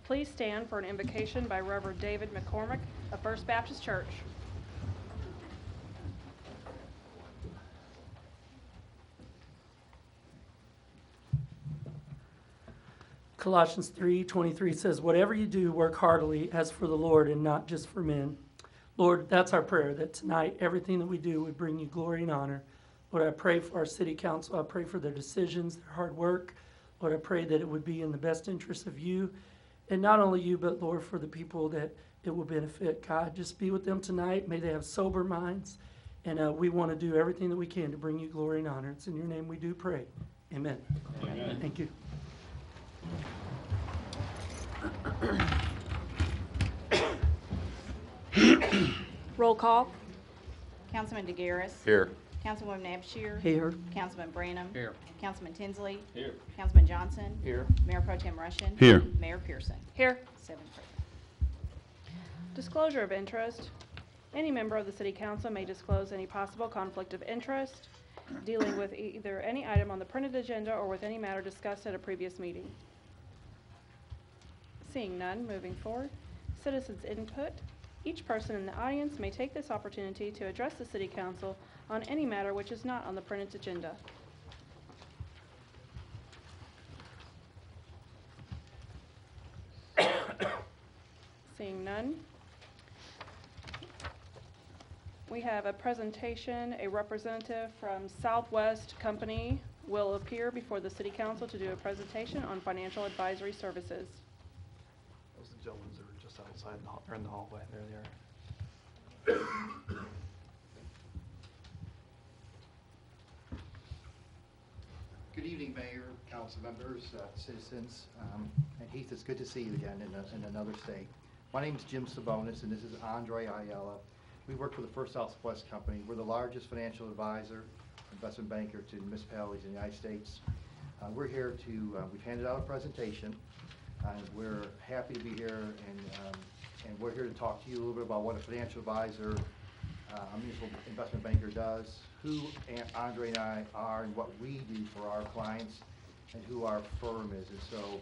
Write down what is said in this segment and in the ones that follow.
Please stand for an invocation by Reverend David McCormick of First Baptist Church. Colossians 3:23 says, whatever you do, work heartily as for the Lord and not just for men. Lord, that's our prayer, that tonight everything that we do would bring you glory and honor. Lord, I pray for our city council. I pray for their decisions, their hard work. Lord, I pray that it would be in the best interest of you, and not only you, but Lord, for the people that it will benefit. God, just be with them tonight. May they have sober minds, and we want to do everything that we can to bring you glory and honor. It's in your name we do pray. Amen. Amen. Thank you. Roll call. Councilman DeGaris. Here. Councilwoman Abshir. Here. Councilman Branham. Here. Councilman Tinsley. Here. Councilman Johnson. Here. Mayor Pro Tem Russian. Here. Mayor Pearson. Here. 7 present. Disclosure of interest. Any member of the City Council may disclose any possible conflict of interest dealing with either any item on the printed agenda or with any matter discussed at a previous meeting. Seeing none, moving forward. Citizens' input. Each person in the audience may take this opportunity to address the City Council on any matter which is not on the printed agenda. Seeing none. We have a presentation. A representative from Southwest Company will appear before the City Council to do a presentation on financial advisory services. Those are the gentlemen that were just outside or in the hallway. There they are. Good evening, Mayor, council members, citizens, and Heath, it's good to see you again in another state. My name is Jim Sabonis, and this is Andre Ayala. We work for the First Southwest Company. We're the largest financial advisor, investment banker to municipalities in the United States. We're here to, we've handed out a presentation, and we're happy to be here, and we're here to talk to you a little bit about what a financial advisor, a municipal investment banker does, who Andre and I are, and what we do for our clients, and who our firm is. And so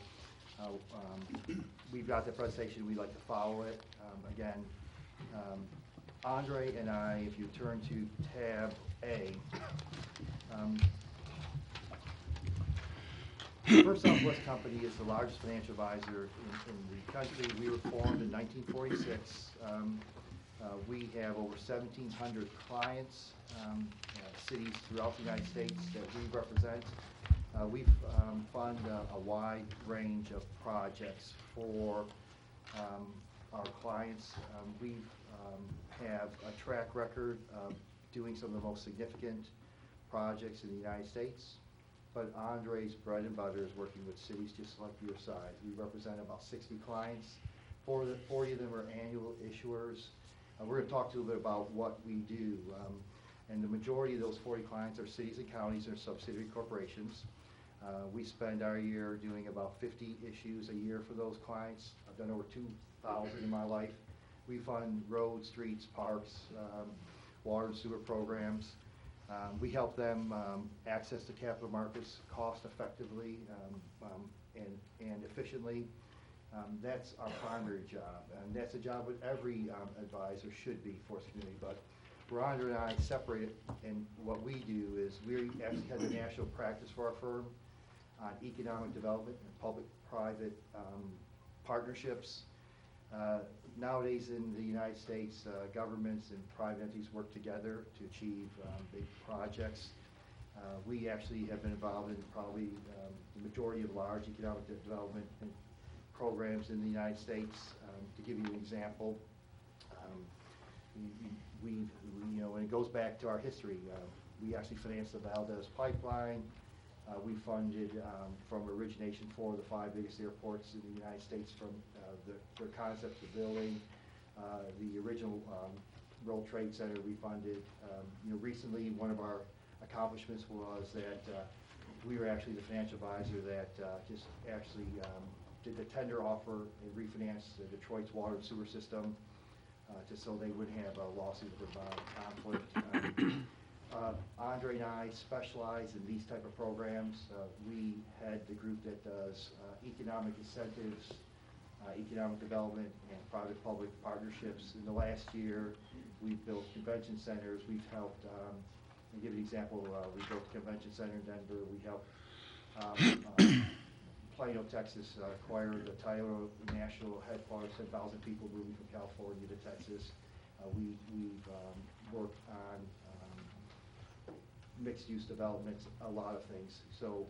we've got the presentation. We'd like to follow it. Again, Andre and I, if you turn to tab A, First Southwest Company is the largest financial advisor in the country. We were formed in 1946. We have over 1,700 clients, cities throughout the United States that we represent. We fund a wide range of projects for our clients. We have a track record of doing some of the most significant projects in the United States. But Andre's bread and butter is working with cities just like your size. We represent about 60 clients. 40 of them are annual issuers. We're going to talk to you a little bit about what we do. And the majority of those 40 clients are cities and counties or subsidiary corporations. We spend our year doing about 50 issues a year for those clients. I've done over 2,000 in my life. We fund roads, streets, parks, water and sewer programs. We help them access the capital markets cost effectively and efficiently. That's our primary job, and that's a job that every advisor should be for the community. But where Andre and I separate it, and what we do is we actually have the national practice for our firm on economic development and public-private partnerships. Nowadays in the United States, governments and private entities work together to achieve big projects. We actually have been involved in probably the majority of large economic development programs in the United States. To give you an example, and it goes back to our history. We actually financed the Valdez pipeline. We funded from origination 4 of the 5 biggest airports in the United States, from their concept to building. The original World Trade Center we funded. Recently, one of our accomplishments was that we were actually the financial advisor that just actually did the tender offer and refinanced Detroit's water and sewer system, just so they wouldn't have a lawsuit for conflict. Andre and I specialize in these type of programs. We head the group that does economic incentives, economic development and private-public partnerships. In the last year, we've built convention centers. We've helped, I'll give you an example, we built a convention center in Denver. We helped Plano, Texas, acquire the Toyota National Headquarters, 10,000 people moving from California to Texas. We've worked on mixed-use developments, a lot of things. So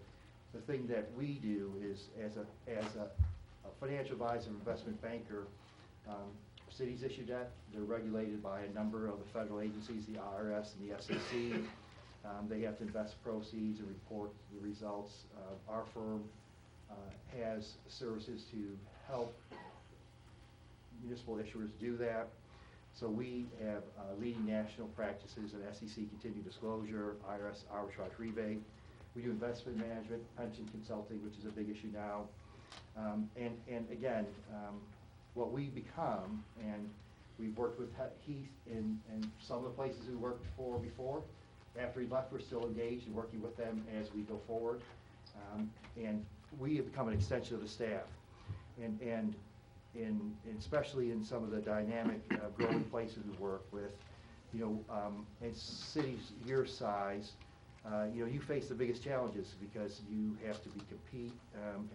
the thing that we do is, as a financial advisor, investment banker, cities issue debt. They're regulated by a number of the federal agencies, the IRS and the SEC. They have to invest proceeds and report the results. Our firm has services to help municipal issuers do that. So we have leading national practices in SEC continued disclosure, IRS arbitrage rebate. We do investment management, pension consulting, which is a big issue now. And again, what we become, and we've worked with Heath in some of the places we worked for before. After he left, we're still engaged in working with them as we go forward. And we have become an extension of the staff. And especially in some of the dynamic growing places we work with, in cities your size, you face the biggest challenges because you have to compete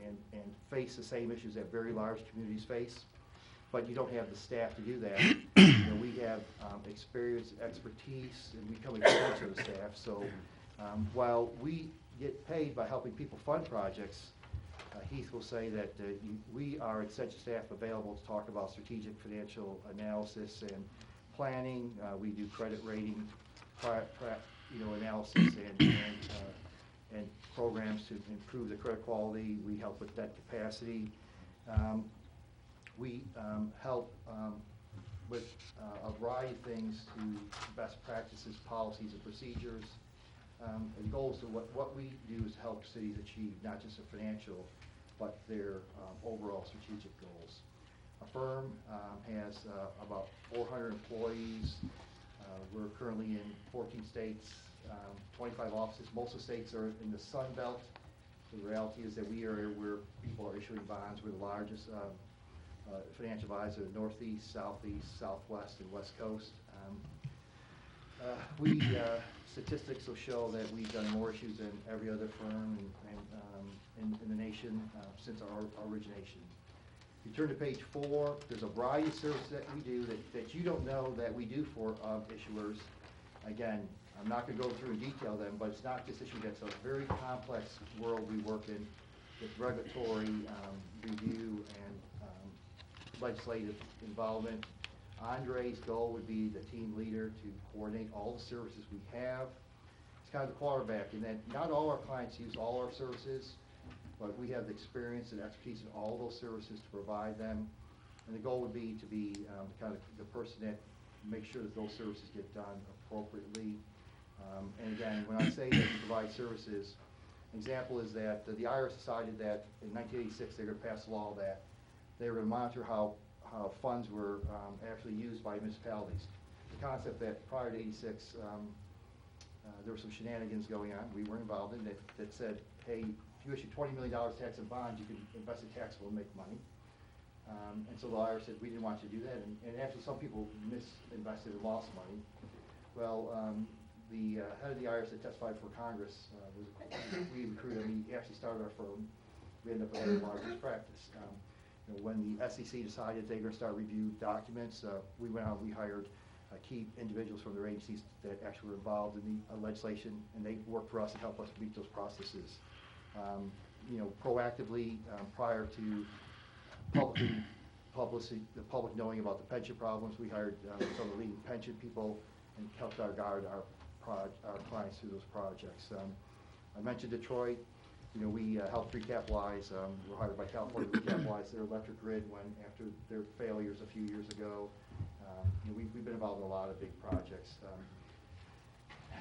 and face the same issues that very large communities face, but you don't have the staff to do that. We have experience, expertise, and we become an extension of the staff. So while we get paid by helping people fund projects, Heath will say that we are extension staff available to talk about strategic financial analysis and planning. We do credit rating, analysis and programs to improve the credit quality. We help with debt capacity. We help with a variety of things to best practices, policies, and procedures. And goals to what we do is help cities achieve not just a financial, but their overall strategic goals. Our firm has about 400 employees. We're currently in 14 states, 25 offices. Most of the states are in the Sun Belt. The reality is that we are where people are issuing bonds. We're the largest financial advisor in the Northeast, Southeast, Southwest, and West Coast. Statistics will show that we've done more issues than every other firm in the nation since our origination. If you turn to page 4, there's a variety of services that we do that you don't know that we do for issuers. Again, I'm not going to go through in detail them, but it's not just issue debts. It's a very complex world we work in with regulatory review and legislative involvement. Andre's goal would be the team leader to coordinate all the services we have. It's kind of the quarterback in that not all our clients use all our services, but we have the experience and expertise in all those services to provide them. And the goal would be to be kind of the person that makes sure that those services get done appropriately. And again, when I say that we provide services, an example is that the IRS decided that in 1986 they were going to pass a law that they were going to monitor how funds were actually used by municipalities. The concept that prior to 86, there were some shenanigans going on, we weren't involved in, that said, hey, if you issue $20 million tax and bonds, you can invest in taxable and make money. And so the IRS said, we didn't want you to do that, and actually some people misinvested and lost money. Well, the head of the IRS that testified for Congress, we recruited him. He actually started our firm. We ended up with our largest practice. When the SEC decided they were going to start review documents, we went out and we hired key individuals from their agencies that actually were involved in the legislation, and they worked for us and helped us meet those processes. Proactively, prior to the public knowing about the pension problems, we hired some of the leading pension people and helped guide our clients through those projects. I mentioned Detroit. We helped recapitalize. We were hired by California to recapitalize their electric grid after their failures a few years ago. We've been involved in a lot of big projects.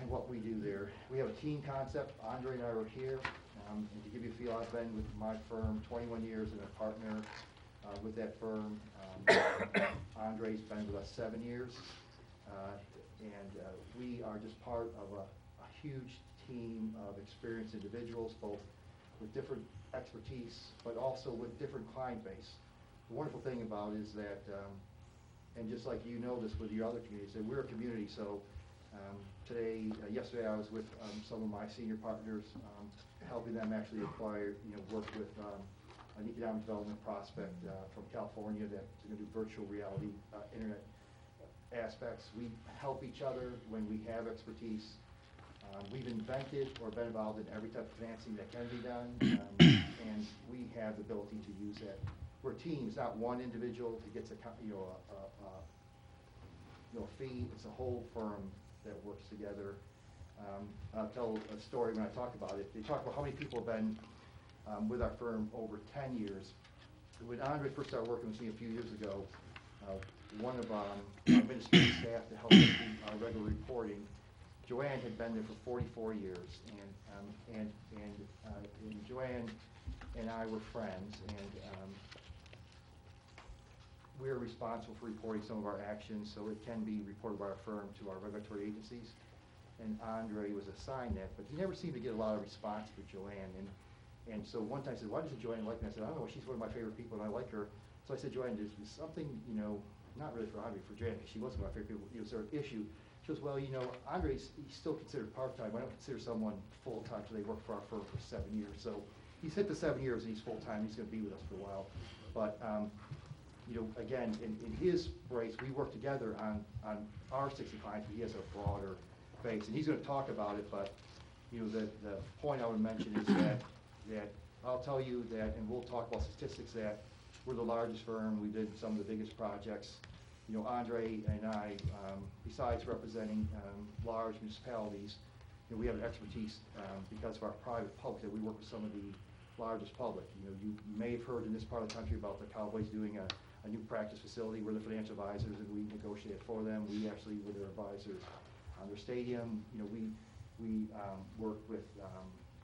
And what we do there, we have a team concept. Andre and I are here. And to give you a feel, I've been with my firm 21 years and a partner with that firm. Andre's been with us 7 years. And we are just part of a huge team of experienced individuals, both with different expertise, but also with different client base. the wonderful thing about it is that, and just like you know this with your other communities, that we're a community, so yesterday I was with some of my senior partners, helping them actually acquire, work with an economic development prospect from California that's going to do virtual reality internet aspects. We help each other when we have expertise. We've invented or been involved in every type of financing that can be done, and we have the ability to use that. We're teams, not one individual who gets a fee. It's a whole firm that works together. I'll tell a story when I talk about it. They talk about how many people have been with our firm over 10 years. When Andre first started working with me a few years ago, one of our administrative staff to help us do our regular reporting, Joanne had been there for 44 years, and Joanne and I were friends, and we're responsible for reporting some of our actions, so it can be reported by our firm to our regulatory agencies. And Andre was assigned that, but he never seemed to get a lot of response for Joanne. And so one time I said, "Why doesn't Joanne like me?" I said, "I don't know, she's one of my favorite people and I like her." So I said, "Joanne, there's something, not really for Andre, for Joanne, because she wasn't my favorite people, is there an issue?" She goes, "Well, Andre's he's still considered part-time. I don't consider someone full-time until they work for our firm for 7 years." So he's hit the 7 years and he's full-time. He's going to be with us for a while. But, again, in his race, we work together on our 60 clients, but he has a broader base. And he's going to talk about it, but, the point I would mention is that I'll tell you that, and we'll talk about statistics, that we're the largest firm. We did some of the biggest projects. Andre and I, besides representing large municipalities, we have an expertise because of our private public that we work with some of the largest public. You may have heard in this part of the country about the Cowboys doing a new practice facility. We're the financial advisors, and we negotiate for them. We actually were their advisors on their stadium. We work with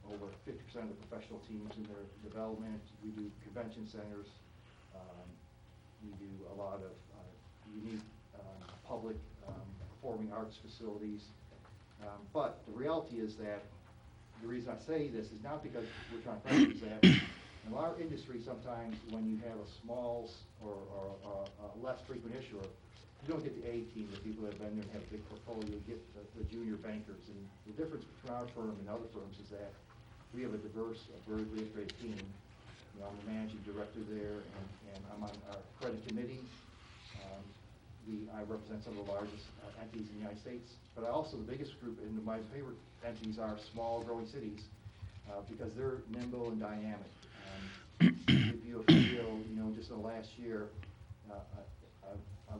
over 50% of the professional teams in their development. We do convention centers. We do a lot of unique public performing arts facilities. But the reality is that the reason I say this is not because we're trying to practice that. In our industry, sometimes when you have a small or a less frequent issuer, you don't get the A team, the people that have been there and have a big portfolio. You get the junior bankers. And the difference between our firm and other firms is that we have a diverse, vertically integrated team. I'm the managing director there, and I'm on our credit committee. I represent some of the largest entities in the United States, but also the biggest group, and my favorite entities are small, growing cities, because they're nimble and dynamic. To give you a feel, just in the last year,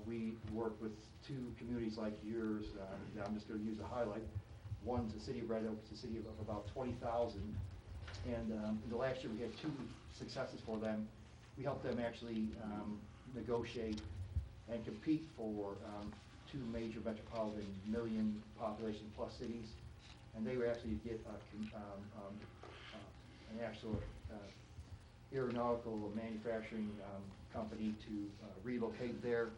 we worked with 2 communities like yours. I'm just going to use a highlight. One's the city of Red Oak. It's a city of about 20,000. And in the last year, we had 2 successes for them. We helped them actually negotiate and compete for 2 major metropolitan million population plus cities. And they would actually get an actual aeronautical manufacturing company to relocate there.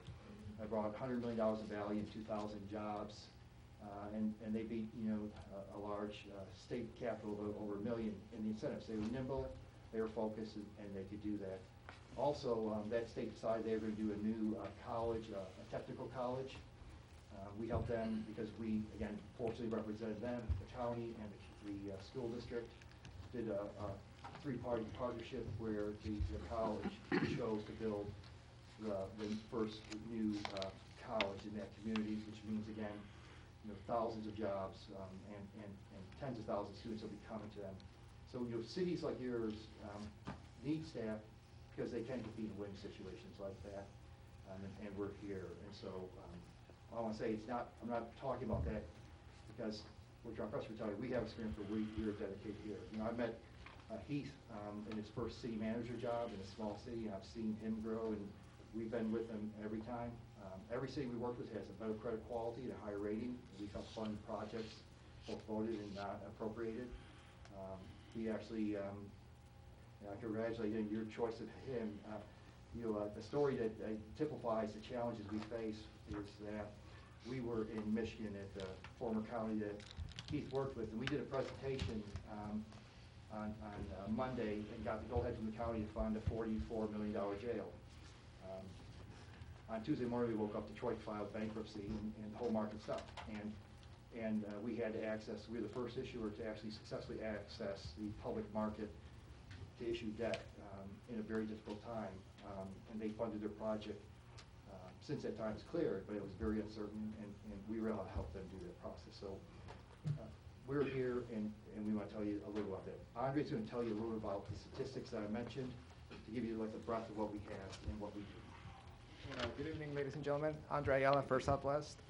I brought $100 million in value and 2,000 jobs. And they beat, a large state capital of over $1 million in the incentives. They were nimble, they were focused, and they could do that. Also, that state decided they were going to do a new college, a technical college. We helped them because we, again, fortunately represented them, the county and the school district. Did a 3-party partnership where the college chose to build the first new college in that community, which means, again, thousands of jobs and tens of thousands of students will be coming to them. So, cities like yours need staff because they can compete in winning situations like that, and we're here. And so, I want to say I'm not talking about that because we're trying to tell you we have experience where we're dedicated here. I met Heath in his first city manager job in a small city, and I've seen him grow, and we've been with him every time. Every city we work with has a better credit quality and a higher rating. We help fund projects, both voted and not appropriated. We actually, I congratulate you on your choice of him. The story that typifies the challenges we face is that we were in Michigan at the former county that Keith worked with, and we did a presentation on Monday and got the go-ahead from the county to fund a $44 million jail. On Tuesday morning, we woke up, Detroit filed bankruptcy and the whole market stopped. And we had to access, we were the first issuer to actually successfully access the public market to issue debt in a very difficult time. And they funded their project. Since that time it's cleared, but it was very uncertain, and we were able to help them do that process. So we're here, and we want to tell you a little about that. Andre's going to tell you a little about the statistics that I mentioned to give you like the breadth of what we have and what we do. Good evening, ladies and gentlemen. Andre Ayala for Southwest.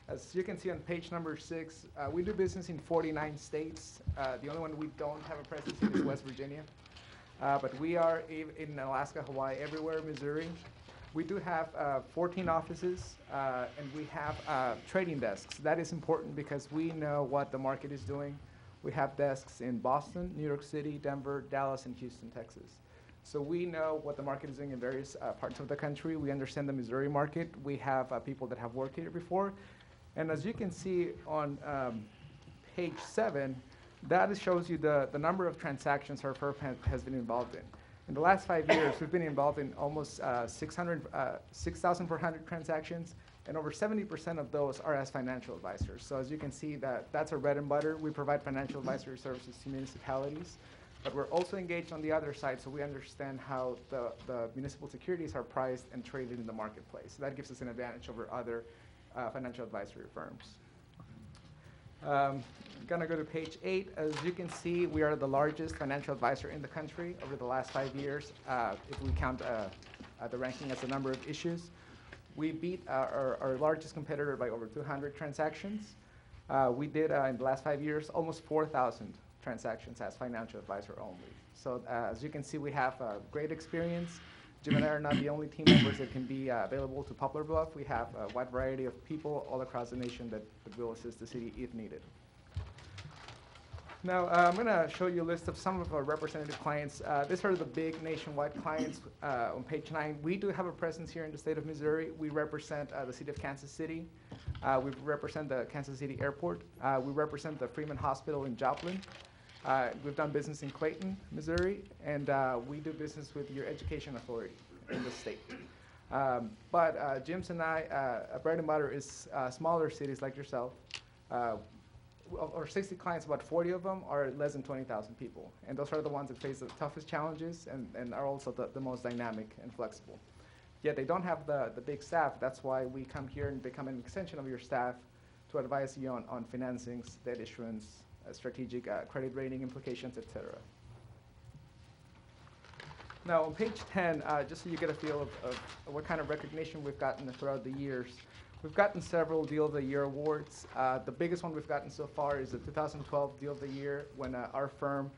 As you can see on page number 6, we do business in 49 states. The only one we don't have a presence in is West Virginia. But we are in Alaska, Hawaii, everywhere, Missouri. We do have 14 offices, and we have trading desks. That is important because we know what the market is doing. We have desks in Boston, New York City, Denver, Dallas, and Houston, Texas. So we know what the market is doing in various parts of the country. We understand the Missouri market. We have people that have worked here before. And as you can see on page 7, that shows you the number of transactions our firm has been involved in. In the last 5 years, we've been involved in almost 6,400 transactions, and over 70% of those are as financial advisors. So as you can see, that's our bread and butter. We provide financial advisory services to municipalities. But we're also engaged on the other side, so we understand how the municipal securities are priced and traded in the marketplace. So that gives us an advantage over other financial advisory firms. Gonna go to page 8. As you can see, we are the largest financial advisor in the country over the last 5 years, if we count the ranking as the number of issues. We beat our largest competitor by over 200 transactions. We did, in the last 5 years, almost 4,000 transactions as financial advisor only. So as you can see, we have great experience. Jim and I are not the only team members that can be available to Poplar Bluff. We have a wide variety of people all across the nation that will assist the city if needed. Now, I'm going to show you a list of some of our representative clients. These are the big nationwide clients. On page 9, we do have a presence here in the state of Missouri. We represent the city of Kansas City. We represent the Kansas City Airport. We represent the Freeman Hospital in Joplin. We've done business in Clayton, Missouri, and we do business with your education authority in the state. But Jim's and I, bread and butter is smaller cities like yourself. Our 60 clients, about 40 of them are less than 20,000 people. And those are the ones that face the toughest challenges and are also the most dynamic and flexible. Yet they don't have the big staff. That's why we come here and become an extension of your staff to advise you on financings, debt issuance, strategic credit rating implications, etc. Now, on page 10, just so you get a feel of what kind of recognition we've gotten throughout the years, we've gotten several Deal of the Year awards. The biggest one we've gotten so far is the 2012 Deal of the Year, when our firm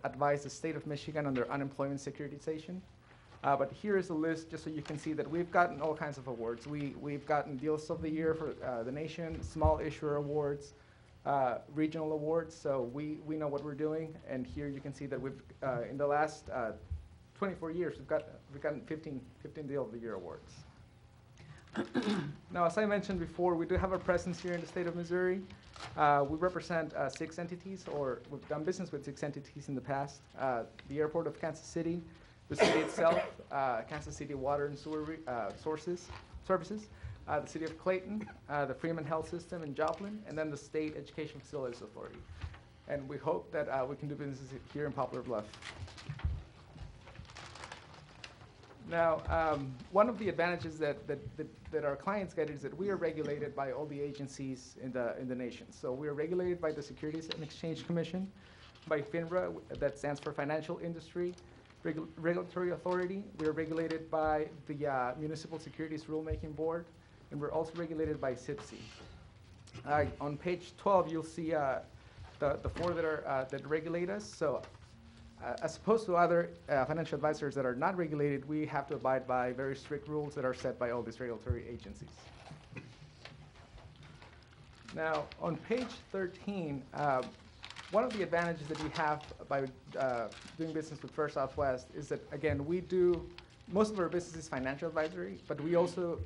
advised the state of Michigan on their unemployment securitization. But here is a list just so you can see that we've gotten all kinds of awards. We've gotten Deals of the Year for the nation, small issuer awards, regional awards, so we know what we're doing. And here you can see that we've, in the last 24 years, we've gotten 15 Deal of the Year awards. Now, as I mentioned before, we do have a presence here in the state of Missouri. We represent 6 entities, or we've done business with 6 entities in the past. The Airport of Kansas City, the city itself, Kansas City Water and Sewer Services, the City of Clayton, the Freeman Health System in Joplin, and then the State Education Facilities Authority. And we hope that we can do business here in Poplar Bluff. Now, one of the advantages that our clients get is that we are regulated by all the agencies in the nation. So we are regulated by the Securities and Exchange Commission, by FINRA, that stands for Financial Industry Regulatory Authority. We are regulated by the Municipal Securities Rulemaking Board, and we're also regulated by SIPC. On page 12, you'll see the 4 that regulate us. So, as opposed to other financial advisors that are not regulated, we have to abide by very strict rules that are set by all these regulatory agencies. Now, on page 13, one of the advantages that we have by doing business with First Southwest is that, again, most of our business is financial advisory, but we also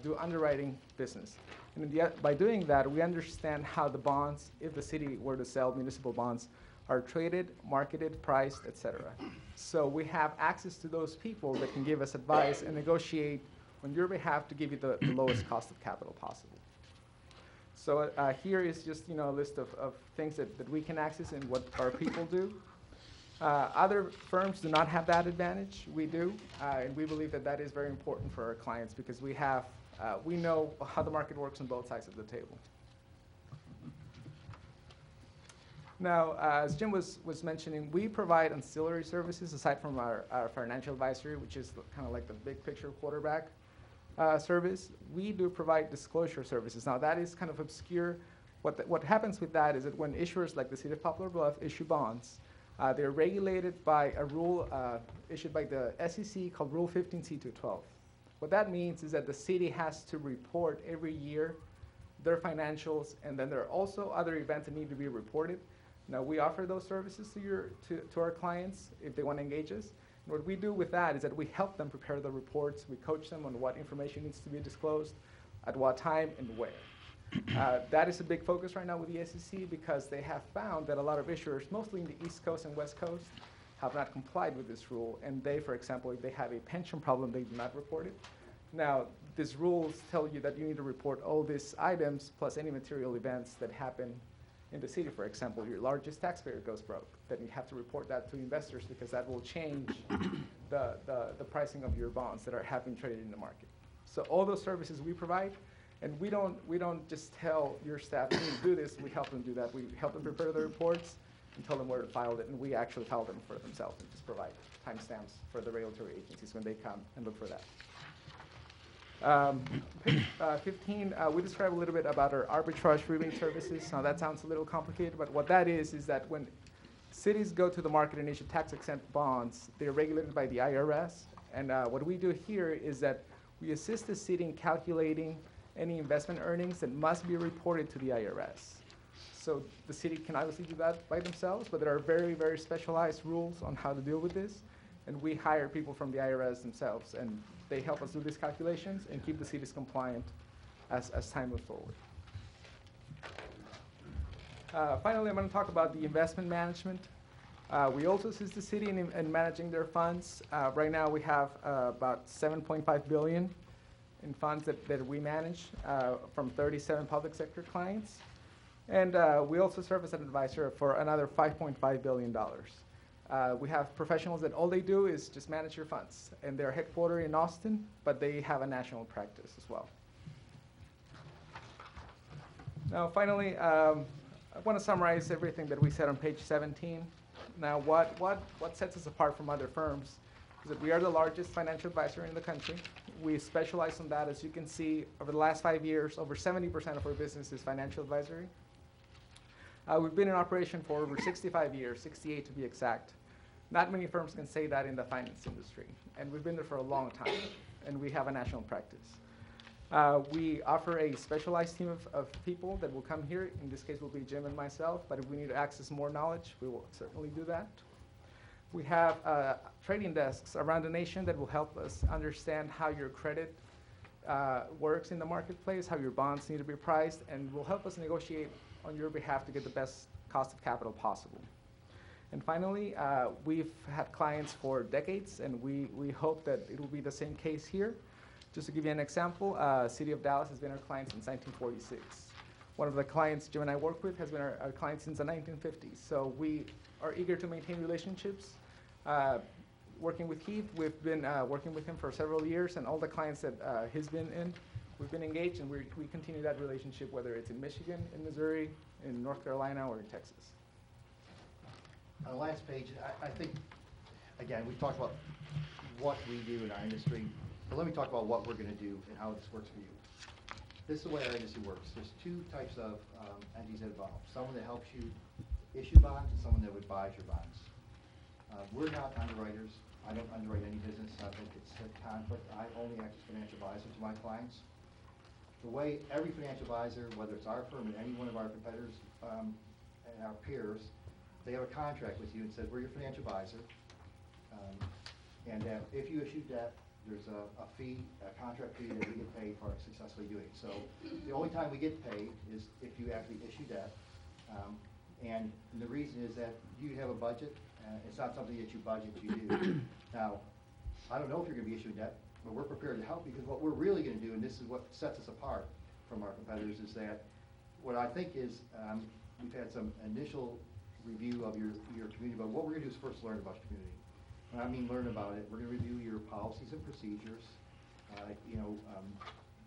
do underwriting business. And by doing that, we understand how the bonds, if the city were to sell municipal bonds, are traded, marketed, priced, etc. So we have access to those people that can give us advice and negotiate on your behalf to give you the lowest cost of capital possible. So here is just a list of things that we can access and what our people do. Other firms do not have that advantage. We do, and we believe that that is very important for our clients because we know how the market works on both sides of the table. Now, as Jim was mentioning, we provide ancillary services aside from our financial advisory, which is kind of like the big picture quarterback service. We do provide disclosure services. Now, that is kind of obscure. What happens with that is that when issuers like the City of Poplar Bluff issue bonds, they're regulated by a rule issued by the SEC called Rule 15C212. What that means is that the city has to report every year their financials, and then there are also other events that need to be reported. Now, we offer those services to our clients if they want to engage us. And what we do with that is that we help them prepare the reports. We coach them on what information needs to be disclosed, at what time, and where. That is a big focus right now with the SEC because they have found that a lot of issuers, mostly in the East Coast and West Coast, have not complied with this rule. And they, for example, if they have a pension problem, they do not report it. Now, these rules tell you that you need to report all these items plus any material events that happen in the city. For example, your largest taxpayer goes broke. Then you have to report that to investors because that will change the pricing of your bonds that have been traded in the market. So all those services we provide. And we don't just tell your staff, you need to do this, we help them do that. We help them prepare the reports and tell them where to file it, and we actually file them for themselves and just provide timestamps for the regulatory agencies when they come and look for that. Page 15, we describe a little bit about our arbitrage rebate services. Now that sounds a little complicated, but what that is that when cities go to the market and issue tax-exempt bonds, they're regulated by the IRS. And what we do here is that we assist the city in calculating any investment earnings that must be reported to the IRS. So the city can obviously do that by themselves, but there are very, very specialized rules on how to deal with this. And we hire people from the IRS themselves, and they help us do these calculations and keep the cities compliant as time moves forward. Finally, I'm going to talk about the investment management. We also assist the city in managing their funds. Right now, we have about $7.5 billion in funds that we manage from 37 public sector clients. And we also serve as an advisor for another $5.5 billion. We have professionals that all they do is just manage your funds. And they're headquartered in Austin, but they have a national practice as well. Now, finally, I want to summarize everything that we said on page 17. Now, what sets us apart from other firms is that we are the largest financial advisor in the country. We specialize in that. As you can see, over the last 5 years, over 70% of our business is financial advisory. We've been in operation for over 65 years, 68 to be exact. Not many firms can say that in the finance industry. And we've been there for a long time, and we have a national practice. We offer a specialized team of people that will come here. In this case, will be Jim and myself, but if we need to access more knowledge, we will certainly do that. We have trading desks around the nation that will help us understand how your credit works in the marketplace, how your bonds need to be priced, and will help us negotiate on your behalf to get the best cost of capital possible. And finally, we've had clients for decades, and we hope that it will be the same case here. Just to give you an example, City of Dallas has been our client since 1946. One of the clients Jim and I work with has been our client since the 1950s. So we are eager to maintain relationships. Working with Keith, we've been working with him for several years, and all the clients that he's been in, we've been engaged, and we continue that relationship, whether it's in Michigan, in Missouri, in North Carolina, or in Texas. On the last page, I think, again, we've talked about what we do in our industry, but let me talk about what we're going to do and how this works for you. This is the way our industry works. There's two types of entities involved. Someone that helps you issue bonds and someone that would buy your bonds. We're not underwriters. I don't underwrite any business. I think it's a conflict. I only act as financial advisor to my clients. The way every financial advisor, whether it's our firm or any one of our competitors and our peers, they have a contract with you and says, we're your financial advisor, and that if you issue debt, there's a fee, a contract fee that we get paid for successfully doing. So the only time we get paid is if you actually issue debt. And the reason is that you have a budget. It's not something that you budget, you do. Now, I don't know if you're going to be issuing debt, but we're prepared to help, because what we're really going to do, and this is what sets us apart from our competitors, is that what I think is we've had some initial review of your community, but what we're going to do is first learn about your community. When I mean learn about it, we're going to review your policies and procedures.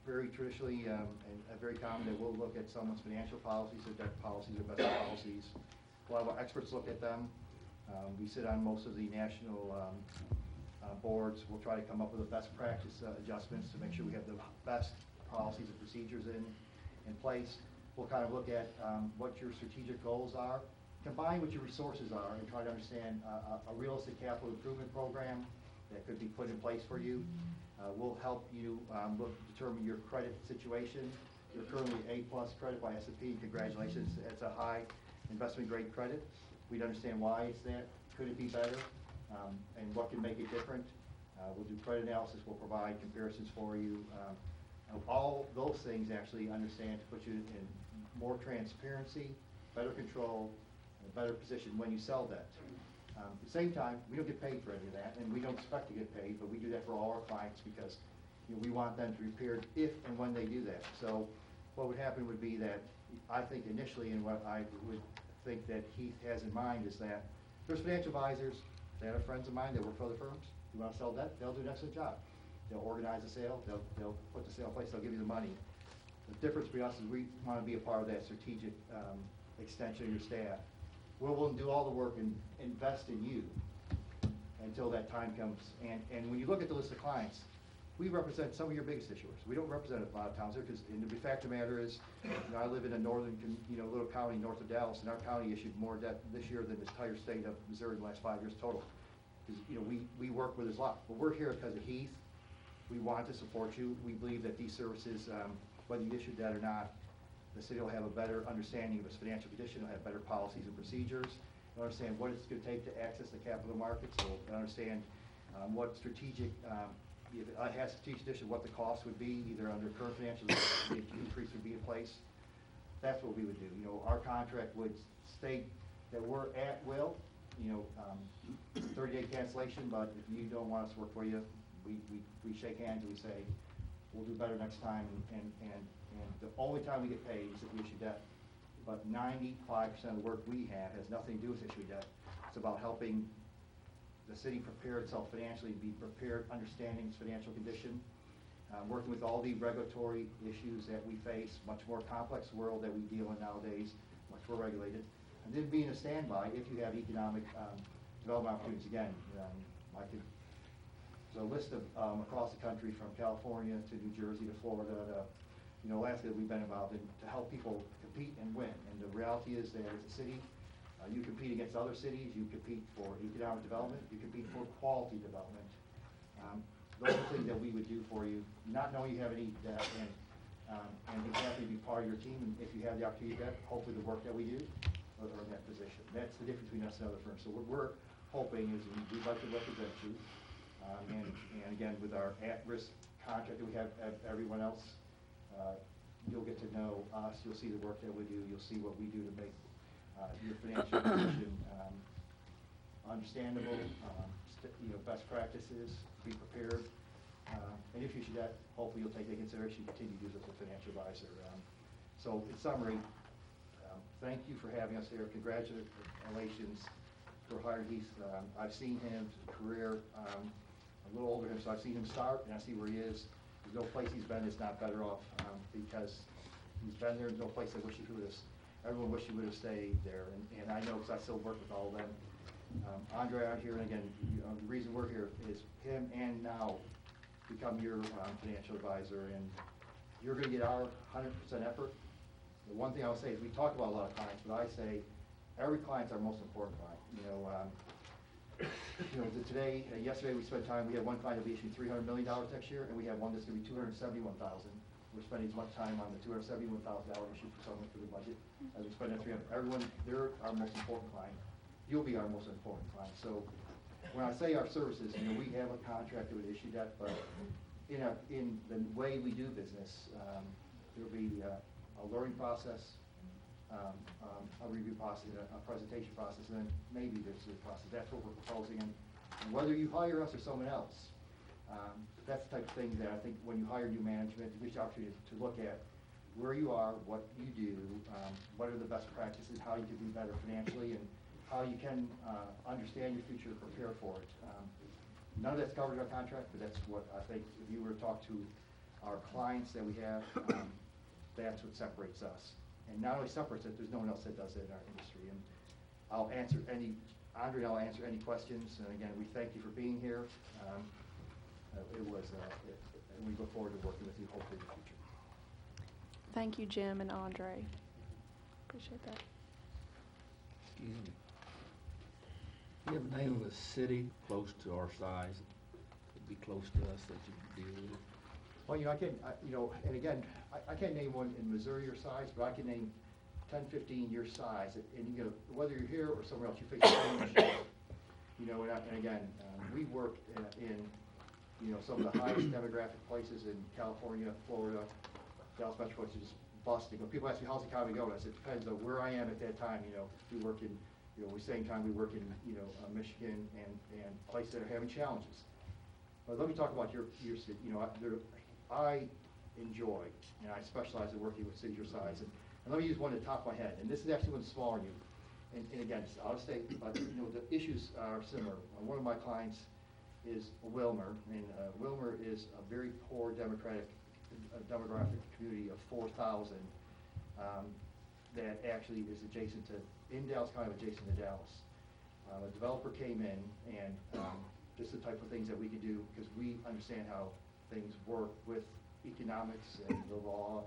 Very traditionally and very common that we'll look at someone's financial policies, their debt policies, their investment policies. We'll have our experts look at them. We sit on most of the national boards. We'll try to come up with the best practice adjustments to make sure we have the best policies and procedures in place. We'll kind of look at what your strategic goals are, combine what your resources are, and try to understand a realistic capital improvement program that could be put in place for you. We'll help you determine your credit situation. You're currently A+ credit by S&P. Congratulations. It's a high investment grade credit. We'd understand why it's that. Could it be better? And what can make it different? We'll do credit analysis. We'll provide comparisons for you. All those things actually understand to put you in more transparency, better control, and a better position when you sell debt. At the same time, we don't get paid for any of that, and we don't expect to get paid, but we do that for all our clients because we want them to be prepared if and when they do that. So what would happen would be that I think initially, and what I would think that Heath has in mind, is that there's financial advisors that are friends of mine that work for other firms. You want to sell debt, they'll do an excellent job. They'll organize the sale, they'll put the sale in place, they'll give you the money. The difference between us is we want to be a part of that strategic extension of your staff. We're willing to do all the work and invest in you until that time comes. And when you look at the list of clients, we represent some of your biggest issuers. We don't represent a lot of towns there because the fact of the matter is, I live in a northern, little county north of Dallas, and our county issued more debt this year than the entire state of Missouri in the last 5 years total. Because we work with this lot, but we're here because of Heath. We want to support you. We believe that these services, whether you issue debt or not, the city will have a better understanding of its financial condition. It'll have better policies and procedures. They'll understand what it's going to take to access the capital markets. They'll understand what strategic, if it has strategic condition, what the cost would be, either under current financial, the increase would be in place. That's what we would do. Our contract would state that we're at will, 30-day cancellation, but if you don't want us to work for you, we shake hands and we say, we'll do better next time, and the only time we get paid is if we issue debt. But 95% of the work we have has nothing to do with issuing debt. It's about helping the city prepare itself financially, be prepared, understanding its financial condition, working with all the regulatory issues that we face, much more complex world that we deal in nowadays, much more regulated, and then being a standby if you have economic development opportunities. Again, there's a list of across the country from California to New Jersey to Florida to Alaska that we've been involved in to help people compete and win. And the reality is that as a city, you compete against other cities, you compete for economic development, you compete for quality development. Those are things that we would do for you, not knowing you have any debt, and be happy to be part of your team. And if you have the opportunity to get, hopefully the work that we do are in that position. That's the difference between us and other firms. So what we're hoping is we'd like to represent you. And again, with our at-risk contract that we have everyone else, you'll get to know us, you'll see the work that we do, you'll see what we do to make your financial position understandable, best practices, be prepared. And if you should that, hopefully you'll take into consideration, continue to use us as a financial advisor. So in summary, thank you for having us here. Congratulations for hiring Heath. I've seen his career, a little older than him, so I've seen him start, and I see where he is. There's no place he's been that's not better off because he's been there. There's no place I wish he would have. Everyone wish he would have stayed there, and I know because I still work with all of them. Andre out here, and again, the reason we're here is him and now become your financial advisor, and you're going to get our 100% effort. The one thing I will say is we talk about a lot of clients, but I say every client's our most important client. Yesterday we spent time, we had one client that will be issuing $300 million next year, and we have one that's going to be $271,000. We're spending as much time on the $271,000 issue for someone for the budget as we spend on 300. Everyone, they're our most important client. You'll be our most important client. So when I say our services, we have a contract that would issue that, but in the way we do business, there'll be a learning process. a review process, a presentation process, and then maybe there's a process. That's what we're proposing. And whether you hire us or someone else, that's the type of thing that I think when you hire new management, it gives you the opportunity to look at where you are, what you do, what are the best practices, how you can be better financially, and how you can understand your future, prepare for it. None of that's covered in our contract, but that's what I think if you were to talk to our clients that we have, that's what separates us. And not only separates it, there's no one else that does it in our industry. And Andre and I'll answer any questions. And again, we thank you for being here. And we look forward to working with you hopefully in the future. Thank you, Jim and Andre. Appreciate that. Excuse me. Do you have a name of a city close to our size, that'd be close to us that you could deal with? Well, and again, I can't name one in Missouri your size, but I can name 10, 15 your size. And whether you're here or somewhere else, you face the same issues. And again, we work in some of the highest demographic places in California, Florida, Dallas Metro, which is busting. When people ask me, how's the economy going? I said, it depends on where I am at that time. We work in, same time we work in, Michigan and places that are having challenges. But let me talk about your city. I enjoy, and I specialize in working with cities your size. And let me use one at the top of my head. And this is actually one smaller than you. And again, it's out of state, but the issues are similar. One of my clients is Wilmer, and Wilmer is a very poor demographic community of 4,000 that actually is adjacent to, in Dallas County, adjacent to Dallas. A developer came in, and just the type of things that we could do, because we understand how things work with economics and the law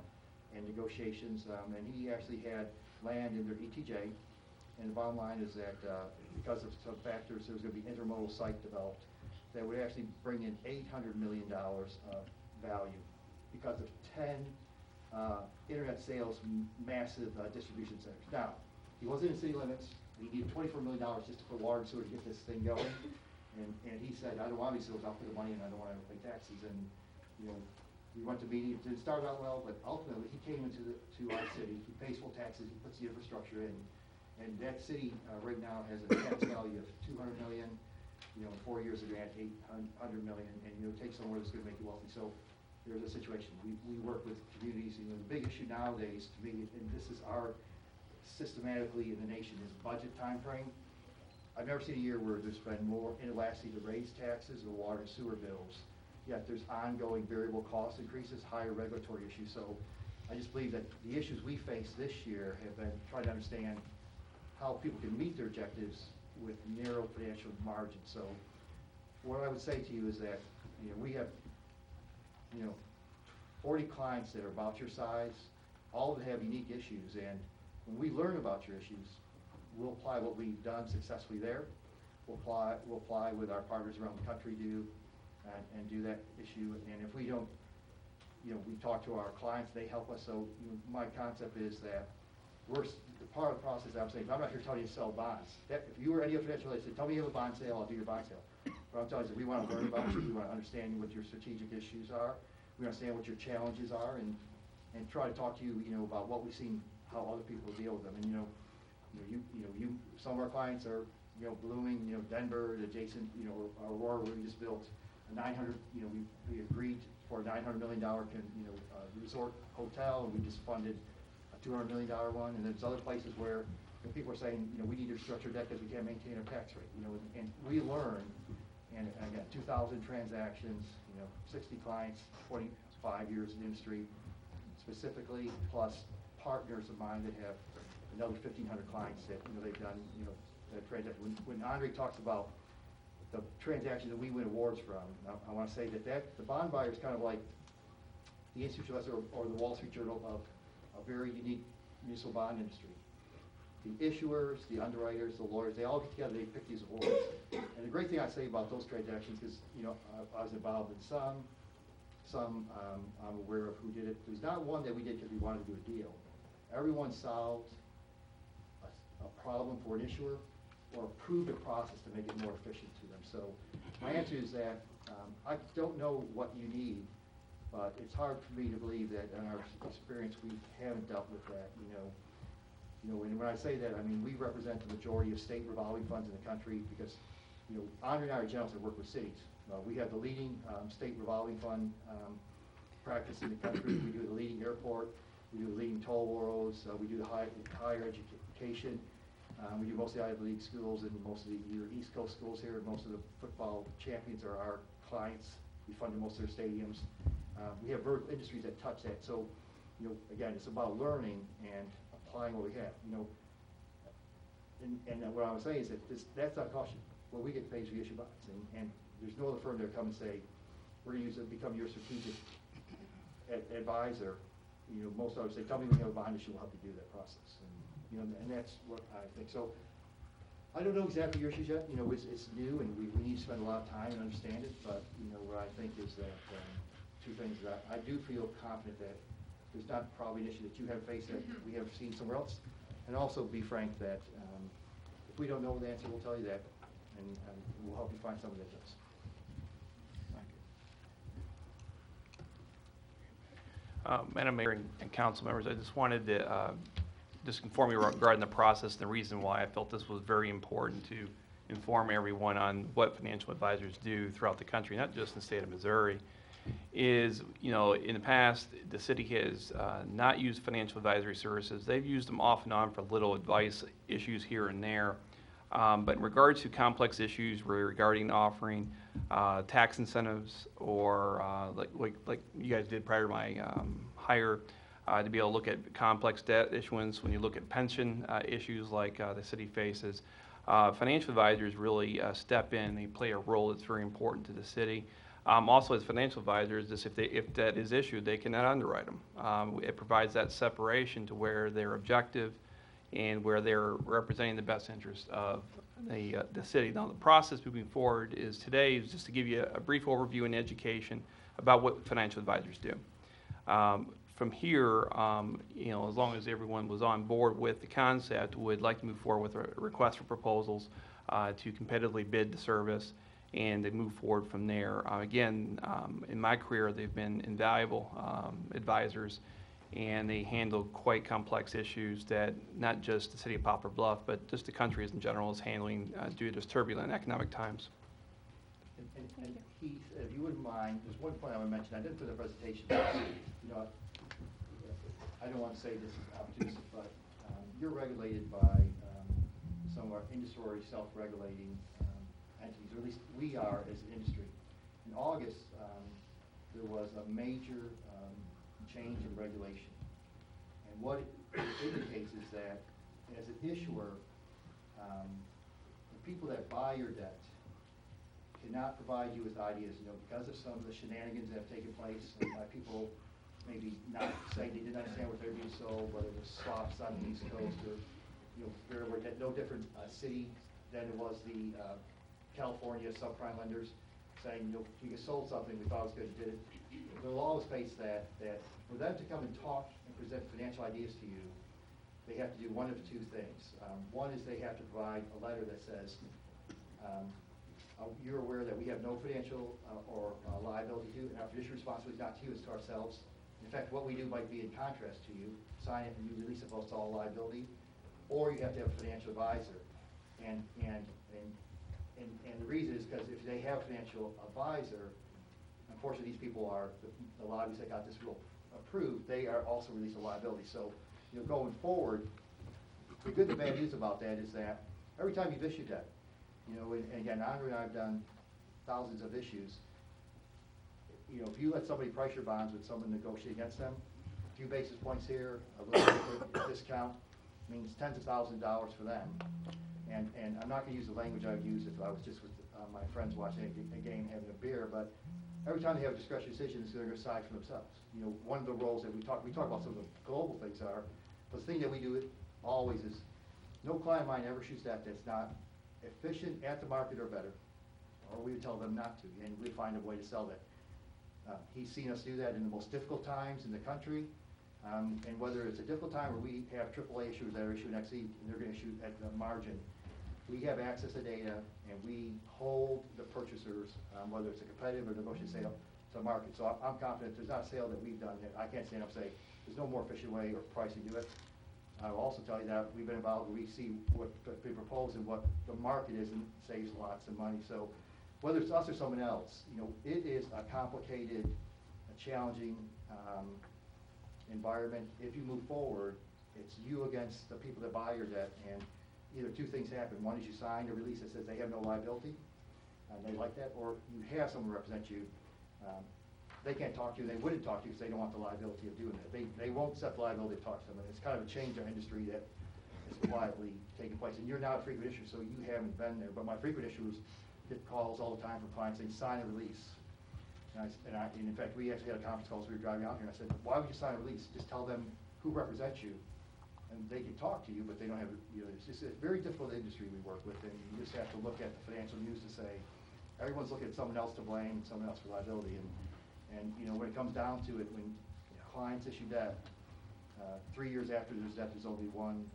and negotiations. And he actually had land in their ETJ, and the bottom line is that because of some factors, there was going to be intermodal site developed that would actually bring in $800 million of value because of 10 internet sales, massive distribution centers. Now, he wasn't in city limits. He needed $24 million just to put water and sewer to get this thing going. And he said, I don't want these sales, I'll pay the money and I don't want to pay taxes. And, we went to meetings. It didn't start out well, but ultimately he came into to our city. He pays full taxes, he puts the infrastructure in. And that city right now has a tax value of $200 million. In 4 years they're going to add $800 million, and take somewhere that's going to make you wealthy. So there's a situation. We work with communities. The big issue nowadays to me, and this is our systematically in the nation, is budget time frame. I've never seen a year where there's been more inelasticity to raise taxes or water and sewer bills. Yet there's ongoing variable cost increases, higher regulatory issues. So I just believe that the issues we face this year have been trying to understand how people can meet their objectives with narrow financial margins. So what I would say to you is that we have 40 clients that are about your size. All of them have unique issues, and when we learn about your issues, we'll apply what we've done successfully there. We'll apply with our partners around the country and do that issue. And if we don't, we talk to our clients, they help us. So my concept is that we're part of the process. I'm saying, I'm not here telling you to sell bonds. If you were any financial relationship, tell me you have a bond sale, I'll do your bond sale. But I'm telling you, we want to learn about you. We want to understand what your strategic issues are. We understand what your challenges are, and try to talk to you, about what we've seen, how other people deal with them. And some of our clients are, Blooming, Denver, adjacent, Aurora, where we just built a 900. We agreed for a $900 million resort hotel, and we just funded a $200 million one. And there's other places where people are saying, we need to structure debt because we can't maintain our tax rate. And we learn. And again, 2,000 transactions, 60 clients, 25 years in the industry, specifically, plus partners of mine that have another 1,500 clients that they've done that transaction. When Andre talks about the transactions that we win awards from, I want to say that the bond buyer is kind of like the institutional investor or the Wall Street Journal of a very unique municipal bond industry. The issuers, the underwriters, the lawyers, they all get together, they pick these awards. And the great thing I say about those transactions is, I was involved in some I'm aware of who did it. There's not one that we did because we wanted to do a deal. Everyone solved a problem for an issuer or approved a process to make it more efficient to them. So my answer is that I don't know what you need, but it's hard for me to believe that in our experience we haven't dealt with that. You know, and when I say that, I mean, we represent the majority of state revolving funds in the country because, you know, Andre and I are generals that work with cities. We have the leading state revolving fund practice in the country. We do the leading airport. We do the leading toll roads. We do the higher education. We do most of the Ivy League schools and most of the East Coast schools here. Most of the football champions are our clients. We fund most of their stadiums. We have vertical industries that touch that. So, you know, again, it's about learning and applying what we have. You know, and what I was saying is that that's not caution. Well, we get paid for issue bonds, and there's no other firm that come and say, we're going to become your strategic advisor. You know, most others say, tell me when you have a bond issue, we'll help you do that process. And, you know, and that's what I think. So I don't know exactly your issues yet. You know, it's new, and we need to spend a lot of time and understand it. But, you know, what I think is that two things that I do feel confident that there's not probably an issue that you have faced that we have seen somewhere else. And also be frank that if we don't know the answer, we'll tell you that, and we'll help you find someone that does. Madam Mayor and council members, I just wanted to just inform you regarding the process and the reason why I felt this was very important to inform everyone on what financial advisors do throughout the country, not just in the state of Missouri. Is, you know, in the past, the city has not used financial advisory services. They've used them off and on for little advice issues here and there. But in regards to complex issues regarding offering tax incentives or like you guys did prior to my hire, to be able to look at complex debt issuance, when you look at pension issues like the city faces, financial advisors really step in. They play a role that's very important to the city. Also, as financial advisors, if debt is issued, they cannot underwrite them. It provides that separation to where they're objective and where they're representing the best interest of the city. Now, the process moving forward is today is just to give you a brief overview and education about what financial advisors do. From here, you know, as long as everyone was on board with the concept, we'd like to move forward with a request for proposals to competitively bid the service, and they move forward from there. Again, in my career, they've been invaluable advisors, and they handle quite complex issues that not just the city of Poplar Bluff, but just the country in general is handling due to this turbulent economic times. And Keith, if you wouldn't mind, there's one point I want to mention. I didn't put in the presentation. You know, I don't want to say this is opportunistic, but you're regulated by some of our industry self-regulating entities, or at least we are as an industry. In August, there was a major change in regulation. And what it indicates is that as an issuer, the people that buy your debt cannot provide you with ideas, you know, because of some of the shenanigans that have taken place, and by people maybe not saying they didn't understand what they're being sold, whether it was swaps on the East Coast or, you know, there were no different city than it was the California subprime lenders saying, you know, we just sold something, we thought it was good, did it. They'll always face that for them to come and talk and present financial ideas to you, they have to do one of two things. One is they have to provide a letter that says, you're aware that we have no financial or liability to you, and our fiduciary responsibility is not to you, it's to ourselves. In fact, what we do might be in contrast to you. Sign it and you release it both to all liability, or you have to have a financial advisor. And the reason is because if they have a financial advisor, unfortunately these people are, the lobbies that got this rule approved, they are also released of liability. So, you know, going forward, the good and bad news about that is that every time you've issued debt, you know, and again, Andre and I have done thousands of issues. You know, if you let somebody price your bonds with someone negotiate against them, a few basis points here, a little bit discount, means tens of thousands of dollars for them. And I'm not going to use the language I would use if I was just with my friends watching a game having a beer, but every time they have a discretionary decision, they're going to decide for themselves. You know, one of the roles that we talk about some of the global things are, but the thing that we do always is, no client of mine ever shoots that that's not efficient at the market or better, or we would tell them not to, and we'd find a way to sell that. He's seen us do that in the most difficult times in the country, and whether it's a difficult time where we have AAA issuers that are issuing XE and they're going to issue at the margin, we have access to data and we hold the purchasers, whether it's a competitive or negotiated sale, to the market. So I'm confident there's not a sale that we've done that I can't stand up and say there's no more efficient way or price to do it. I will also tell you that we've been involved, we see what's been proposed and what the market is, and saves lots of money. So whether it's us or someone else, you know, it is a complicated, a challenging environment. If you move forward, it's you against the people that buy your debt, and either two things happen. One is you sign a release that says they have no liability, and they like that, or you have someone represent you. They can't talk to you, they wouldn't talk to you because they don't want the liability of doing that. They won't accept the liability to talk to someone. It's kind of a change in our industry that is quietly taking place. And you're not a frequent issuer, so you haven't been there. But my frequent issuers get calls all the time from clients saying, sign a release. And in fact, we actually had a conference call as we were driving out here, and I said, why would you sign a release? Just tell them who represents you, and they can talk to you, but they don't have, you know, it's just a very difficult industry we work with, and you just have to look at the financial news to say, everyone's looking at someone else to blame and someone else for liability. And you know, when it comes down to it, when clients issue debt, 3 years after there's debt, there's only one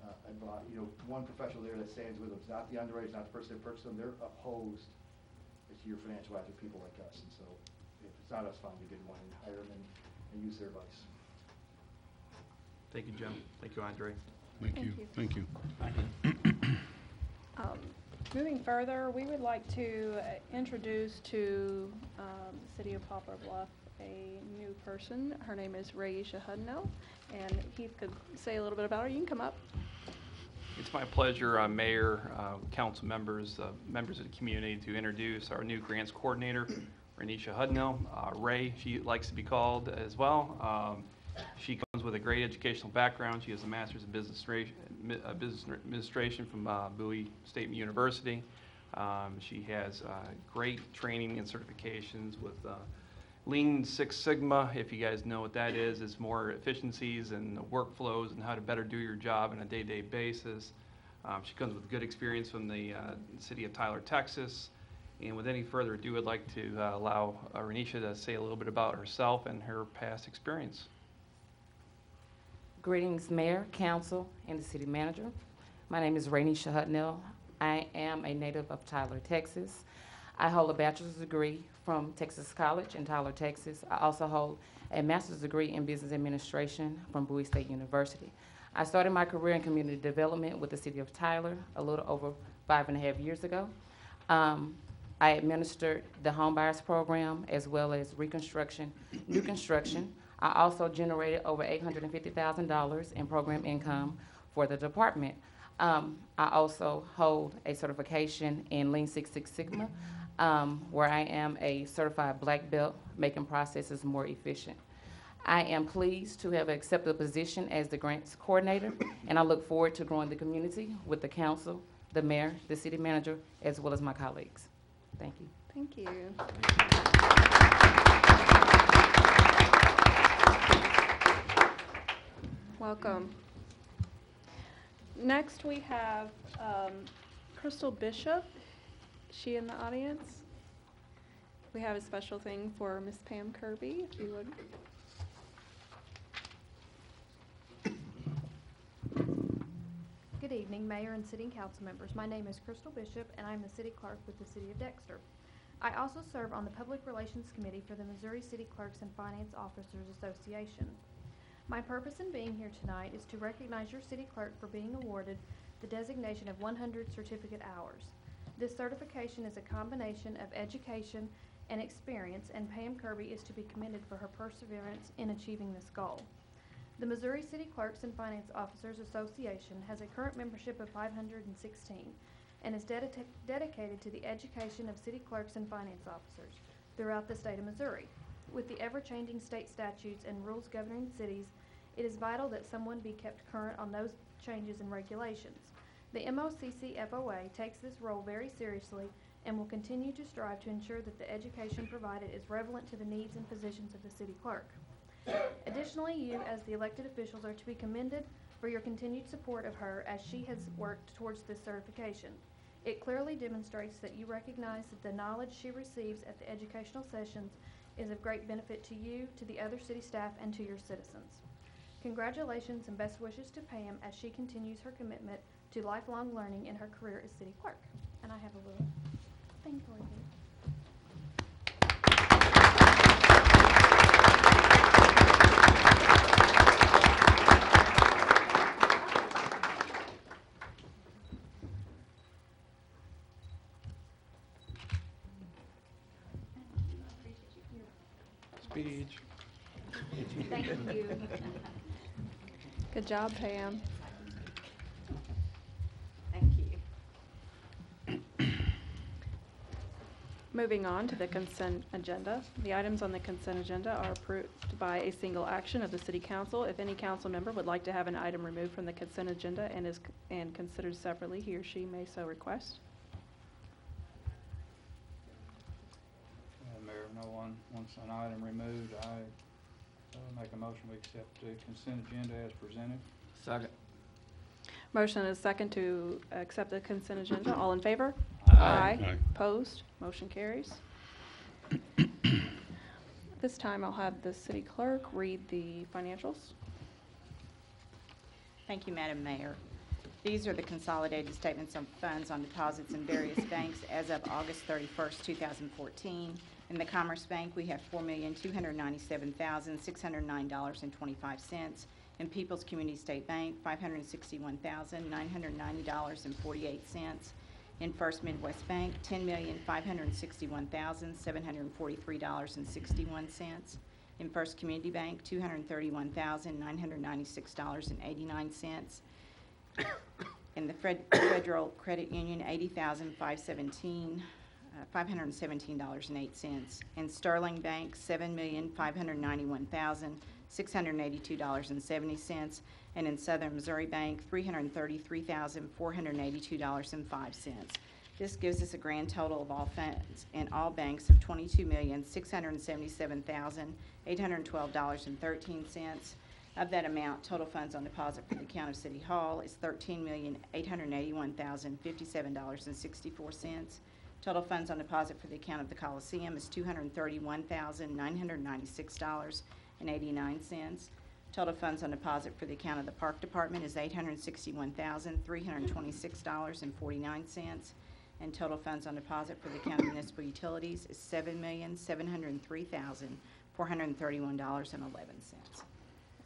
professional there that stands with them. It's not the underwriter, it's not the person that purchased them. They're opposed to your financial advisor, people like us. And so if it's not us, find a good one and hire them and use their advice. Thank you, Jim. Thank you, Andre. Thank you. Thank you. Moving further, we would like to introduce to the City of Poplar Bluff a new person. Her name is Raisha Hudnell, and Heath could say a little bit about her. You can come up. It's my pleasure, Mayor, council members, members of the community, to introduce our new grants coordinator, Renisha Hudnell. Ray, she likes to be called as well. She comes with a great educational background. She has a master's in business administration from Bowie State University. She has great training and certifications with Lean Six Sigma. If you guys know what that is, it's more efficiencies and workflows and how to better do your job on a day-to-day basis. She comes with good experience from the city of Tyler, Texas. And with any further ado, I'd like to allow Renisha to say a little bit about herself and her past experience. Greetings, Mayor, Council, and the City Manager. My name is Renisha Hudnell. I am a native of Tyler, Texas. I hold a bachelor's degree from Texas College in Tyler, Texas. I also hold a master's degree in business administration from Bowie State University. I started my career in community development with the City of Tyler a little over 5.5 years ago. I administered the home buyers program as well as reconstruction, new construction. I also generated over $850,000 in program income for the department. I also hold a certification in Lean Six Sigma, where I am a certified black belt, making processes more efficient. I am pleased to have accepted the position as the grants coordinator, and I look forward to growing the community with the council, the mayor, the city manager, as well as my colleagues. Thank you. Thank you. Welcome. Next, we have Crystal Bishop. Is she in the audience? We have a special thing for Miss Pam Kirby, if you would. Good evening, Mayor and City Council members. My name is Crystal Bishop, and I'm the City Clerk with the City of Dexter. I also serve on the Public Relations Committee for the Missouri City Clerks and Finance Officers Association. My purpose in being here tonight is to recognize your City Clerk for being awarded the designation of 100 certificate hours. This certification is a combination of education and experience, and Pam Kirby is to be commended for her perseverance in achieving this goal. The Missouri City Clerks and Finance Officers Association has a current membership of 516 and is dedicated to the education of city clerks and finance officers throughout the state of Missouri. With the ever-changing state statutes and rules governing cities, it is vital that someone be kept current on those changes and regulations. The MOCC FOA takes this role very seriously and will continue to strive to ensure that the education provided is relevant to the needs and positions of the city clerk. Additionally, you as the elected officials are to be commended for your continued support of her as she has worked towards this certification. It clearly demonstrates that you recognize that the knowledge she receives at the educational sessions is of great benefit to you, to the other city staff, and to your citizens. Congratulations and best wishes to Pam as she continues her commitment to lifelong learning in her career as city clerk. And I have a little thing for you. Thank you. Good job, Pam. Thank you. Moving on to the consent agenda. The items on the consent agenda are approved by a single action of the City Council. If any council member would like to have an item removed from the consent agenda and considered separately, he or she may so request. Mayor, if no one wants an item removed, I make a motion we accept the consent agenda as presented. Second. Motion is second to accept the consent agenda. All in favor? Aye. Opposed? Motion carries. This time I'll have the city clerk read the financials. Thank you, Madam Mayor. These are the consolidated statements of funds on deposits in various banks as of August 31st, 2014. In the Commerce Bank, we have $4,297,609.25. In People's Community State Bank, $561,990.48. In First Midwest Bank, $10,561,743.61. In First Community Bank, $231,996.89. In the Federal Credit Union, $517.08. In Sterling Bank, $7,591,682.70. And in Southern Missouri Bank, $333,482.05. This gives us a grand total of all funds in all banks of $22,677,812.13. Of that amount, total funds on deposit for the account of City Hall is $13,881,057.64. Total funds on deposit for the account of the Coliseum is $231,996.89. Total funds on deposit for the account of the Park Department is $861,326.49. And total funds on deposit for the account of municipal utilities is $7,703,431.11.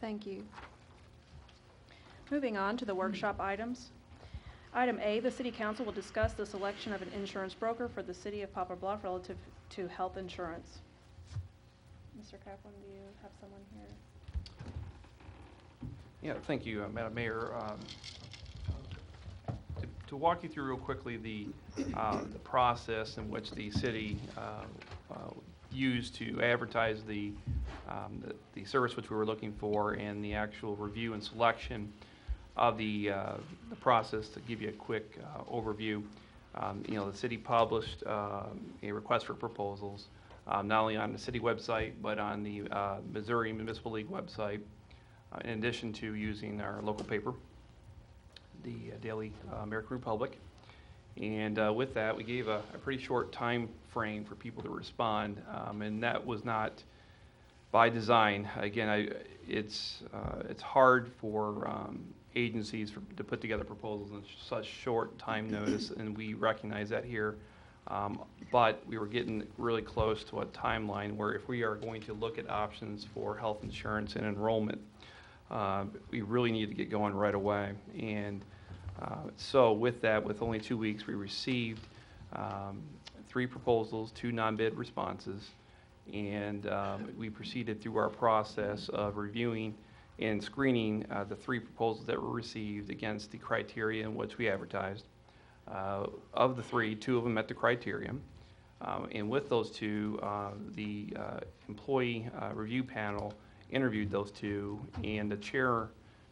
Thank you. Moving on to the workshop items. Item A, the City Council will discuss the selection of an insurance broker for the City of Poplar Bluff relative to health insurance. Mr. Kaplan, do you have someone here? Yeah, thank you, Madam Mayor. To walk you through real quickly the process in which the city used to advertise the service which we were looking for and the actual review and selection of the process, to give you a quick overview. The city published a request for proposals, not only on the city website, but on the Missouri Municipal League website, in addition to using our local paper, the Daily American Republic. And with that, we gave a pretty short time frame for people to respond, and that was not by design. Again, it's hard for agencies to put together proposals in such short time notice, and we recognize that here. But we were getting really close to a timeline where if we are going to look at options for health insurance and enrollment, we really need to get going right away. And so with that, with only 2 weeks, we received 3 proposals, 2 non-bid responses, and we proceeded through our process of reviewing and screening the 3 proposals that were received against the criteria in which we advertised. Of the 3, 2 of them met the criteria. And with those 2, the employee review panel interviewed those 2, and the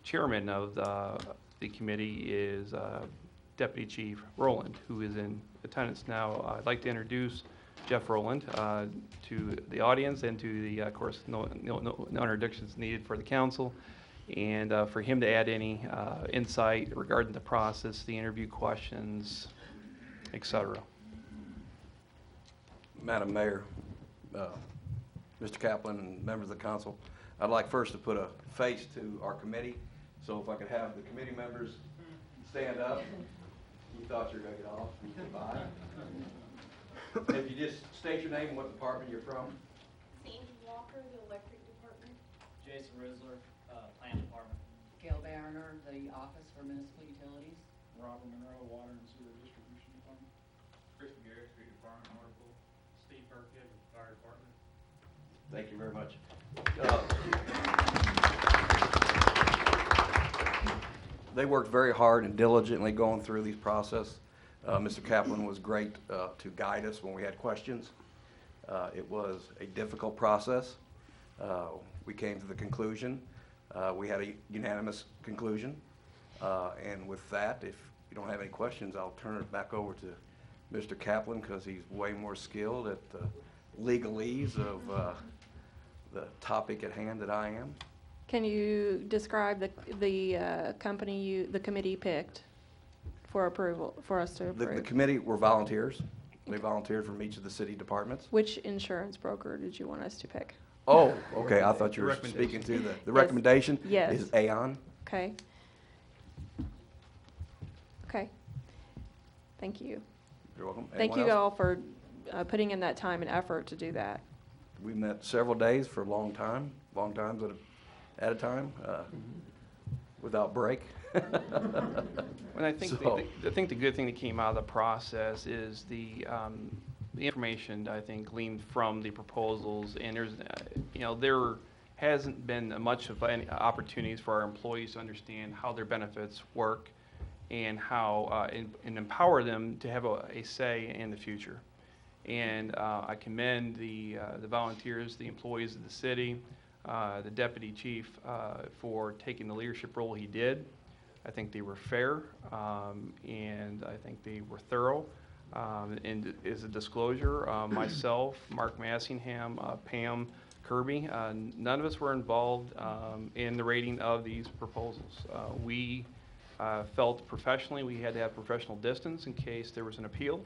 chairman of the committee is Deputy Chief Rowland, who is in attendance now. I'd like to introduce Jeff Rowland to the audience and to the, of course, no introductions needed for the council, and for him to add any insight regarding the process, the interview questions, etc. Madam Mayor, Mr. Kaplan, and members of the council, I'd like first to put a face to our committee. So if I could have the committee members stand up. You thought you were going to get off. Bye. If you just state your name and what department you're from. Sandy Walker, the electric department. Jason Risler, plant department. Gail Barner, the Office for Municipal Utilities. Robert Monroe, Water and Sewer Distribution Department. Kristen Garrett, Street Department, Water Pool. Steve Burkhead, Fire Department. Thank you very much. They worked very hard and diligently going through these process. Mr. Kaplan was great to guide us when we had questions. It was a difficult process. We came to the conclusion. We had a unanimous conclusion. And with that, if you don't have any questions, I'll turn it back over to Mr. Kaplan because he's way more skilled at the legalese of the topic at hand than I am. Can you describe the company the committee picked for approval, for us to approve? The committee were volunteers. They volunteered from each of the city departments. Which insurance broker did you want us to pick? Oh, okay, I thought you were speaking to the recommendation. Yes. Is Aon. Okay. Okay. Thank you. You're welcome. Thank Anyone you else? all for putting in that time and effort to do that. We met several days for a long times at a time, without break. And I think, I think the good thing that came out of the process is the information, I think, gleaned from the proposals. And there's, there hasn't been much of any opportunities for our employees to understand how their benefits work and how, and empower them to have a say in the future. And I commend the volunteers, the employees of the city, the deputy chief for taking the leadership role he did. I think they were fair, and I think they were thorough. And as a disclosure, myself, Mark Massingham, Pam Kirby, none of us were involved in the rating of these proposals. We felt professionally we had to have professional distance in case there was an appeal,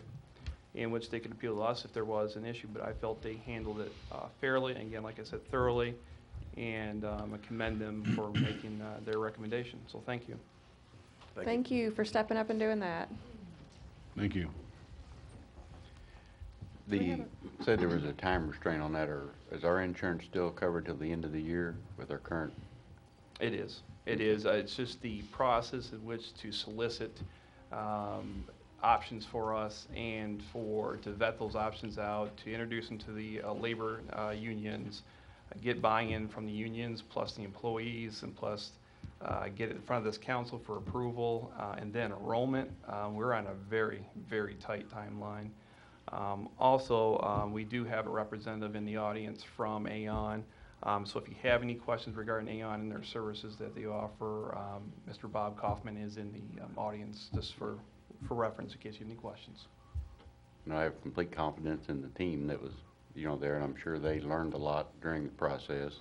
in which they could appeal to us if there was an issue, but I felt they handled it fairly, and again, like I said, thoroughly, and I commend them for making their recommendation. So thank you. Thank you for stepping up and doing that. Thank you. Said there was a time restraint on that, or is our insurance still covered till the end of the year with our current? It is. It is. It's just the process in which to solicit options for us and to vet those options out, to introduce them to the labor unions, get buy-in from the unions, plus the employees, and plus get it in front of this council for approval, and then enrollment. We're on a very, very tight timeline. Also, we do have a representative in the audience from Aon. So if you have any questions regarding Aon and their services that they offer, Mr. Bob Kaufman is in the audience just for reference in case you have any questions. I have complete confidence in the team that was, there, and I'm sure they learned a lot during the process.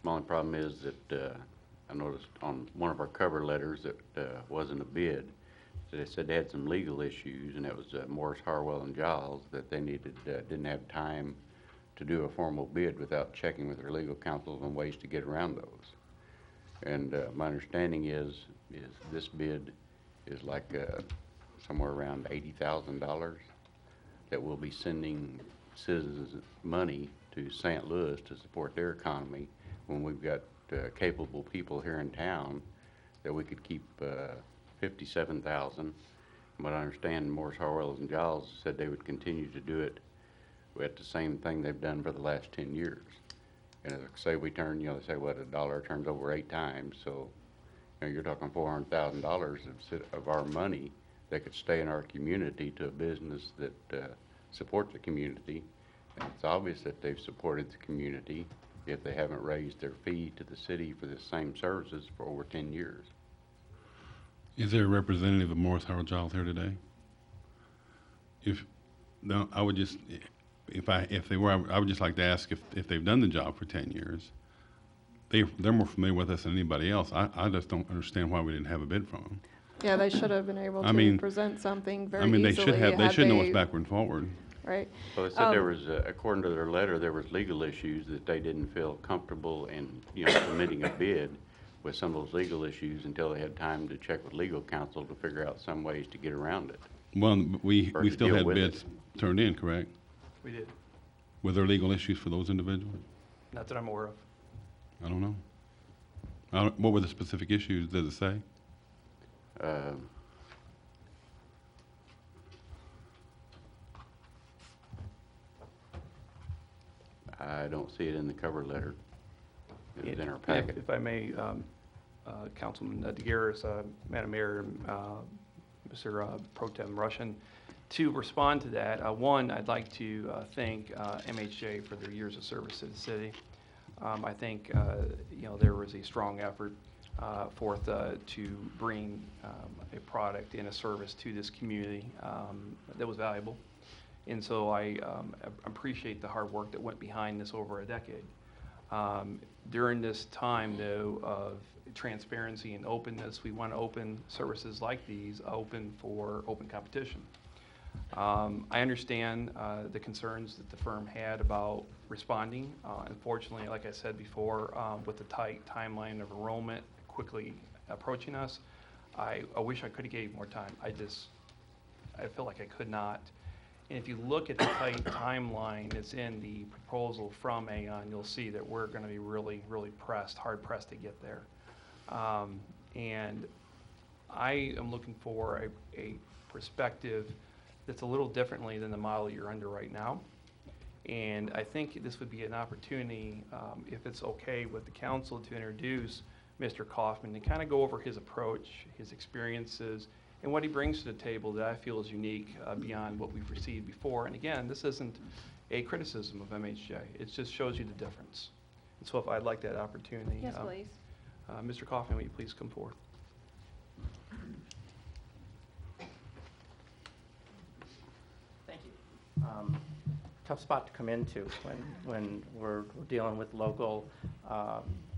My only problem is that I noticed on one of our cover letters that wasn't a bid, that they said they had some legal issues, and it was Morris, Harwell, and Giles that they didn't have time to do a formal bid without checking with their legal counsel on ways to get around those. And my understanding is this bid is like somewhere around $80,000 that we'll be sending citizens money to St. Louis to support their economy when we've got capable people here in town that we could keep $57,000. But I understand Morris, Harwell, and Giles said they would continue to do it at the same thing they've done for the last 10 years. And say we turn, they say what, a dollar turns over 8 times, so you're talking $400,000 of our money that could stay in our community to a business that supports the community. And it's obvious that they've supported the community if they haven't raised their fee to the city for the same services for over 10 years. Is there a representative of Morris, Howard, Giles here today? I would just, if they were, I would just like to ask if they've done the job for 10 years. They're more familiar with us than anybody else. I just don't understand why we didn't have a bid from them. Yeah, they should have been able to present something very easily. They should have. They should know what's backward and forward. Right. Well, they said there was, according to their letter, there was legal issues that they didn't feel comfortable in, submitting a bid with some of those legal issues until they had time to check with legal counsel to figure out some ways to get around it. Well, we still had bids turned in, correct? We did. Were there legal issues for those individuals? Not that I'm aware of. I don't know. What were the specific issues, does it say? I don't see it in the cover letter. It's in our packet. If I may, Councilman DeGaris, Madam Mayor, Mr. Pro Tem Russian. To respond to that, one, I'd like to thank MHJ for their years of service to the city. I think there was a strong effort forth to bring a product and a service to this community that was valuable. And so I appreciate the hard work that went behind this over a decade. During this time, though, of transparency and openness, we want to open services like these open for open competition. I understand the concerns that the firm had about responding. Unfortunately, like I said before, with the tight timeline of enrollment quickly approaching us, I wish I could have gave more time. I feel like I could not. And if you look at the tight timeline that's in the proposal from Aon, you'll see that we're going to be really, really hard pressed to get there. And I am looking for a perspective that's a little differently than the model you're under right now. And I think this would be an opportunity, if it's okay with the council, to introduce Mr. Kaufman and kind of go over his approach, his experiences, and what he brings to the table that I feel is unique beyond what we've received before. And again, this isn't a criticism of MHJ. It just shows you the difference. And so if I'd like that opportunity. Yes, please. Mr. Kaufman, will you please come forward? Thank you. Tough spot to come into when we're dealing with local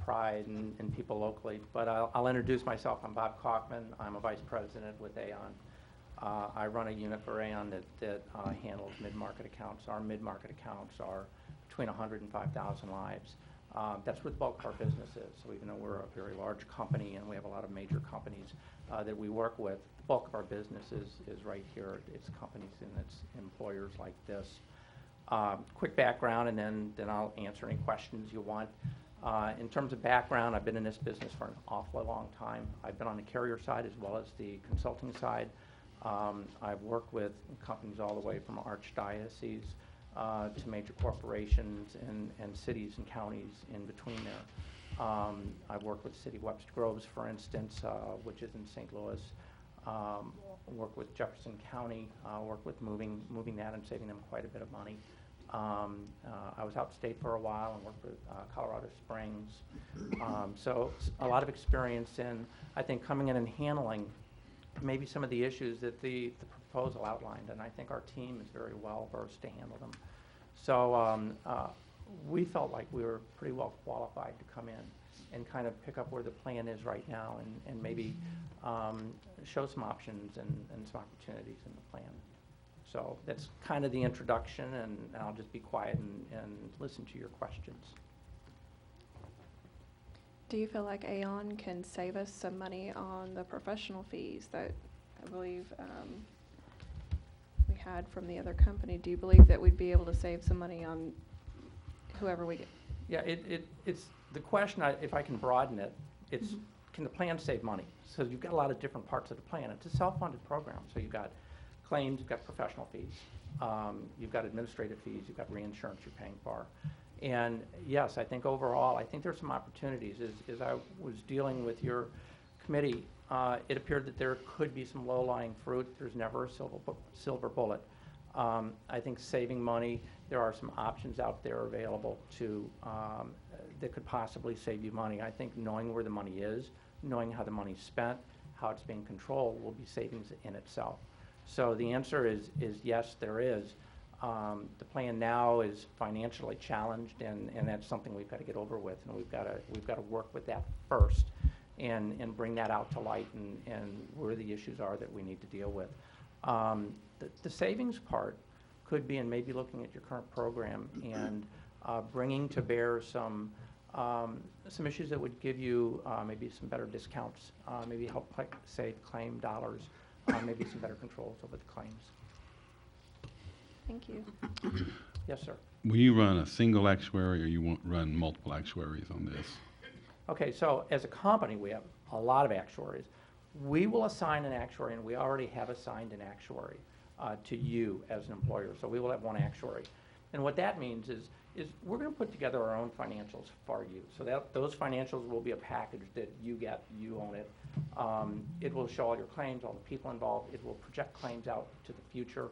pride and people locally. But I'll introduce myself. I'm Bob Kaufman. I'm a vice president with Aon. I run a unit for Aon that handles mid-market accounts. Our mid-market accounts are between 100 and 5,000 lives. That's where the bulk of our business is. So even though we're a very large company and we have a lot of major companies that we work with, the bulk of our business is right here. It's companies and it's employers like this. Quick background, and then I'll answer any questions you want. In terms of background, I've been in this business for an awfully long time. I've been on the carrier side as well as the consulting side. I've worked with companies all the way from archdioceses to major corporations and cities and counties in between there. I've worked with City of Webster Groves, for instance, which is in St. Louis. Worked with Jefferson County, worked with moving that and saving them quite a bit of money. I was outstate for a while and worked with Colorado Springs. So a lot of experience in, I think, coming in and handling maybe some of the issues that the proposal outlined, and I think our team is very well versed to handle them. So we felt like we were pretty well qualified to come in and kind of pick up where the plan is right now and maybe show some options and some opportunities in the plan. So that's kind of the introduction, and I'll just be quiet and listen to your questions. Do you feel like Aon can save us some money on the professional fees that I believe we had from the other company? Do you believe that we'd be able to save some money on whoever we get? Yeah, it's the question, if I can broaden it, it's can the plan save money? So you've got a lot of different parts of the plan. It's a self-funded program, so you've got claims, you've got professional fees, you've got administrative fees, you've got reinsurance you're paying for. And yes, I think overall, I think there's some opportunities. As I was dealing with your committee, it appeared that there could be some low-lying fruit. There's never a silver bullet. I think saving money, there are some options out there available to that could possibly save you money. I think knowing where the money is, knowing how the money's spent, how it's being controlled will be savings in itself. So the answer is yes, there is. The plan now is financially challenged, and that's something we've got to get over with, and we've got to work with that first, and bring that out to light, and where the issues are that we need to deal with. The savings part could be in maybe looking at your current program and bringing to bear some issues that would give you maybe some better discounts, maybe help save claim dollars, maybe some better controls over the claims. Thank you. Yes, sir. Will you run a single actuary, or you won't run multiple actuaries on this? Okay, so as a company, we have a lot of actuaries. We will assign an actuary, and we already have assigned an actuary to you as an employer. So we will have one actuary. And what that means is is we're going to put together our own financials for you. So those financials will be a package that you get, you own it. It will show all your claims, all the people involved. It will project claims out to the future.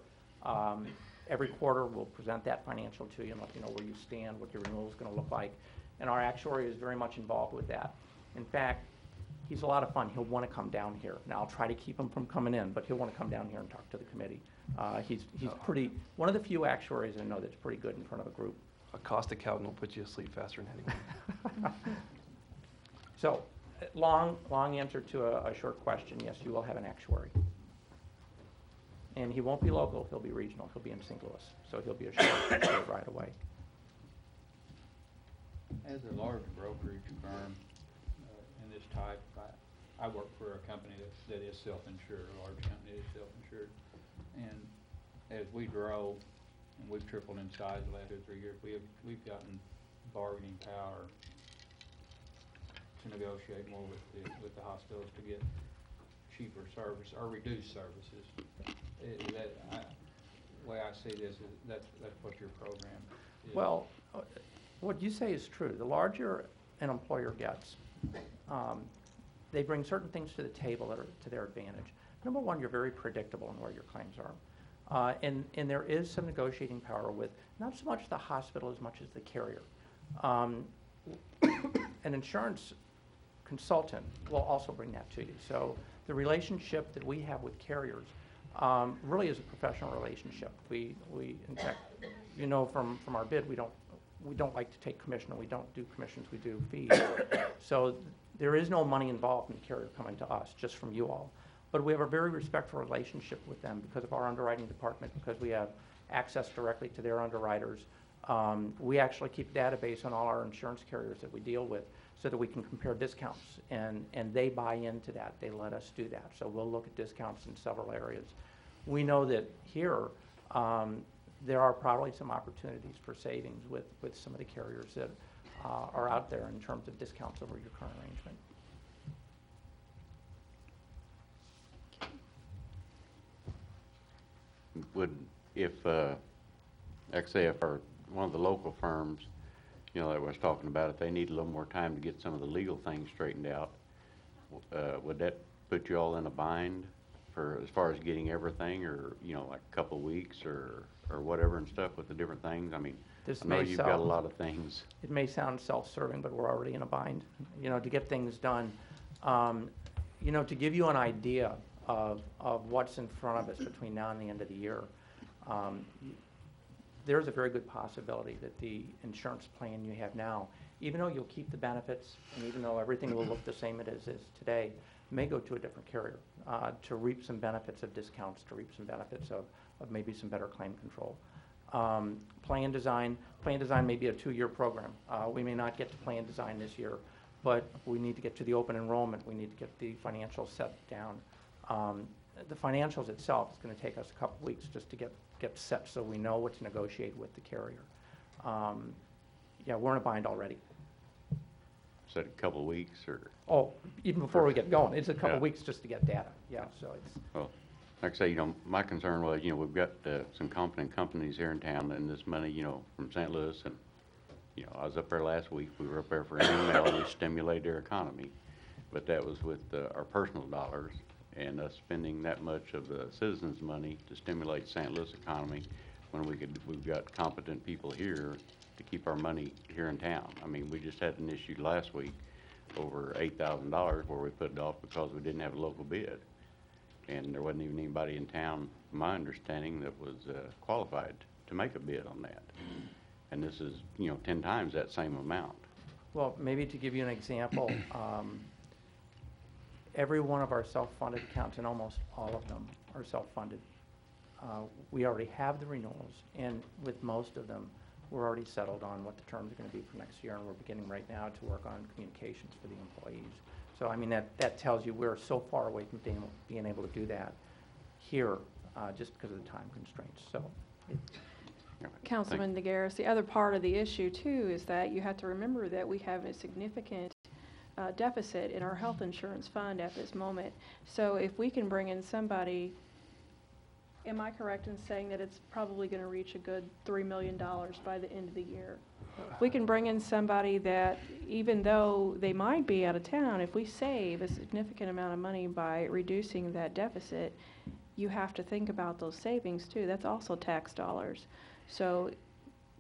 Every quarter, we'll present that financial to you and let you know where you stand, what your renewal is going to look like. And our actuary is very much involved with that. In fact, he's a lot of fun. He'll want to come down here. Now, I'll try to keep him from coming in, but he'll want to come down here and talk to the committee. He's pretty, one of the few actuaries I know that's pretty good in front of a group. A cost accountant will put you to sleep faster than anyone. So, long answer to a short question. Yes, you will have an actuary. And he won't be local. He'll be regional. He'll be in St. Louis. So he'll be a short right away. As a large brokerage firm in this type, I work for a company that is self-insured, a large company that is self-insured. And as we grow, and we've tripled in size the last 2 or 3 years, we've gotten bargaining power to negotiate more with the hospitals to get cheaper service or reduced services. The way I see this is that's what your program is. Well, what you say is true. The larger an employer gets, they bring certain things to the table that are to their advantage. Number one, you're very predictable in where your claims are. And there is some negotiating power with not so much the hospital as much as the carrier. An insurance consultant will also bring that to you. So the relationship that we have with carriers really is a professional relationship. We in fact, you know, from our bid, we don't like to take commission, and we don't do commissions, we do fees. So there is no money involved in the carrier coming to us, just from you all. But we have a very respectful relationship with them because of our underwriting department, because we have access directly to their underwriters. We actually keep a database on all our insurance carriers that we deal with so that we can compare discounts, and they buy into that. They let us do that. So we'll look at discounts in several areas. We know that here, there are probably some opportunities for savings with some of the carriers that are out there in terms of discounts over your current arrangement. Like say if one of the local firms, you know, that was talking about, if they need a little more time to get some of the legal things straightened out, would that put you all in a bind for as far as getting everything, or, you know, like a couple of weeks or whatever and stuff with the different things? I mean, I know you've got a lot of things. It may sound self-serving, but we're already in a bind, you know, to get things done. You know, to give you an idea of what's in front of us between now and the end of the year, there's a very good possibility that the insurance plan you have now, even though you'll keep the benefits, and even though everything will look the same as it is today, may go to a different carrier to reap some benefits of discounts, to reap some benefits of maybe some better claim control. Plan design may be a 2-year program. We may not get to plan design this year, but we need to get to the open enrollment. We need to get the financials set down. The financials itself is going to take us a couple weeks just to get set so we know what to negotiate with the carrier. Yeah, we're in a bind already. Is that a couple of weeks or? Oh, even before we get going, it's a couple weeks just to get data. Yeah, so it's. Well, like I say, you know, my concern was, you know, we've got some competent companies here in town, and this money, you know, from St. Louis, and, you know, I was up there last week. We were up there for an email to stimulate their economy, but that was with our personal dollars, and us spending that much of the citizens' money to stimulate St. Louis economy when we've got competent people here to keep our money here in town. I mean, we just had an issue last week over $8,000 where we put it off because we didn't have a local bid. And there wasn't even anybody in town, from my understanding, that was qualified to make a bid on that. And this is, you know, 10 times that same amount. Well, maybe to give you an example, every one of our self-funded accounts, and almost all of them are self-funded. We already have the renewals, and with most of them, we're already settled on what the terms are going to be for next year, and we're beginning right now to work on communications for the employees. So, I mean, that tells you we're so far away from being able to do that here just because of the time constraints. So, Councilman DeGarris, the other part of the issue, too, is that you have to remember that we have a significant deficit in our health insurance fund at this moment. So if we can bring in somebody am I correct in saying that it's probably going to reach a good $3 million by the end of the year? If we can bring in somebody that, even though they might be out of town, if we save a significant amount of money by reducing that deficit, you have to think about those savings too. That's also tax dollars. So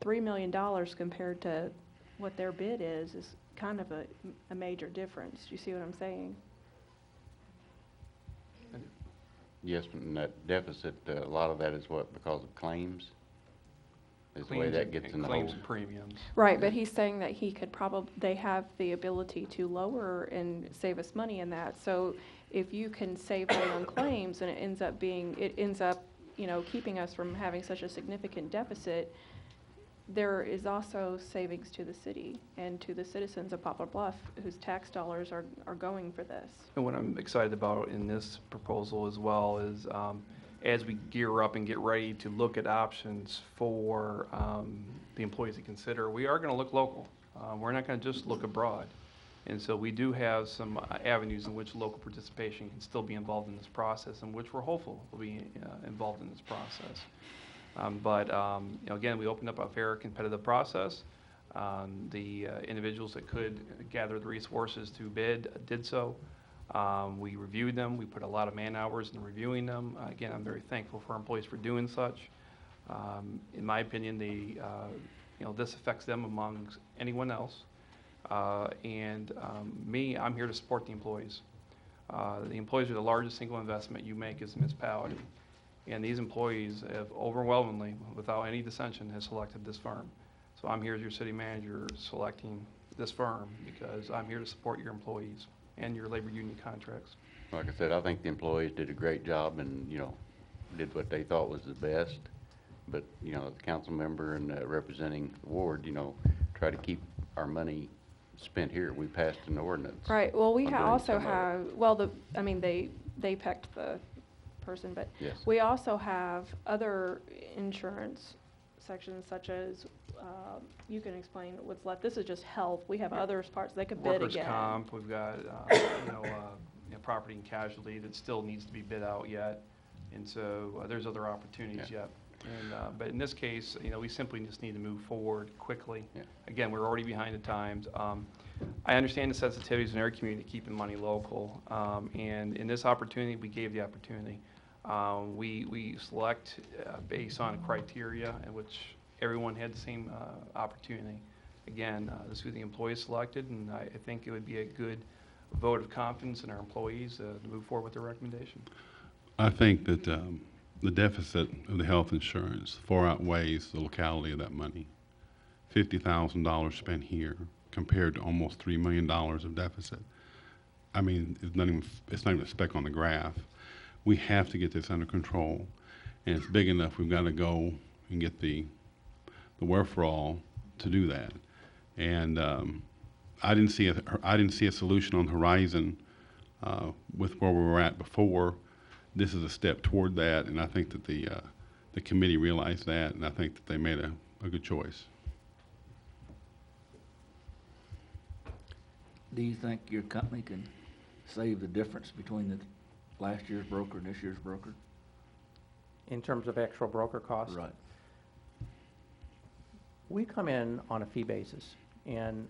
$3 million compared to what their bid is kind of a major difference. Do you see what I'm saying? Yes, and that deficit, a lot of that is what, because of claims? Is the way Claims that and- gets and in the claims hole? and premiums. Right, but he's saying that he could they have the ability to lower and save us money in that. So if you can save money on claims and it ends up, you know, keeping us from having such a significant deficit, there is also savings to the city and to the citizens of Poplar Bluff whose tax dollars are going for this. And what I'm excited about in this proposal as well is, as we gear up and get ready to look at options for the employees to consider, we are going to look local. We're not going to just look abroad. And so we do have some avenues in which local participation can still be involved in this process, and which we're hopeful will be involved in this process. But you know, again, we opened up a fair, competitive process. The individuals that could gather the resources to bid did so. We reviewed them. We put a lot of man hours in reviewing them. Again, I'm very thankful for our employees for doing such. In my opinion, you know, this affects them among anyone else. Me, I'm here to support the employees. The employees are the largest single investment you make as a municipality. And these employees have overwhelmingly, without any dissension, has selected this firm. So I'm here as your city manager selecting this firm because I'm here to support your employees and your labor union contracts. Like I said, I think the employees did a great job and, you know, did what they thought was the best. But, you know, the council member and representing the ward, you know, try to keep our money spent here. We passed an ordinance. Right, well, we on doing also some of it. have, well, I mean, they picked the person, but Yes. we also have other insurance sections such as, you can explain what's left. This is just health. We have other parts they could bid Workers' again. comp, we've got, you know, property and casualty that still needs to be bid out yet. And so there's other opportunities yet. And, but in this case, you know, we simply just need to move forward quickly. Yeah. Again, we're already behind the times. I understand the sensitivities in our community keeping money local. And in this opportunity, we gave the opportunity. We select based on criteria in which everyone had the same opportunity. Again, this is who the employees selected, and I think it would be a good vote of confidence in our employees to move forward with their recommendation. I think that the deficit of the health insurance far outweighs the locality of that money. $50,000 spent here compared to almost $3 million of deficit. I mean, it's not even a speck on the graph. We have to get this under control, and it's big enough. We've got to go and get the wherewithal to do that. And I didn't see a solution on the horizon with where we were at before. This is a step toward that, and I think that the committee realized that, and I think that they made a good choice. Do you think your company can save the difference between the last year's broker and this year's broker? In terms of actual broker costs? Right. We come in on a fee basis, and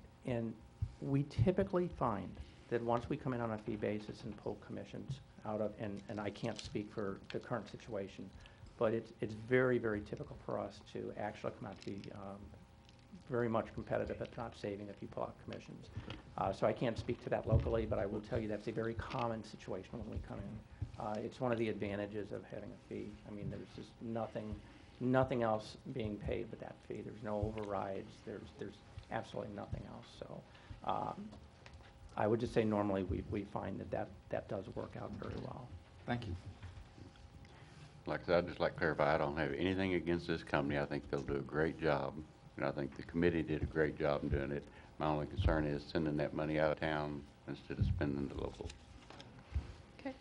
we typically find that once we come in on a fee basis and pull commissions out of, and I can't speak for the current situation, but it's very, very typical for us to actually come out to be very much competitive, if not saving, if you pull out commissions. So I can't speak to that locally, but I will tell you that's a very common situation when we come in. It's one of the advantages of having a fee. I mean, there's just nothing else being paid but that fee. There's no overrides. There's absolutely nothing else. So I would just say normally we find that does work out very well. Thank you. Like I said, I'd just like to clarify, I don't have anything against this company. I think they'll do a great job. And I think the committee did a great job in doing it. My only concern is sending that money out of town instead of spending the local. Okay.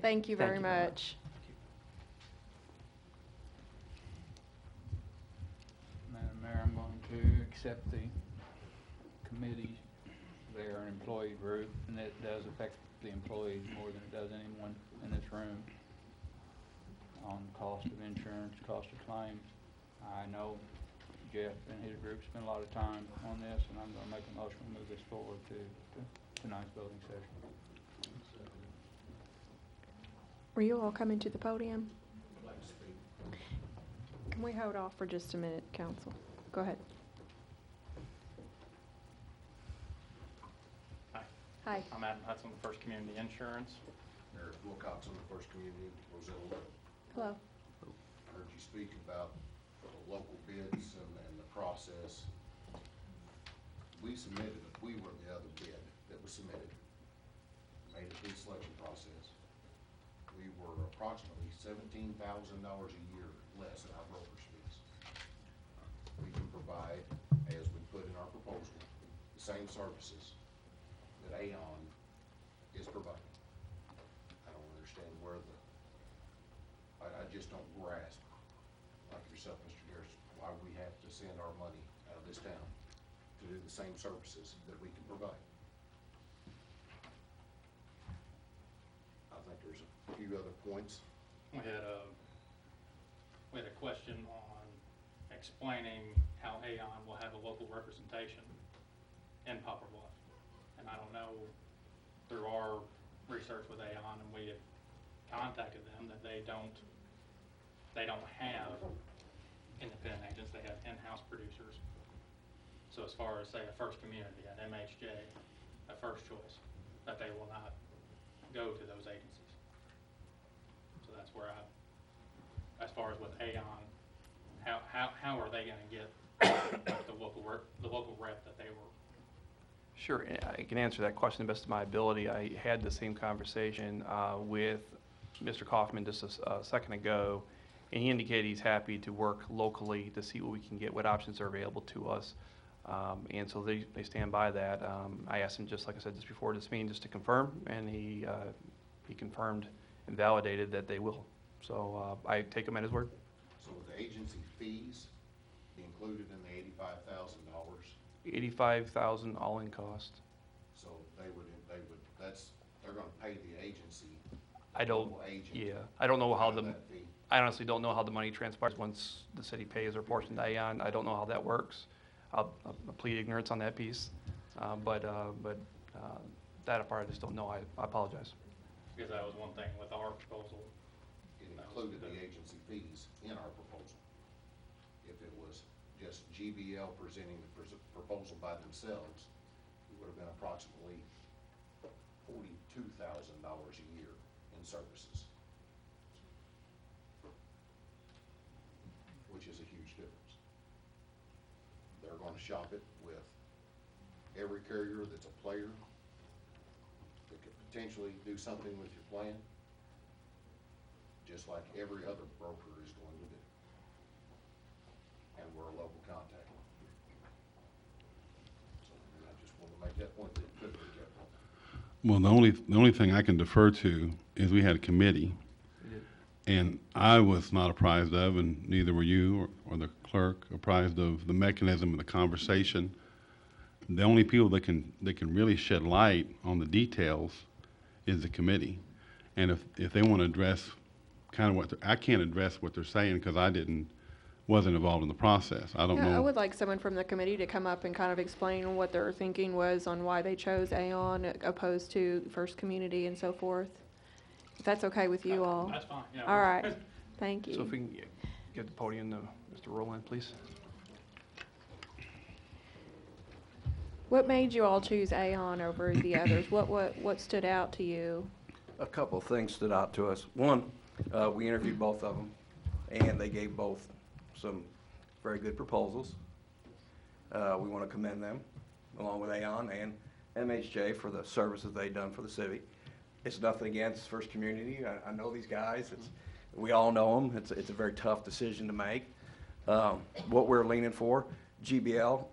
Thank you very much. Madam Mayor, I'm going to accept the committees. They are an employee group, and it does affect the employees more than it does anyone in this room. on cost of insurance, cost of claims. I know Jeff and his group spent a lot of time on this, and I'm gonna make a motion to move this forward to tonight's voting session. Were you all coming to the podium? Can we hold off for just a minute, council? Go ahead. Hi. Hi. I'm Adam Hudson with First Community Insurance. Eric Wilcox on the First Community, Roselle. Hello. Heard you speak about the local bids and the process. We were the other bid that was submitted. Made a bid selection process. We were approximately $17,000 a year less than our broker's fees. We can provide, as we put in our proposal, the same services that Aon is providing. I don't understand where I just don't grasp, like yourself, Mr. Garrett, why we have to send our money out of this town to do the same services that we can provide. I think there's a few other points. We had a question on explaining how Aon will have a local representation in Poplar Bluff. And I don't know, through our research with Aon, and we have contacted them, that they don't have independent agents, they have in-house producers. So as far as, say, a First Community, an MHJ, a First Choice, that they will not go to those agencies. So that's where as far as with Aon, how are they gonna get the local rep that they were? Sure, I can answer that question to the best of my ability. I had the same conversation with Mr. Kaufman just a second ago, and he indicated he's happy to work locally to see what we can get, what options are available to us. And so they stand by that. I asked him, just like I said just before this meeting, just to confirm, and he confirmed and validated that they will. So I take him at his word. So would the agency fees be included in the $85,000? 85,000 all-in cost. So they're gonna pay the agency. I don't, local agent yeah, I don't know how out of the, that fee. I honestly don't know how the money transpires once the city pays their portion to Aon. I don't know how that works. I'll plead ignorance on that piece. But that part I just don't know. I apologize. Because that was one thing with our proposal. It included the agency fees in our proposal. If it was just GBL presenting the proposal by themselves, it would have been approximately $42,000 a year in services, which is a huge difference. They're going to shop it with every carrier that's a player that could potentially do something with your plan, just like every other broker is going to do. And we're a local contact. So I just want to make that point that it could be kept on. Well, the only thing I can defer to is we had a committee, and I was not apprised of, and neither were you or the clerk apprised of the mechanism of the conversation. The only people that can really shed light on the details is the committee, and if they want to address kind of I can't address what they're saying because wasn't involved in the process. I don't know. I would like someone from the committee to come up and kind of explain what their thinking was on why they chose Aon opposed to First Community and so forth. If that's okay with you all. That's fine, yeah. All right, thank you. So if we can get the podium to Mr. Rowland, please. What made you all choose Aon over the others? What stood out to you? A couple of things stood out to us. One, we interviewed both of them, and they gave both some very good proposals. We want to commend them, along with Aon and MHJ, for the services they've done for the city. It's nothing against First Community. I know these guys. We all know them. It's a very tough decision to make. What we're leaning for, GBL,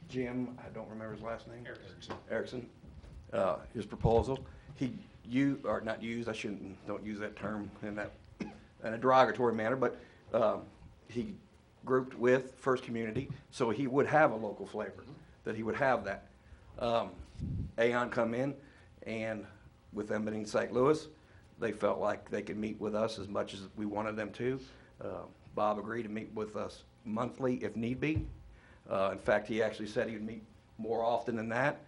Jim, I don't remember his last name. Erickson. His proposal, don't use that term in a derogatory manner, but he grouped with First Community, so he would have a local flavor, that he would have that. Aon come in, and with them being in St. Louis, they felt like they could meet with us as much as we wanted them to. Bob agreed to meet with us monthly if need be. In fact, he actually said he would meet more often than that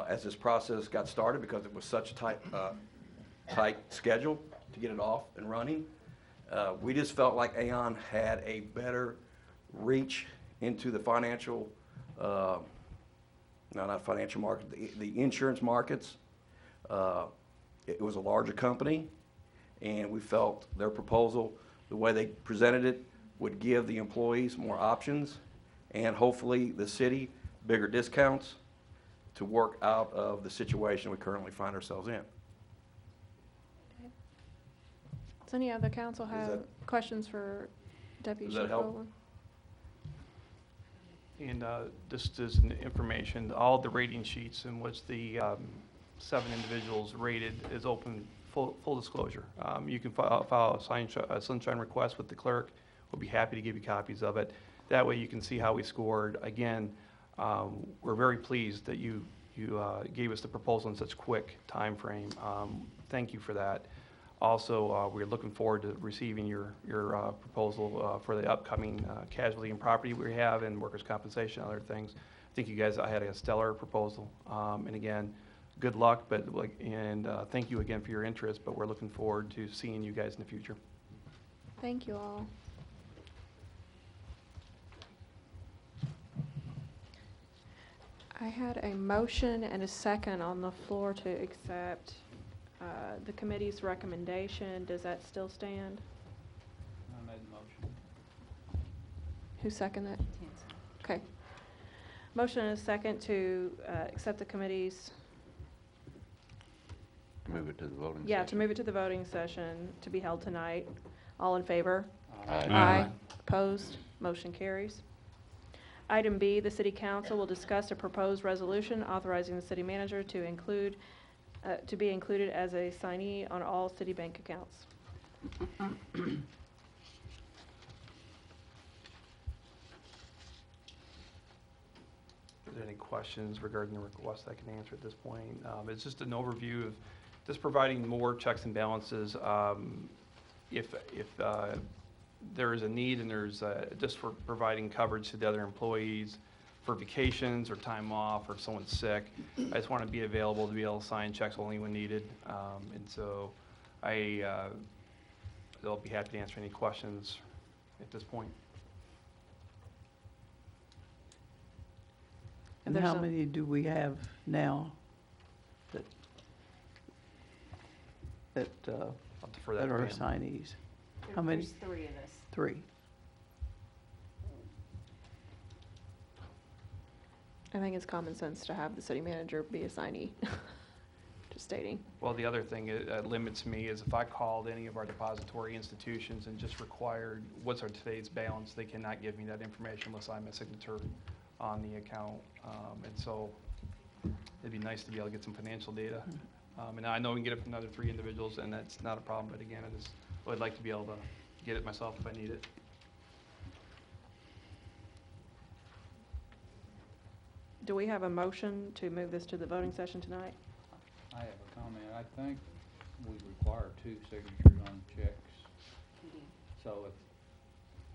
as this process got started, because it was such a tight schedule to get it off and running. We just felt like Aon had a better reach into the financial, no, not financial market, the insurance markets. It was a larger company, and we felt their proposal, the way they presented it, would give the employees more options, and hopefully the city bigger discounts to work out of the situation we currently find ourselves in. Does any other council have that- questions for Deputy Does that Chief help? Rowland? And just as an information, all the rating sheets in which the 7 individuals rated is open, full disclosure. You can file a sunshine request with the clerk. We'll be happy to give you copies of it. That way you can see how we scored. Again, we're very pleased that you gave us the proposal in such quick time frame. Thank you for that. Also, we're looking forward to receiving your proposal for the upcoming casualty and property we have, and workers' compensation and other things. I think you guys had a stellar proposal. And again, good luck, and thank you again for your interest, but we're looking forward to seeing you guys in the future. Thank you all. I had a motion and a second on the floor to accept the committee's recommendation. Does that still stand? I made the motion. Who seconded it? Okay. Motion and a second to accept the committee's, Move it to the voting yeah, session. to move it to the voting session to be held tonight. All in favor? Aye. Aye. Opposed? Motion carries. Item B, the City Council will discuss a proposed resolution authorizing the city manager to be included as a signee on all city bank accounts. If there's any questions regarding the request I can answer at this point. It's just an overview of just providing more checks and balances. If there is a need, and there's just for providing coverage to the other employees for vacations or time off, or if someone's sick, I just want to be available to be able to sign checks only when needed. And so I'll be happy to answer any questions at this point. If And there's how some- many do we have now that I'll defer that that to are Pam. assignees? How many? There's 3 of us. 3. I think it's common sense to have the city manager be a signee. Just stating. Well, the other thing it limits me is if I called any of our depository institutions and just required, what's our today's balance, they cannot give me that information unless I'm a signature on the account. And so it'd be nice to be able to get some financial data. And I know we can get it from another 3 individuals, and that's not a problem, but again, I would like to be able to get it myself if I need it. Do we have a motion to move this to the voting session tonight? I have a comment. I think we require 2 signatures on checks. So if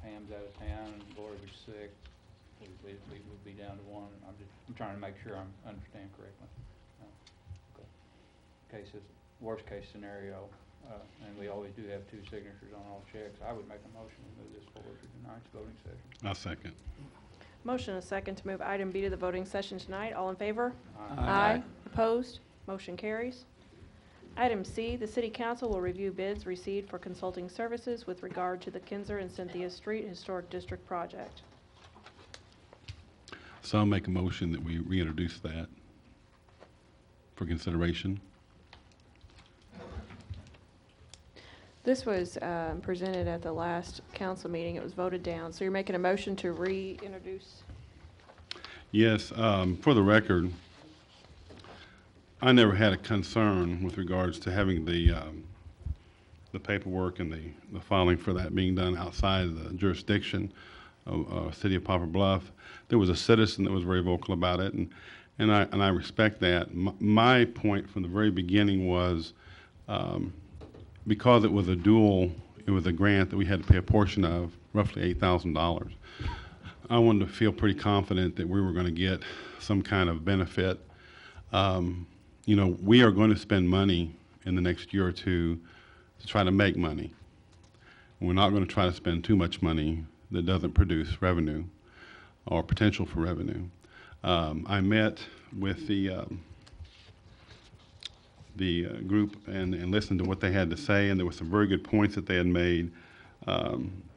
Pam's out of town and Lori was sick, we would be down to 1. I'm trying to make sure I understand correctly. Cases, worst case scenario, and we always do have 2 signatures on all checks. I would make a motion to move this forward to tonight's voting session. I'll second. Motion and a second to move item B to the voting session tonight. All in favor? Aye. Opposed? Motion carries. Item C, the City Council will review bids received for consulting services with regard to the Kinzer and Cynthia Street Historic District project. So I'll make a motion that we reintroduce that for consideration. This was presented at the last council meeting. It was voted down. So you're making a motion to reintroduce? Yes, for the record, I never had a concern with regards to having the paperwork and the filing for that being done outside of the jurisdiction of City of Poplar Bluff. There was a citizen that was very vocal about it, and I respect that. My point from the very beginning was because it was a grant that we had to pay a portion of, roughly $8,000. I wanted to feel pretty confident that we were going to get some kind of benefit. You know, we are going to spend money in the next year or two to try to make money. We're not going to try to spend too much money that doesn't produce revenue or potential for revenue. I met with the group and listened to what they had to say, and there were some very good points that they had made.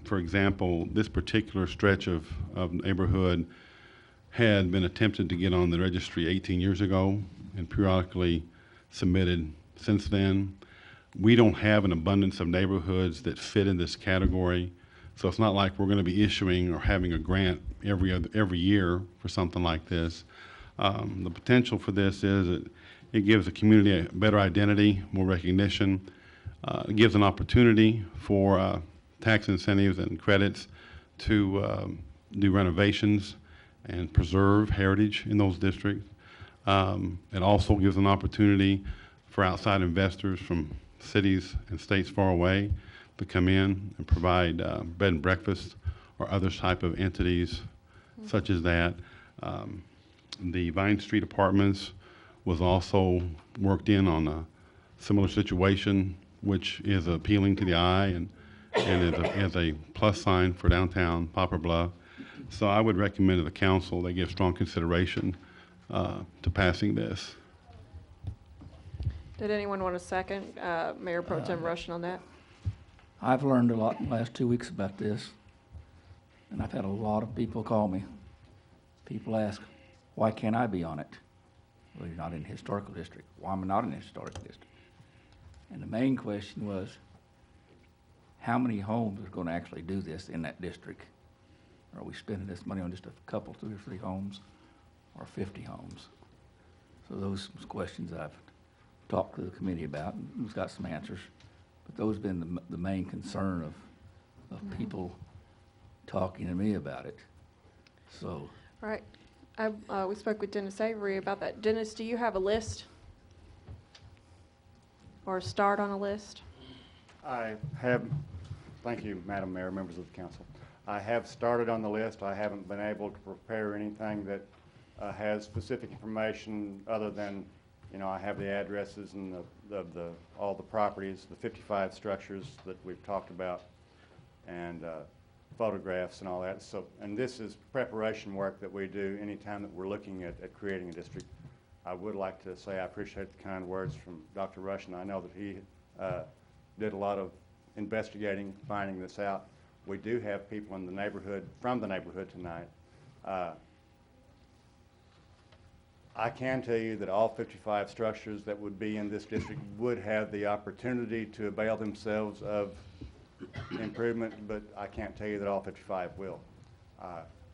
For example, this particular stretch of neighborhood had been attempted to get on the registry 18 years ago and periodically submitted since then. We don't have an abundance of neighborhoods that fit in this category, so it's not like we're going to be issuing or having a grant every year for something like this. The potential for this is that it gives the community a better identity, more recognition. It gives an opportunity for tax incentives and credits to do renovations and preserve heritage in those districts. It also gives an opportunity for outside investors from cities and states far away to come in and provide bed and breakfast or other type of entities such as that. The Vine Street Apartments was also worked in on a similar situation, which is appealing to the eye and is a plus sign for downtown Poplar Bluff. So I would recommend to the council they give strong consideration to passing this. Did anyone want a second? Mayor Pro Tem Russian on that? I've learned a lot in the last 2 weeks about this, and I've had a lot of people call me. People ask, why can't I be on it? Well, you're not in the historical district. Why am I not in the historical district? And the main question was, how many homes are going to actually do this in that district? Are we spending this money on just a couple, 2 or 3 homes, or 50 homes? So those are questions I've talked to the committee about, and we've got some answers. But those have been the main concern of people talking to me about it. So. Right. We spoke with Dennis Avery about that. Dennis, do you have a list? Or a start on a list? I have, thank you, Madam Mayor, members of the council. I have started on the list. I haven't been able to prepare anything that has specific information other than, you know, I have the addresses and all the properties, the 55 structures that we've talked about, and photographs and all that. So, and this is preparation work that we do anytime that we're looking at creating a district. I would like to say I appreciate the kind words from Dr. Russian. I know that he did a lot of investigating, finding this out. We do have people in the neighborhood, from the neighborhood tonight. I can tell you that all 55 structures that would be in this district would have the opportunity to avail themselves of improvement, but I can't tell you that all 55 will.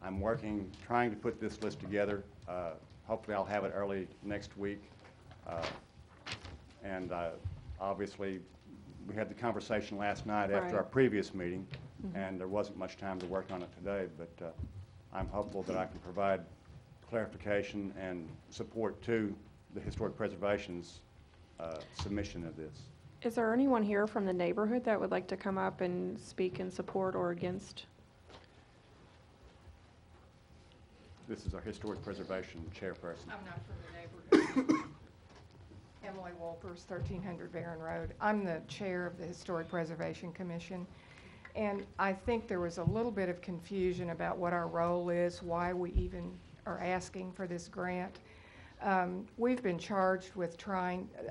I'm working, trying to put this list together. Hopefully I'll have it early next week. And obviously, we had the conversation last night after our previous meeting, and there wasn't much time to work on it today, but I'm hopeful that I can provide clarification and support to the Historic Preservation's submission of this. Is there anyone here from the neighborhood that would like to come up and speak in support or against? This is our Historic Preservation chairperson. I'm not from the neighborhood. Emily Wolpers, 1300 Barron Road. I'm the chair of the Historic Preservation Commission, and I think there was a little bit of confusion about what our role is, why we even are asking for this grant. We've been charged with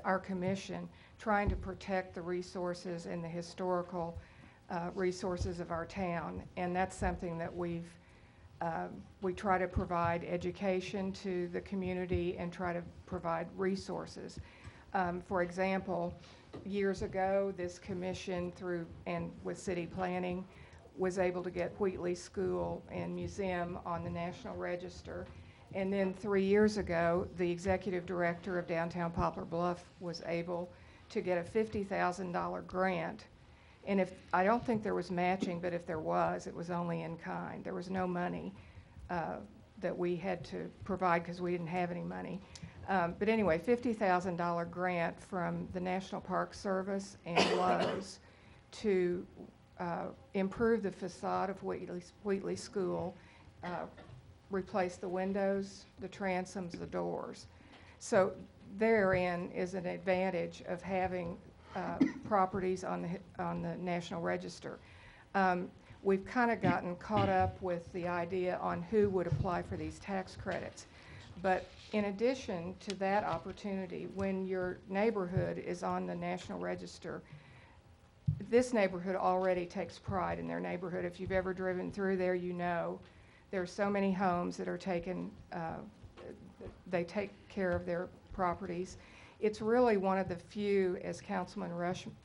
our commission, trying to protect the resources and the historical resources of our town, and that's something that we try to provide education to the community and try to provide resources. For example, years ago, this commission and with city planning was able to get Wheatley School and Museum on the National Register. And then 3 years ago, the executive director of downtown Poplar Bluff was able to get a $50,000 grant. And I don't think there was matching, but if there was, it was only in kind. There was no money that we had to provide because we didn't have any money. But anyway, $50,000 grant from the National Park Service and Lowe's to improve the facade of Wheatley School, replace the windows, the transoms, the doors. So therein is an advantage of having properties on the National Register. We've kind of gotten caught up with the idea on who would apply for these tax credits. But in addition to that opportunity, when your neighborhood is on the National Register, this neighborhood already takes pride in their neighborhood. If you've ever driven through there, you know there are so many homes that are taken, they take care of their properties. It's really one of the few, as Councilman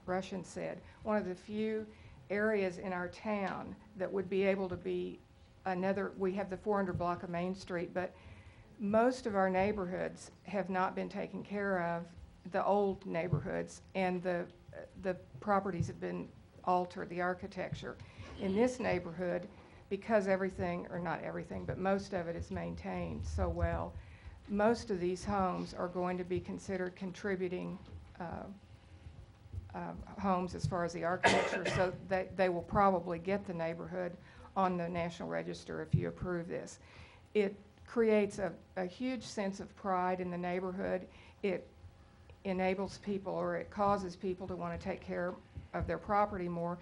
Russian said, one of the few areas in our town that would be able to be another. We have the 400 block of Main Street, but most of our neighborhoods have not been taken care of, the old neighborhoods, and the properties have been altered, the architecture. In this neighborhood, because everything, or not everything, but most of it is maintained so well, most of these homes are going to be considered contributing homes as far as the architecture, so they will probably get the neighborhood on the National Register if you approve this. It creates a huge sense of pride in the neighborhood. It enables people, or it causes people to want to take care of their property more.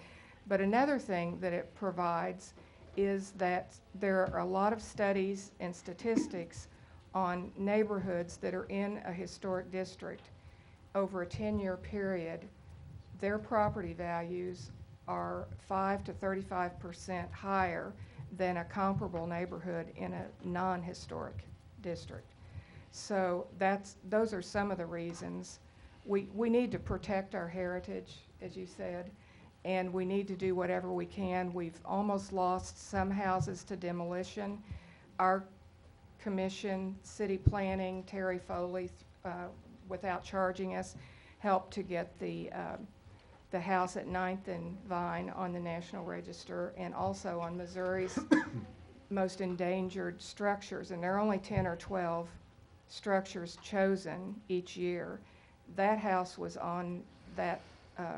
But another thing that it provides is that there are a lot of studies and statistics on neighborhoods that are in a historic district. Over a 10-year period, their property values are 5 to 35% higher than a comparable neighborhood in a non-historic district. So those are some of the reasons. We need to protect our heritage, as you said, and we need to do whatever we can. We've almost lost some houses to demolition. Our commission, city planning, Terry Foley, without charging us, helped to get the house at 9th and Vine on the National Register, and also on Missouri's most endangered structures. And there are only 10 or 12 structures chosen each year. That house was on that,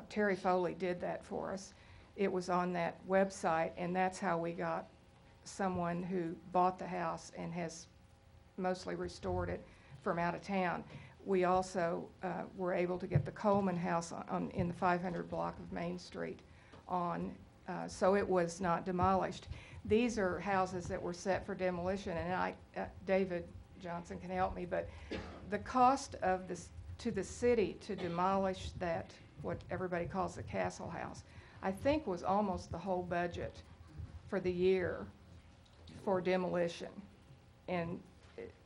Terry Foley did that for us. It was on that website, and that's how we got someone who bought the house and has mostly restored it from out of town. We also were able to get the Coleman house in the 500 block of Main Street on, so it was not demolished. These are houses that were set for demolition, and David Johnson can help me, but the cost of this to the city to demolish that, what everybody calls the Castle House, I think was almost the whole budget for the year for demolition. And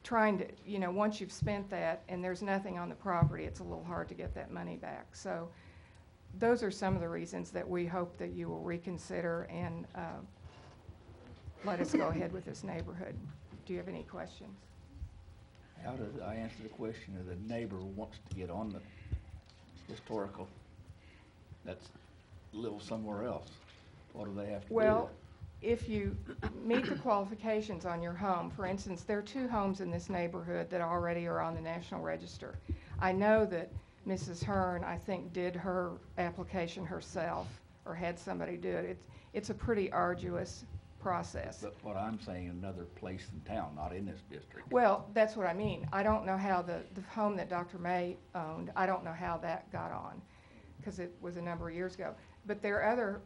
trying to, you know, once you've spent that and there's nothing on the property, it's a little hard to get that money back. So those are some of the reasons that we hope that you will reconsider and let us go ahead with this neighborhood. Do you have any questions? How does I answer the question of the neighbor wants to get on the historical that's live somewhere else? What do they have to do? Well, if you meet the qualifications on your home, for instance, there are 2 homes in this neighborhood that already are on the National Register. I know that Mrs. Hearn, I think, did her application herself or had somebody do it. It's a pretty arduous process. But what I'm saying, another place in town, not in this district. Well, that's what I mean. I don't know how the home that Dr. May owned, I don't know how that got on, because it was a number of years ago. But there are other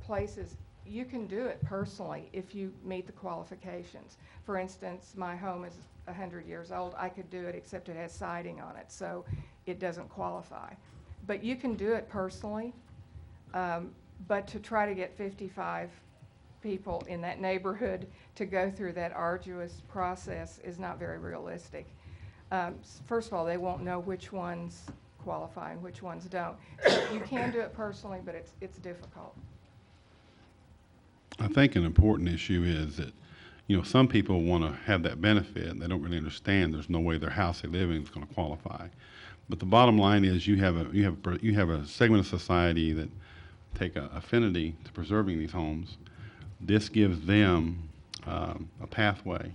places. You can do it personally if you meet the qualifications. For instance, my home is 100 years old. I could do it, except it has siding on it, so it doesn't qualify. But you can do it personally, but to try to get 55 people in that neighborhood to go through that arduous process is not very realistic. First of all, they won't know which ones qualify and which ones don't. So you can do it personally, but it's difficult. I think an important issue is that, you know, some people want to have that benefit and they don't really understand there's no way their house they live in is going to qualify. But the bottom line is you have a segment of society that take an affinity to preserving these homes. This gives them a pathway,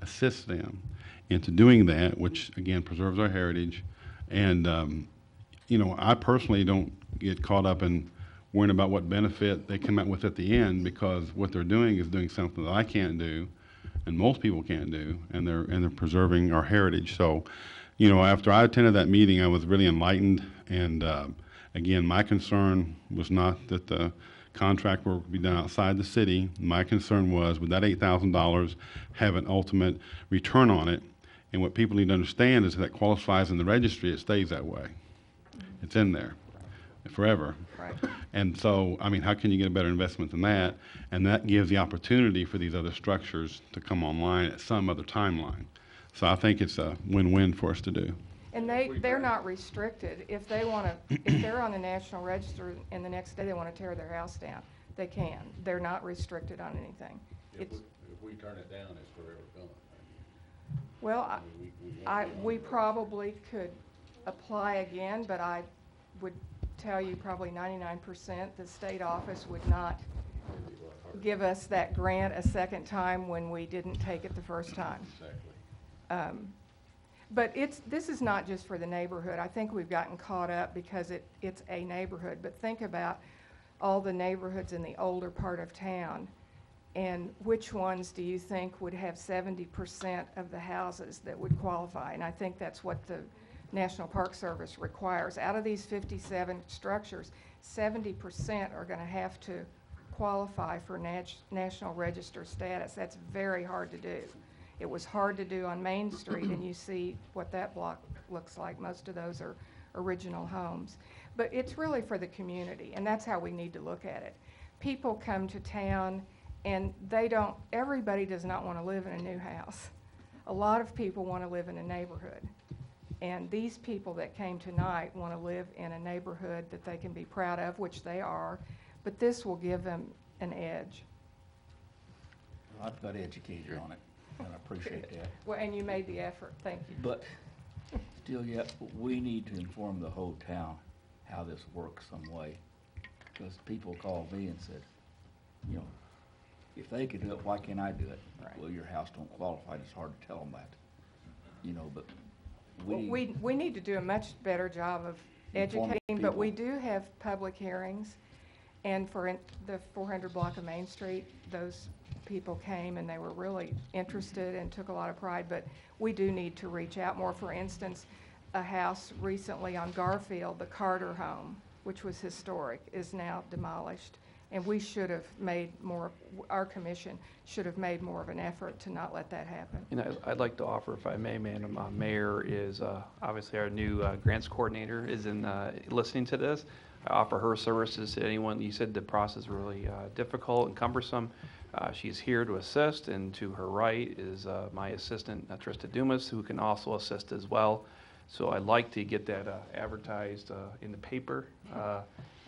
assists them, into doing that, which again preserves our heritage. And I personally don't get caught up in worrying about what benefit they come out with at the end, because what they're doing is doing something that I can't do, and most people can't do, and they're preserving our heritage. So, after I attended that meeting, I was really enlightened. And again, my concern was not that the contract work would be done outside the city. My concern was, would that $8,000 have an ultimate return on it? And what people need to understand is that qualifies in the registry, it stays that way. It's in there forever. Right. And so, how can you get a better investment than that? And that gives the opportunity for these other structures to come online at some other timeline. So I think it's a win-win for us to do. And they're not restricted. If they want to, if they're on the National Register and the next day they want to tear their house down, they can. They're not restricted on anything. If we turn it down, it's forever gone. Well, we probably could apply again, but I would tell you probably 99% the state office would not give us that grant a second time when we didn't take it the first time. Exactly. But this is not just for the neighborhood. I think we've gotten caught up because it's a neighborhood. But think about all the neighborhoods in the older part of town, and which ones do you think would have 70% of the houses that would qualify? And I think that's what the National Park Service requires. Out of these 57 structures, 70% are going to have to qualify for National Register status. That's very hard to do. It was hard to do on Main Street, and you see what that block looks like. Most of those are original homes. But it's really for the community, and that's how we need to look at it. People come to town, and everybody does not want to live in a new house. A lot of people want to live in a neighborhood. And these people that came tonight want to live in a neighborhood that they can be proud of, which they are, but this will give them an edge. I've got educated on it, and I appreciate that. Well, and you made the effort, thank you. But still yet, we need to inform the whole town how this works some way. Because people called me and said, if they could do it, why can't I do it? Right. Well, your house don't qualify, it's hard to tell them that. But we need to do a much better job of educating, but we do have public hearings. And for the 400 block of Main Street, those people came and they were really interested and took a lot of pride, but we do need to reach out more. For instance, a house recently on Garfield, the Carter home, which was historic, is now demolished. And we should have made more, our commission should have made more of an effort to not let that happen. I'd like to offer, if I may, Madam Mayor, is obviously our new grants coordinator is listening to this. I offer her services to anyone. You said the process is really difficult and cumbersome. She's here to assist, and to her right is my assistant, Trista Dumas, who can also assist as well. So I'd like to get that advertised in the paper,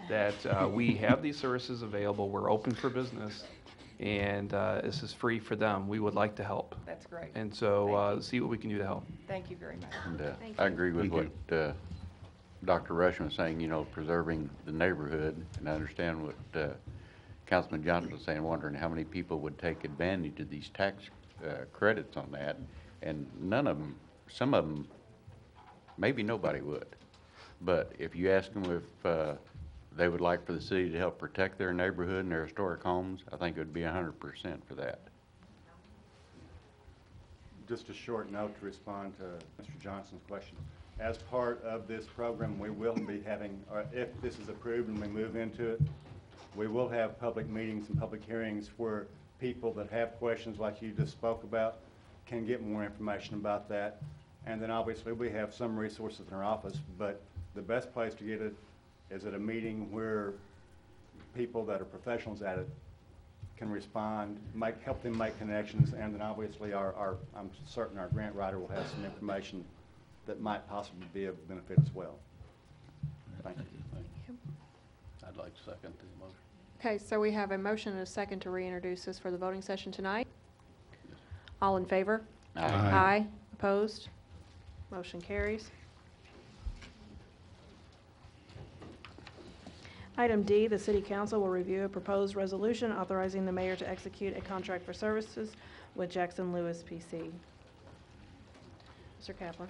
that we have these services available. We're open for business, and this is free for them. We would like to help. That's great. And so see what we can do to help. Thank you very much. And Thank I you. agree with what Dr. Rushing was saying, preserving the neighborhood. And I understand what Councilman Johnson was saying, wondering how many people would take advantage of these tax credits on that. And none of them, some of them, maybe nobody would. But if you ask them if they would like for the city to help protect their neighborhood and their historic homes, I think it would be 100% for that. Just a short note to respond to Mr. Johnson's question. As part of this program, we will be having, if this is approved and we move into it, we will have public meetings and public hearings where people that have questions like you just spoke about can get more information about that. And then obviously we have some resources in our office, but the best place to get it is at a meeting where people that are professionals at it can respond, help them make connections, and then obviously I'm certain our grant writer will have some information that might possibly be of benefit as well. Thank you. I'd like to second the motion. Okay, so we have a motion and a second to reintroduce this for the voting session tonight. All in favor? Aye. Aye. Opposed? Motion carries. Item D, the City Council will review a proposed resolution authorizing the mayor to execute a contract for services with Jackson Lewis PC. Mr. Kaplan.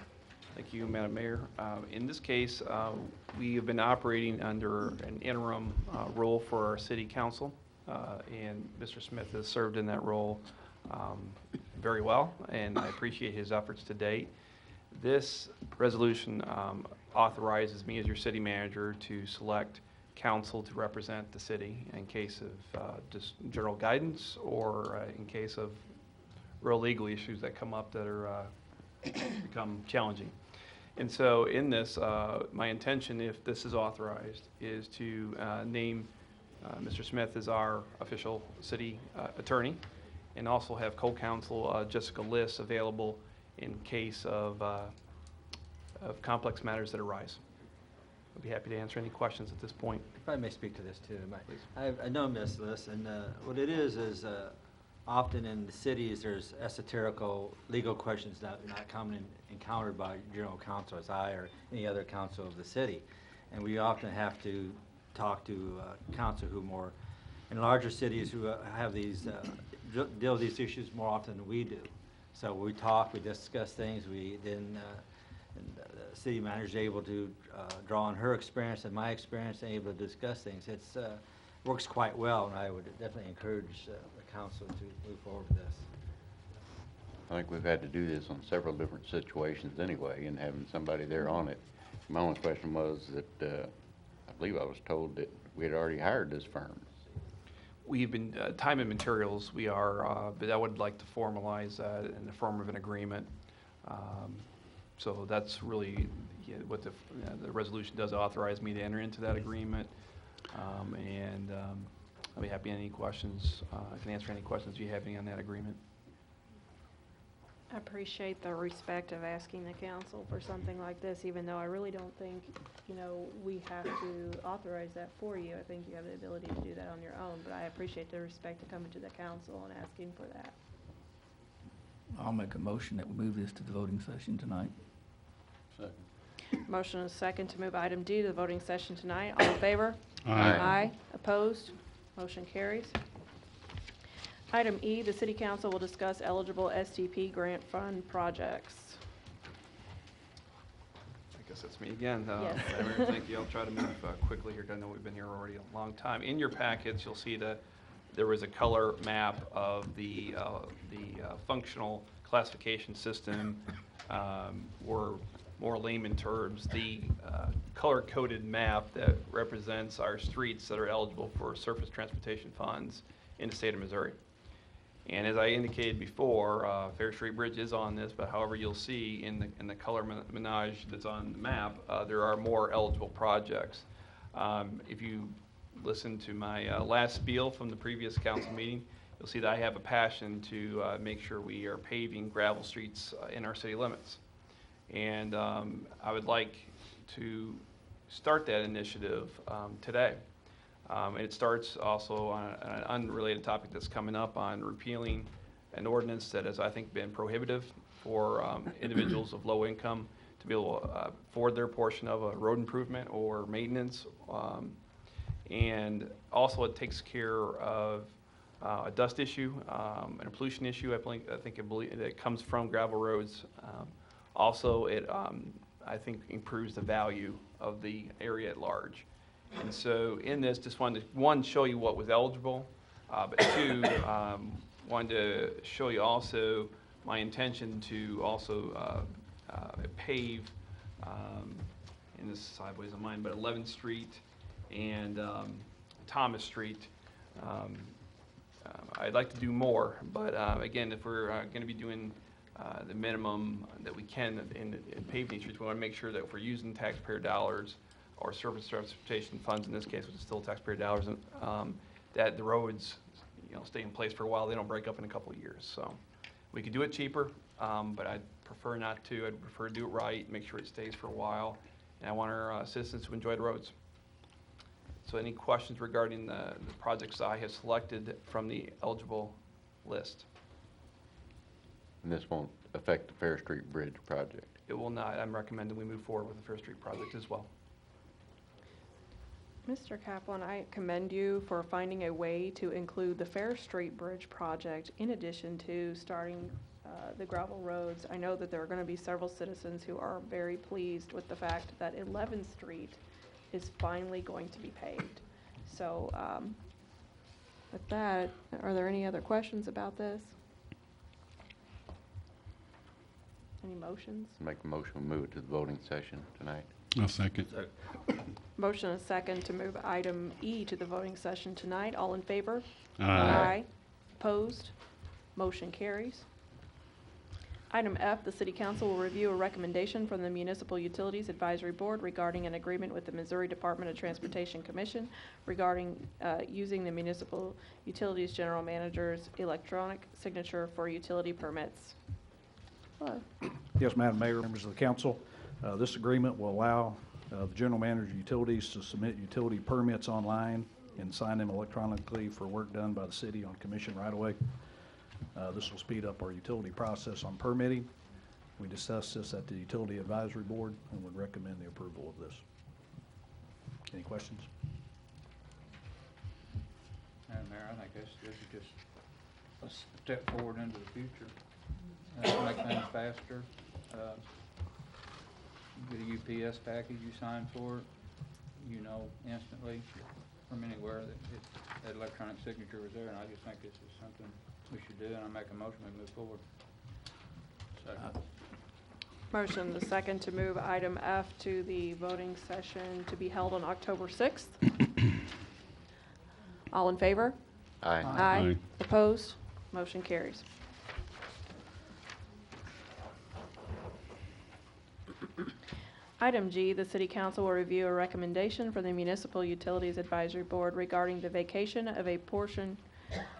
Thank you, Madam Mayor. In this case, we have been operating under an interim role for our city council, and Mr. Smith has served in that role very well, and I appreciate his efforts to date. This resolution authorizes me as your city manager to select counsel to represent the city in case of just general guidance or in case of real legal issues that come up that are become challenging. And so in this, my intention, if this is authorized, is to name Mr. Smith as our official city attorney, and also have co-counsel Jessica Liss available in case of complex matters that arise. I'd be happy to answer any questions at this point. If I may speak to this too. I know Ms. Liss, and what it is often in the cities there's esoterical legal questions that are not commonly encountered by general counsel as I or any other counsel of the city. And we often have to talk to counsel who more, in larger cities who have these, deal with these issues more often than we do. So we talk, we discuss things, then the city manager is able to draw on her experience and my experience and able to discuss things. It's works quite well, and I would definitely encourage the council to move forward with this. I think we've had to do this on several different situations anyway, and having somebody there on it. My only question was that I believe I was told that we had already hired this firm. We've been, time and materials, we are, but I would like to formalize that in the form of an agreement. So that's really what the resolution does, authorize me to enter into that agreement. I'll be happy to any questions. I can answer any questions you have any on that agreement. I appreciate the respect of asking the council for something like this, even though I really don't think, we have to authorize that for you. I think you have the ability to do that on your own, but I appreciate the respect of coming to the council and asking for that. I'll make a motion that we move this to the voting session tonight. Second. Motion and a second to move item D to the voting session tonight. All in favor? Aye. Aye. Opposed? Motion carries. Item E, the City Council will discuss eligible STP grant fund projects. I guess that's me again. Yes. Thank you. I'll try to move quickly here, 'cause I know we've been here already a long time. In your packets, you'll see that there was a color map of the functional classification system, or more layman terms, the color-coded map that represents our streets that are eligible for surface transportation funds in the state of Missouri. And as I indicated before, Fair Street Bridge is on this, but however you'll see in the color menage that's on the map, there are more eligible projects. If you listen to my last spiel from the previous council meeting, you'll see that I have a passion to make sure we are paving gravel streets in our city limits. And I would like to start that initiative today. It starts also on an unrelated topic that's coming up on repealing an ordinance that has, I think, been prohibitive for individuals of low income to be able to afford their portion of a road improvement or maintenance. And also it takes care of a dust issue and a pollution issue. I think it comes from gravel roads. Also, it I think improves the value of the area at large. And so in this, just wanted to, one, show you what was eligible, but two, wanted to show you also my intention to also pave, and this is sideways on mine, but 11th Street and Thomas Street. I'd like to do more, but again, if we're going to be doing the minimum that we can in paving streets, we want to make sure that if we're using taxpayer dollars or surface transportation funds, in this case, which is still taxpayer dollars, that the roads, stay in place for a while. They don't break up in a couple of years. So we could do it cheaper, but I'd prefer not to. I'd prefer to do it right, make sure it stays for a while, and I want our citizens to enjoy the roads. So any questions regarding the projects I have selected from the eligible list? And this won't affect the Fair Street Bridge project? It will not. I'm recommending we move forward with the Fair Street project as well. Mr. Kaplan, I commend you for finding a way to include the Fair Street Bridge project in addition to starting the gravel roads. I know that there are going to be several citizens who are very pleased with the fact that 11th Street is finally going to be paved. So with that, are there any other questions about this? Any motions? Make a motion, we move it to the voting session tonight. I'll second. Motion and a second to move item E to the voting session tonight. All in favor? Aye. Opposed? Motion carries. Item F, the City Council will review a recommendation from the Municipal Utilities Advisory Board regarding an agreement with the Missouri Department of Transportation Commission regarding using the Municipal Utilities General Manager's electronic signature for utility permits. Hello. Yes, Madam Mayor, members of the council. This agreement will allow the General Manager of Utilities to submit utility permits online and sign them electronically for work done by the city on commission right away. This will speed up our utility process on permitting. We discussed this at the Utility Advisory Board and would recommend the approval of this. Any questions? Madam Mayor, I think this is just a step forward into the future. Make things faster. Get a UPS package, you sign for it, you know instantly from anywhere that electronic signature was there, and I just think this is something we should do, and I make a motion we move forward. Second. Motion the second to move item F to the voting session to be held on October 6th. All in favor? Aye. Aye. Opposed? Motion carries. Item G, the City Council will review a recommendation from the Municipal Utilities Advisory Board regarding the vacation of a portion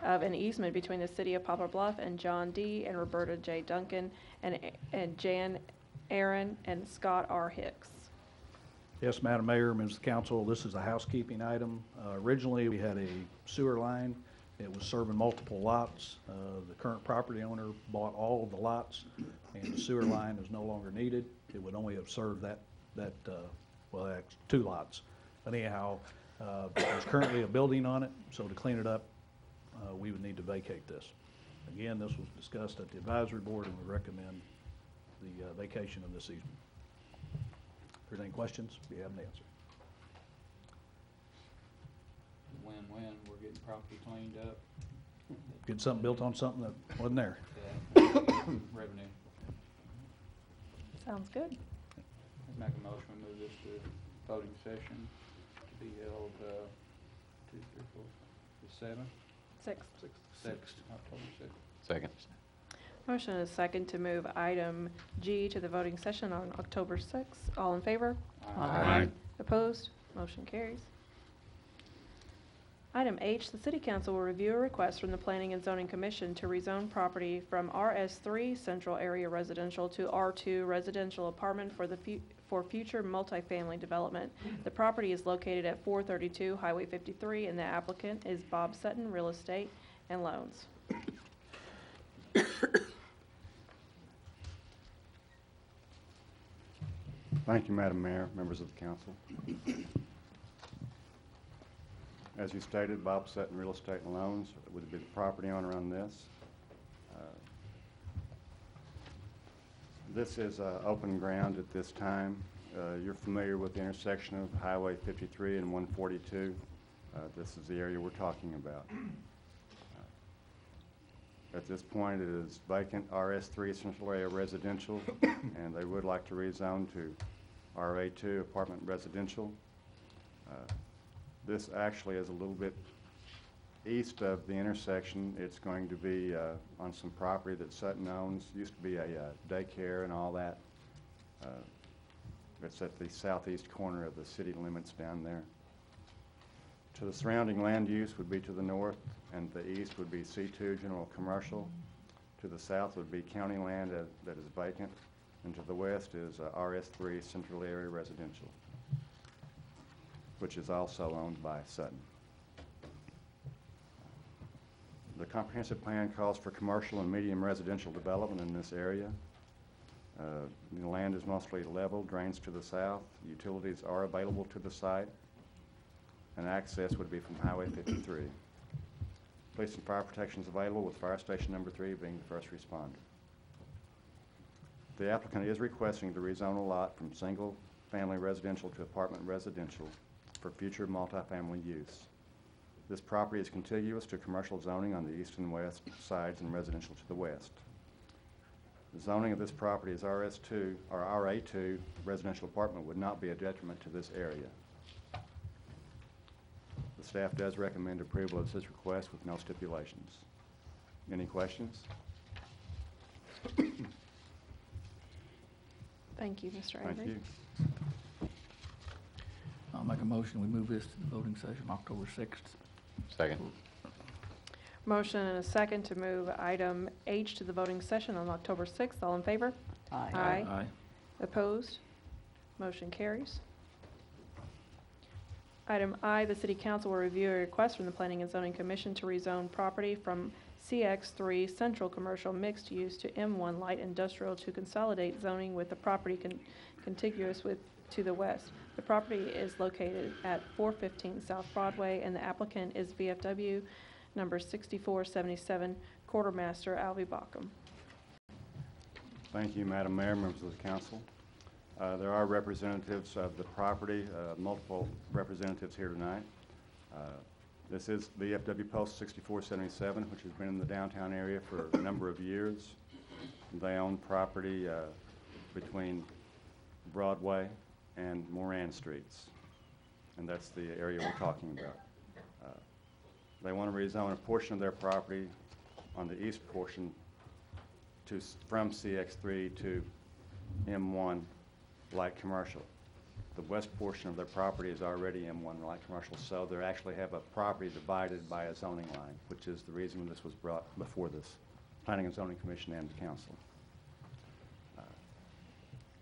of an easement between the City of Poplar Bluff and John D. and Roberta J. Duncan and Jan Aaron and Scott R. Hicks. Yes, Madam Mayor, members of the council, this is a housekeeping item. Originally, we had a sewer line. It was serving multiple lots. The current property owner bought all of the lots, and the sewer line is no longer needed. It would only have served well, that's 2 lots. But anyhow, there's currently a building on it, so to clean it up, we would need to vacate this. Again, this was discussed at the advisory board, and we recommend the vacation of this easement. If there's any questions, we have an answer. Win-win, we're getting property cleaned up. Get something built on something that wasn't there. Revenue. Sounds good. Make a motion, we move this to voting session to be held, 2, 3, 4, the 7th? 6th, October 6th. Second. Motion is second to move item G to the voting session on October 6th. All in favor? Aye. Opposed? Motion carries. Item H, the City Council will review a request from the Planning and Zoning Commission to rezone property from RS3 Central Area Residential to R2 Residential Apartment for future multifamily development. The property is located at 432 Highway 53, and the applicant is Bob Sutton Real Estate and Loans. Thank you, Madam Mayor, members of the council. As you stated, Bob Sutton Real Estate and Loans would be the property owner on this. This is open ground at this time. You're familiar with the intersection of Highway 53 and 142. This is the area we're talking about. At this point, it is vacant RS3 Central Area Residential, and they would like to rezone to RA2 Apartment Residential. This actually is a little bit east of the intersection. It's going to be on some property that Sutton owns. Used to be a daycare and all that. It's at the southeast corner of the city limits down there. To the surrounding land use would be to the north, and the east would be C2 General Commercial. To the south would be county land that is vacant, and to the west is RS3 Central Area Residential, which is also owned by Sutton. The comprehensive plan calls for commercial and medium residential development in this area. The land is mostly level, drains to the south. Utilities are available to the site, and access would be from Highway 53. Police and fire protection is available, with Fire Station number 3 being the first responder. The applicant is requesting to rezone a lot from single-family residential to apartment residential for future multifamily use. This property is contiguous to commercial zoning on the east and west sides and residential to the west. The zoning of this property is RS2 or RA2 residential apartment would not be a detriment to this area. The staff does recommend approval of this request with no stipulations. Any questions? Thank you, Mr. Thank Avery. you. I'll make a motion, we move this to the voting session October 6th. Second. Motion and a second to move item H to the voting session on October 6th. All in favor? Aye. Aye. Opposed? Motion carries. Item I, the City Council will review a request from the Planning and Zoning Commission to rezone property from CX3 Central Commercial Mixed Use to M1 Light Industrial to consolidate zoning with the property contiguous to the west. The property is located at 415 South Broadway, and the applicant is VFW number 6477, Quartermaster Alvy Bockham. Thank you, Madam Mayor, members of the council. There are representatives of the property, multiple representatives here tonight. This is VFW Post 6477, which has been in the downtown area for a number of years. They own property between Broadway and Moran Streets, and that's the area we're talking about. They want to rezone a portion of their property on the east portion from CX3 to M1 light commercial. The west portion of their property is already M1 light commercial, so they actually have a property divided by a zoning line, which is the reason this was brought before this Planning and Zoning Commission and the council.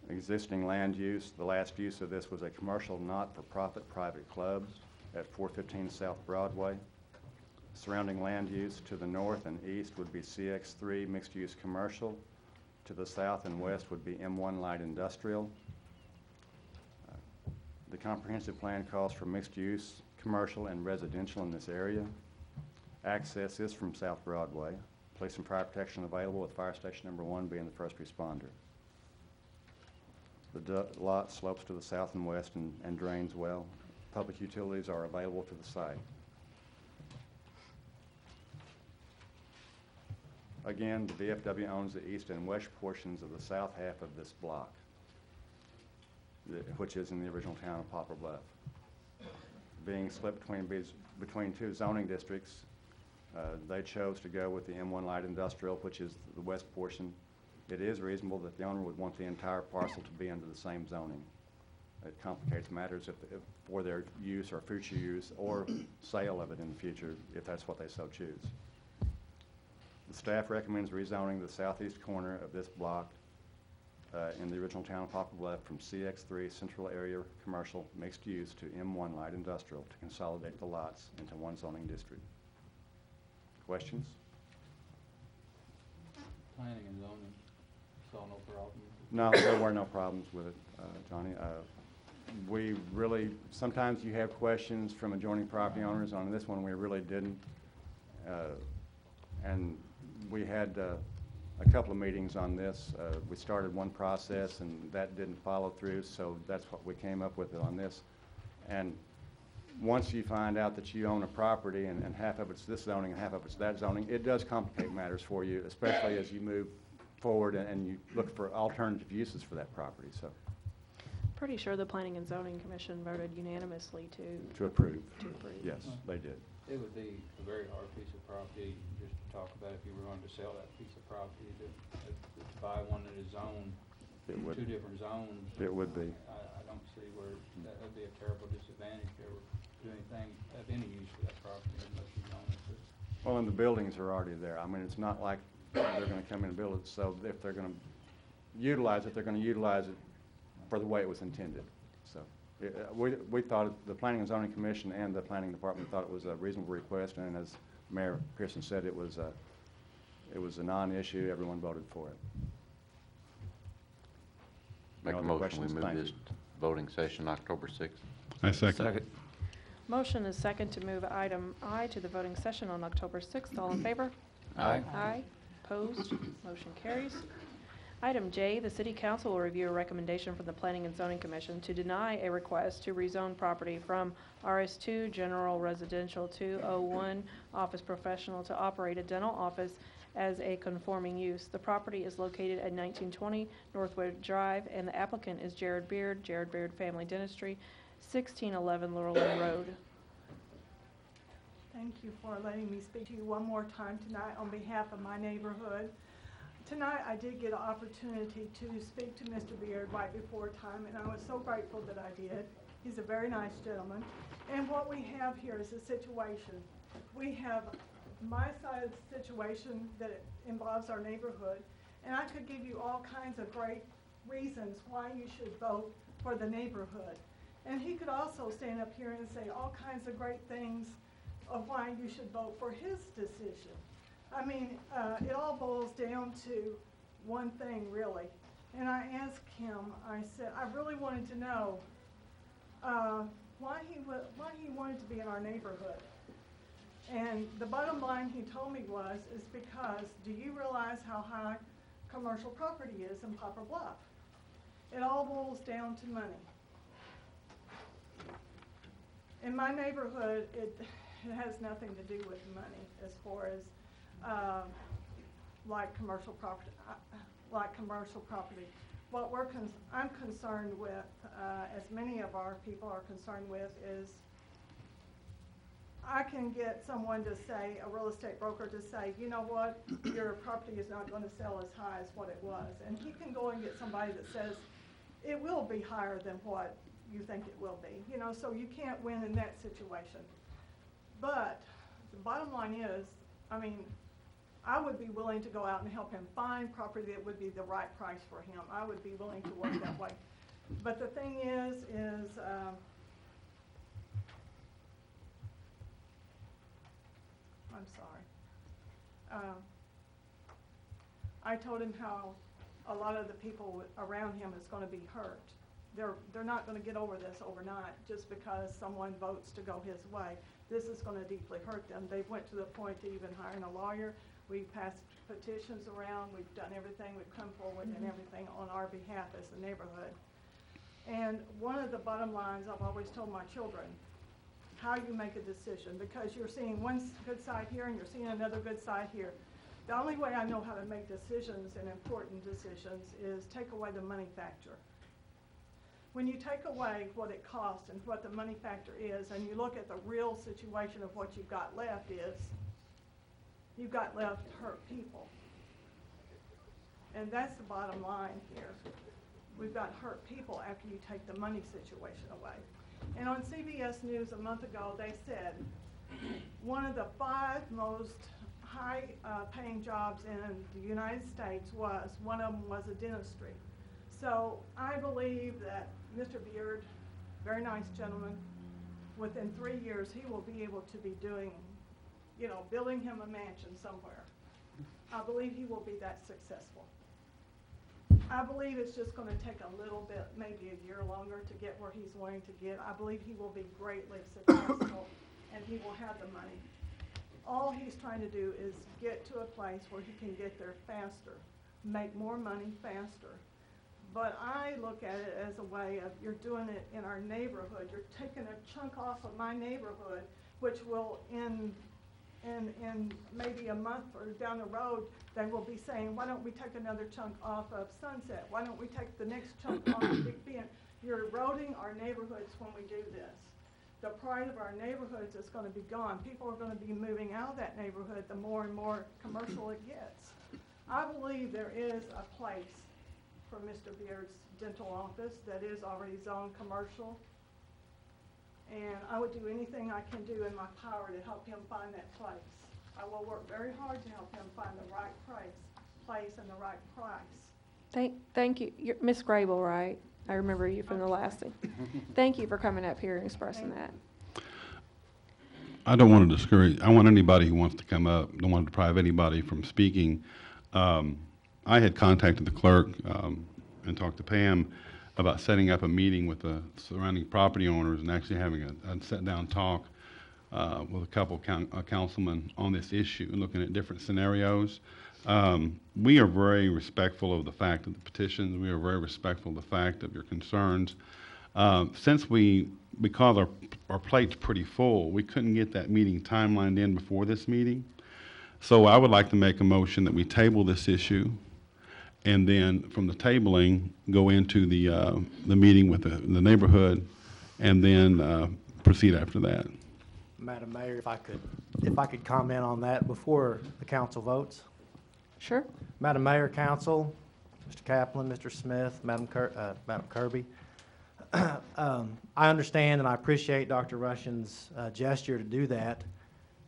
Existing land use, the last use of this was a commercial not-for-profit private club at 415 South Broadway. Surrounding land use to the north and east would be CX3 mixed-use commercial. To the south and west would be M1 light industrial. The comprehensive plan calls for mixed-use commercial and residential in this area. Access is from South Broadway. Police and fire protection available, with fire station number 1 being the first responder. The lot slopes to the south and west and drains well. Public utilities are available to the site. Again, the VFW owns the east and west portions of the south half of this block, which is in the original town of Poplar Bluff. Being split between two zoning districts, they chose to go with the M1 light industrial, which is the west portion. It is reasonable that the owner would want the entire parcel to be under the same zoning. It complicates matters if for their use or future use or sale of it in the future, if that's what they so choose. The staff recommends rezoning the southeast corner of this block in the original town of Poplar Bluff from CX3 Central Area Commercial Mixed Use to M1 Light Industrial to consolidate the lots into one zoning district. Questions? Planning and zoning, saw no problem. No, there were no problems with it, Johnny. We really, sometimes you have questions from adjoining property owners. On this one, we really didn't. And we had a couple of meetings on this. We started one process and that didn't follow through, so that's what we came up with on this. And once you find out that you own a property and half of it's this zoning and half of it's that zoning, it does complicate matters for you, especially as you move forward and you look for alternative uses for that property. So, Pretty sure the Planning and Zoning Commission voted unanimously to approve. To approve. Yes, they did. It would be a very hard piece of property just to talk about if you were going to sell that piece of property, to buy one that is zoned, two different zones. It would be. I don't see where that would be a terrible disadvantage to ever do anything of any use for that property unless you own it. Well, and the buildings are already there. I mean, it's not like they're going to come in and build it. So if they're going to utilize it, they're going to utilize it for the way it was intended. So we thought, the Planning and Zoning Commission and the Planning Department thought it was a reasonable request, and as Mayor Pearson said, it was a non-issue. Everyone voted for it. Make a motion, we move this voting session October 6th. I second. Motion is second to move item I to the voting session on October 6th. All in favor? Aye. Aye. Opposed? Motion carries. Item J, the City Council will review a recommendation from the Planning and Zoning Commission to deny a request to rezone property from RS2 General Residential to O1 Office Professional to operate a dental office as a conforming use. The property is located at 1920 Northwood Drive, and the applicant is Jared Beard Family Dentistry, 1611 Laurel Lynn Road. Thank you for letting me speak to you one more time tonight on behalf of my neighborhood. Tonight, I did get an opportunity to speak to Mr. Beard right before time, and I was so grateful that I did. He's a very nice gentleman. And what we have here is a situation. We have my side of the situation that involves our neighborhood, and I could give you all kinds of great reasons why you should vote for the neighborhood. And he could also stand up here and say all kinds of great things of why you should vote for his decision. I mean, it all boils down to one thing, really. And I asked him, I said, I really wanted to know why he wanted to be in our neighborhood. And the bottom line he told me is because, do you realize how high commercial property is in Poplar Bluff? It all boils down to money. In my neighborhood, it has nothing to do with money as far as like commercial property. What I'm concerned with, as many of our people are concerned with, is I can get someone to say, a real estate broker to say, you know what, your property is not going to sell as high as what it was. And he can go and get somebody that says it will be higher than what you think it will be. You know, so you can't win in that situation. But the bottom line is, I mean, I would be willing to go out and help him find property that would be the right price for him. I would be willing to work that way. But the thing is I'm sorry. I told him how a lot of the people around him is going to be hurt. They're not going to get over this overnight just because someone votes to go his way. This is going to deeply hurt them. They went to the point to even hiring a lawyer. We passed petitions around. We've done everything. We've come forward and everything on our behalf as the neighborhood. And one of the bottom lines I've always told my children, how you make a decision, because you're seeing one good side here and you're seeing another good side here. The only way I know how to make decisions and important decisions is take away the money factor. When you take away what it costs and what the money factor is, and you look at the real situation of what you've got left is, you've got left hurt people. And that's the bottom line here. We've got hurt people after you take the money situation away. And on CBS News a month ago, they said one of the 5 most high paying jobs in the United States one of them was a dentistry. So I believe that Mr. Beard, very nice gentleman, within 3 years he will be able to be doing, you know, building him a mansion somewhere. I believe he will be that successful. I believe it's just going to take a little bit, maybe a year longer to get where he's wanting to get. I believe he will be greatly successful and he will have the money. All he's trying to do is get to a place where he can get there faster, make more money faster. But I look at it as a way of, you're doing it in our neighborhood. You're taking a chunk off of my neighborhood, which will in maybe a month or down the road, they will be saying, why don't we take another chunk off of Sunset? Why don't we take the next chunk off of Big Bend? You're eroding our neighborhoods when we do this. The pride of our neighborhoods is going to be gone. People are going to be moving out of that neighborhood the more and more commercial it gets. I believe there is a place for Mr. Beard's dental office that is already zoned commercial. And I would do anything I can do in my power to help him find that place. I will work very hard to help him find the right place and the right price. Thank you. You're Ms. Grable, right? I remember you from the last thing. Thank you for coming up here and expressing that. I don't want to discourage. I want anybody who wants to come up, don't want to deprive anybody from speaking. I had contacted the clerk and talked to Pam about setting up a meeting with the surrounding property owners and actually having a sit-down talk with a couple councilmen on this issue and looking at different scenarios. We are very respectful of the fact of the petitions. We are very respectful of the fact of your concerns. Because our plate's pretty full, we couldn't get that meeting timelined in before this meeting. So I would like to make a motion that we table this issue, and then from the tabling, go into the meeting with the neighborhood, and then proceed after that. Madam Mayor, if I could comment on that before the council votes. Sure. Madam Mayor, Council, Mr. Kaplan, Mr. Smith, Madam Kirby. I understand and I appreciate Dr. Russian's gesture to do that.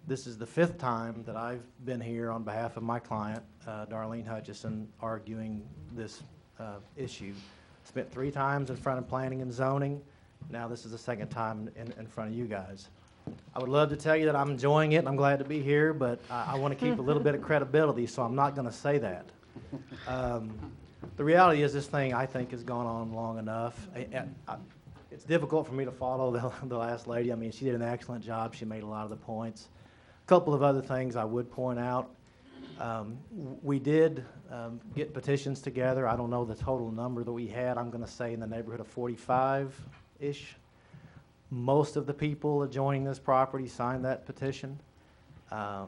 This is the 5th time that I've been here on behalf of my client, Darlene Hutchison, arguing this issue. Spent 3 times in front of Planning and Zoning. Now this is the 2nd time in front of you guys. I would love to tell you that I'm enjoying it and I'm glad to be here, but I want to keep a little bit of credibility, so I'm not going to say that. The reality is this thing, I think, has gone on long enough. It's difficult for me to follow the last lady. I mean, she did an excellent job. She made a lot of the points. A couple of other things I would point out. We did get petitions together. I don't know the total number that we had. I'm going to say in the neighborhood of 45-ish. Most of the people adjoining this property signed that petition.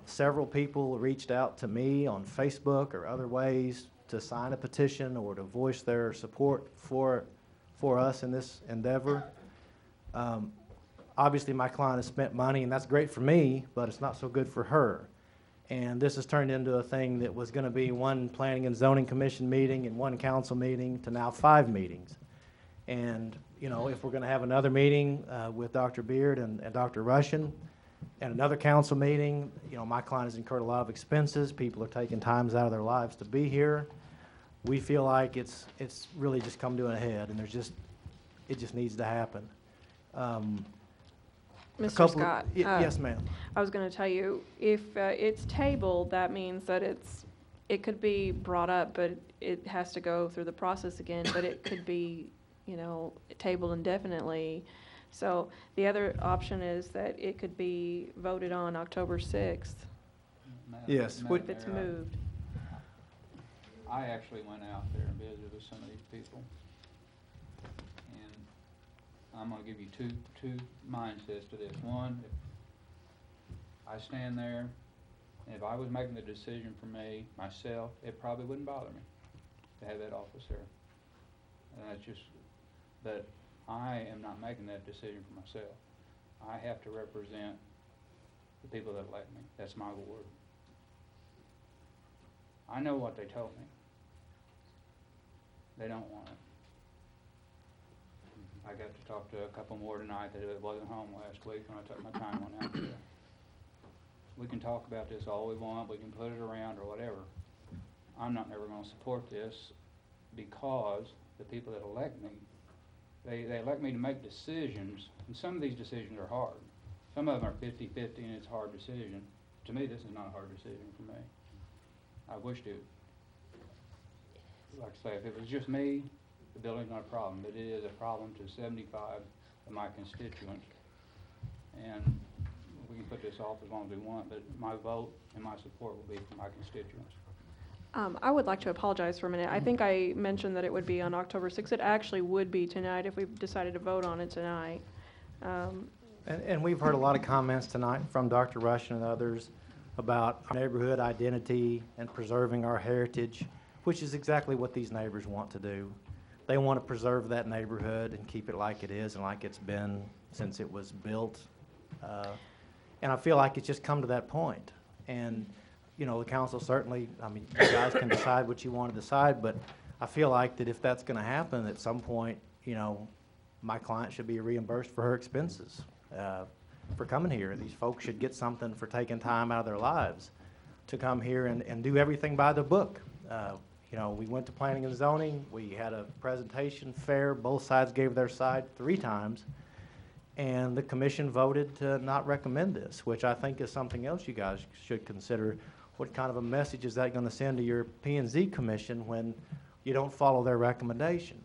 Several people reached out to me on Facebook or other ways to sign a petition or to voice their support for us in this endeavor. Obviously, my client has spent money, and that's great for me, but it's not so good for her. And this has turned into a thing that was going to be 1 Planning and Zoning Commission meeting and 1 council meeting to now 5 meetings. And, you know, if we're going to have another meeting with Dr. Beard and Dr. Russian and another council meeting, you know, my client has incurred a lot of expenses. People are taking times out of their lives to be here. We feel like it's really just come to a head, and it just needs to happen. Mr. Scott. Yes, ma'am. I was going to tell you, if it's tabled, that means that it could be brought up, but it has to go through the process again, but it could be, you know, tabled indefinitely. So the other option is that it could be voted on October 6th. Yes. If it's moved. I actually went out there and visited with some of these people. And I'm going to give you two mindsets to this. One, if I stand there, and if I was making the decision for me, myself, it probably wouldn't bother me to have that office there. And that's just, but I am not making that decision for myself. I have to represent the people that elect me. That's my ward. I know what they told me. They don't want it. I got to talk to a couple more tonight that wasn't home last week when I took my time on out there. We can talk about this all we want, we can put it around or whatever. I'm not never going to support this because the people that elect me, they elect me to make decisions, and some of these decisions are hard. Some of them are 50-50 and it's a hard decision. To me, this is not a hard decision for me. I wished it. Like I say, if it was just me, the building's not a problem, but it is a problem to 75 of my constituents. And we can put this off as long as we want, but my vote and my support will be for my constituents. I would like to apologize for a minute. I think I mentioned that it would be on October 6th. It actually would be tonight if we decided to vote on it tonight. And we've heard a lot of comments tonight from Dr. Russian and others about our neighborhood identity and preserving our heritage, which is exactly what these neighbors want to do. They want to preserve that neighborhood and keep it like it is and like it's been since it was built. And I feel like it's just come to that point. And, you know, the council certainly, I mean, you guys can decide what you want to decide, but I feel like that if that's going to happen at some point, you know, my client should be reimbursed for her expenses for coming here. These folks should get something for taking time out of their lives to come here and do everything by the book. You know, we went to Planning and Zoning. We had a presentation fair. Both sides gave their side 3 times. And the commission voted to not recommend this, which I think is something else you guys should consider. What kind of a message is that going to send to your P&Z commission when you don't follow their recommendation?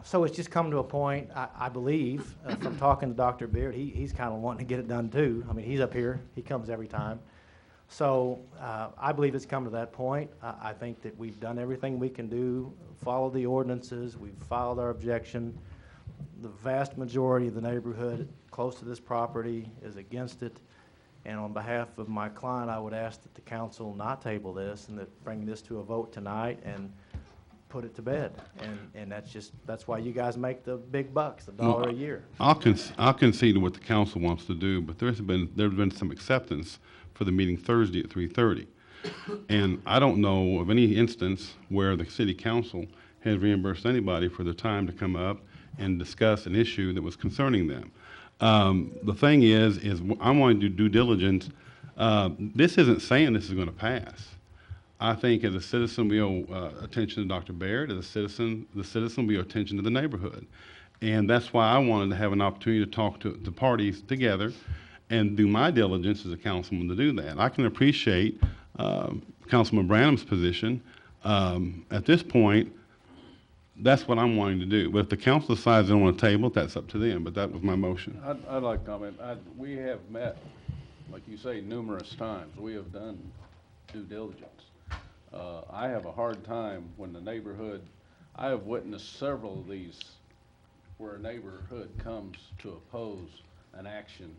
So it's just come to a point, I believe, from talking to Dr. Beard, he's kind of wanting to get it done too. I mean, he's up here. He comes every time. So I believe it's come to that point. I think that we've done everything we can do, follow the ordinances, we've filed our objection. The vast majority of the neighborhood close to this property is against it. And on behalf of my client, I would ask that the council not table this and that bring this to a vote tonight and put it to bed. And that's why you guys make the big bucks, the $1 a year. I'll concede to what the council wants to do, but there's been some acceptance for the meeting Thursday at 3:30. And I don't know of any instance where the city council has reimbursed anybody for the time to come up and discuss an issue that was concerning them. The thing is I want to do due diligence. This isn't saying this is going to pass. I think as a citizen, we owe attention to Dr. Baird. As a citizen, the citizen, we owe attention to the neighborhood. And that's why I wanted to have an opportunity to talk to the parties together and do my diligence as a councilman to do that. I can appreciate Councilman Branham's position. At this point, that's what I'm wanting to do. But if the council decides they don't want to table it, that's up to them. But that was my motion. I'd like to comment. We have met, like you say, numerous times. We have done due diligence. I have a hard time when the neighborhood, I have witnessed several of these where a neighborhood comes to oppose an action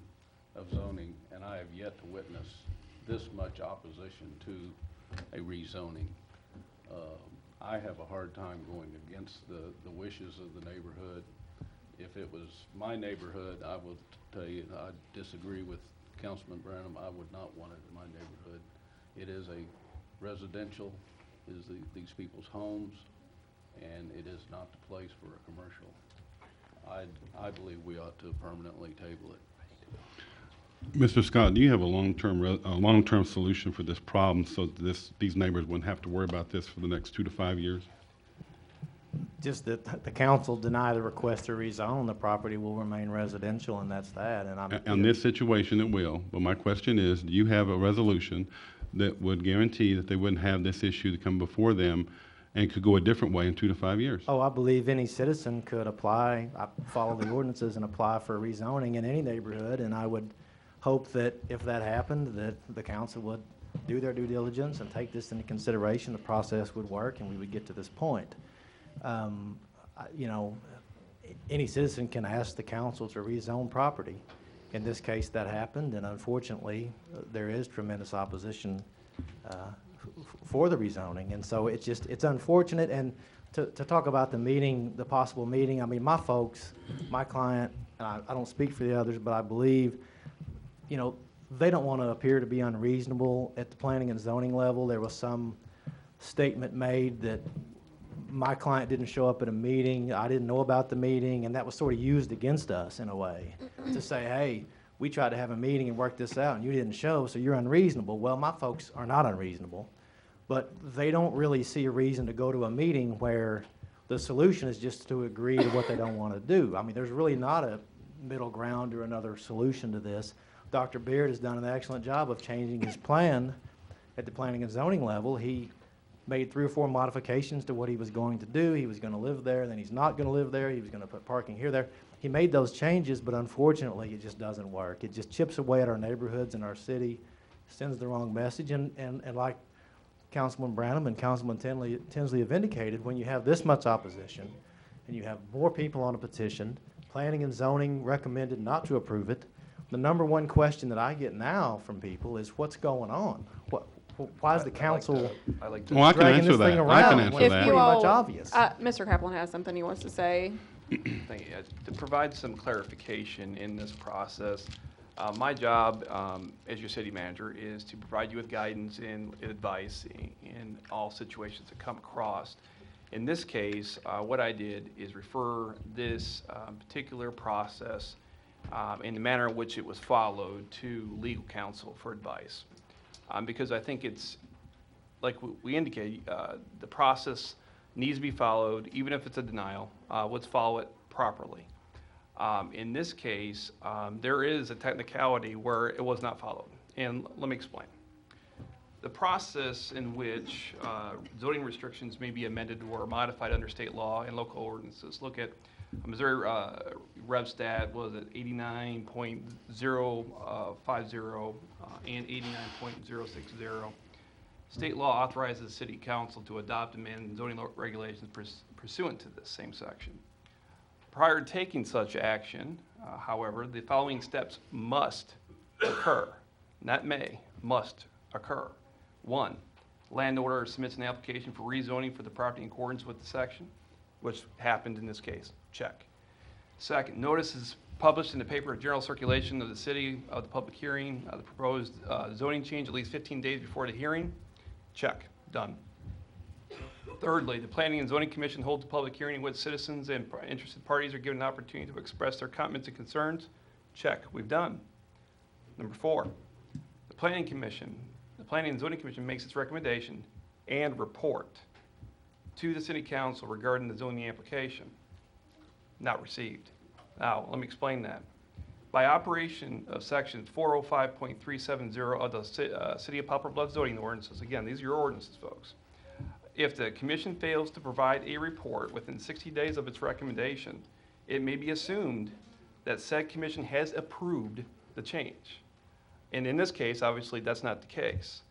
of zoning, and I have yet to witness this much opposition to a rezoning. I have a hard time going against the wishes of the neighborhood. If it was my neighborhood, I will tell you, I disagree with Councilman Branham. I would not want it in my neighborhood. It is a residential, is these people's homes, and it is not the place for a commercial. I believe we ought to permanently table it. Mr. Scott, do you have a long-term solution for this problem so that these neighbors wouldn't have to worry about this for the next 2 to 5 years? Just that the council deny the request to rezone, the property will remain residential, and that's that. And In this situation, it will. But my question is, do you have a resolution that would guarantee that they wouldn't have this issue to come before them and could go a different way in 2 to 5 years? Oh, I believe any citizen could apply, follow the ordinances and apply for rezoning in any neighborhood, and I would hope that if that happened, that the council would do their due diligence and take this into consideration, the process would work, and we would get to this point. You know, any citizen can ask the council to rezone property. In this case, that happened, and unfortunately, there is tremendous opposition for the rezoning, and so it's unfortunate. And to talk about the meeting, the possible meeting, I mean, my folks, my client, and I don't speak for the others, but I believe, you know, they don't want to appear to be unreasonable at the planning and zoning level. There was some statement made that my client didn't show up at a meeting, I didn't know about the meeting, and that was sort of used against us in a way to say, hey, we tried to have a meeting and work this out and you didn't show, so you're unreasonable. Well, my folks are not unreasonable, but they don't really see a reason to go to a meeting where the solution is just to agree to what they don't want to do. I mean, there's really not a middle ground or another solution to this. Dr. Beard has done an excellent job of changing his plan at the planning and zoning level. He made 3 or 4 modifications to what he was going to do. He was going to live there, then he's not going to live there. He was going to put parking here, there. He made those changes, but unfortunately, it just doesn't work. It just chips away at our neighborhoods and our city, sends the wrong message. And like Councilman Branham and Councilman Tinsley have indicated, when you have this much opposition and you have more people on a petition, planning and zoning recommended not to approve it, the number one question that I get now from people is, what's going on? Why is the council dragging this thing around when it's pretty much obvious? Mr. Kaplan has something he wants to say. Thank you. To provide some clarification in this process, my job as your city manager is to provide you with guidance and advice in all situations that come across. In this case, what I did is refer this particular process in the manner in which it was followed to legal counsel for advice. Because I think it's, like we indicate, the process needs to be followed, even if it's a denial. Let's follow it properly. In this case, there is a technicality where it was not followed. And let me explain. The process in which zoning restrictions may be amended or modified under state law and local ordinances. Look at Missouri Rev Stat, was it 89.050 and 89.060. State law authorizes the city council to adopt and amend zoning regulations pursuant to this same section. Prior to taking such action, however, the following steps must occur, not may, must occur. 1, landowner submits an application for rezoning for the property in accordance with the section, which happened in this case, check. 2nd, notice is published in the paper of general circulation of the city of the public hearing, the proposed zoning change at least 15 days before the hearing, check, done. Thirdly, the Planning and Zoning Commission holds a public hearing in which citizens and interested parties are given an opportunity to express their comments and concerns. Check, we've done. Number 4, the Planning and Zoning Commission makes its recommendation and report to the City Council regarding the zoning application. Not received. Now, let me explain that. By operation of section 405.370 of the City of Poplar Bluff zoning ordinances, again, these are your ordinances, folks. If the commission fails to provide a report within 60 days of its recommendation, it may be assumed that said commission has approved the change. And in this case, obviously, that's not the case.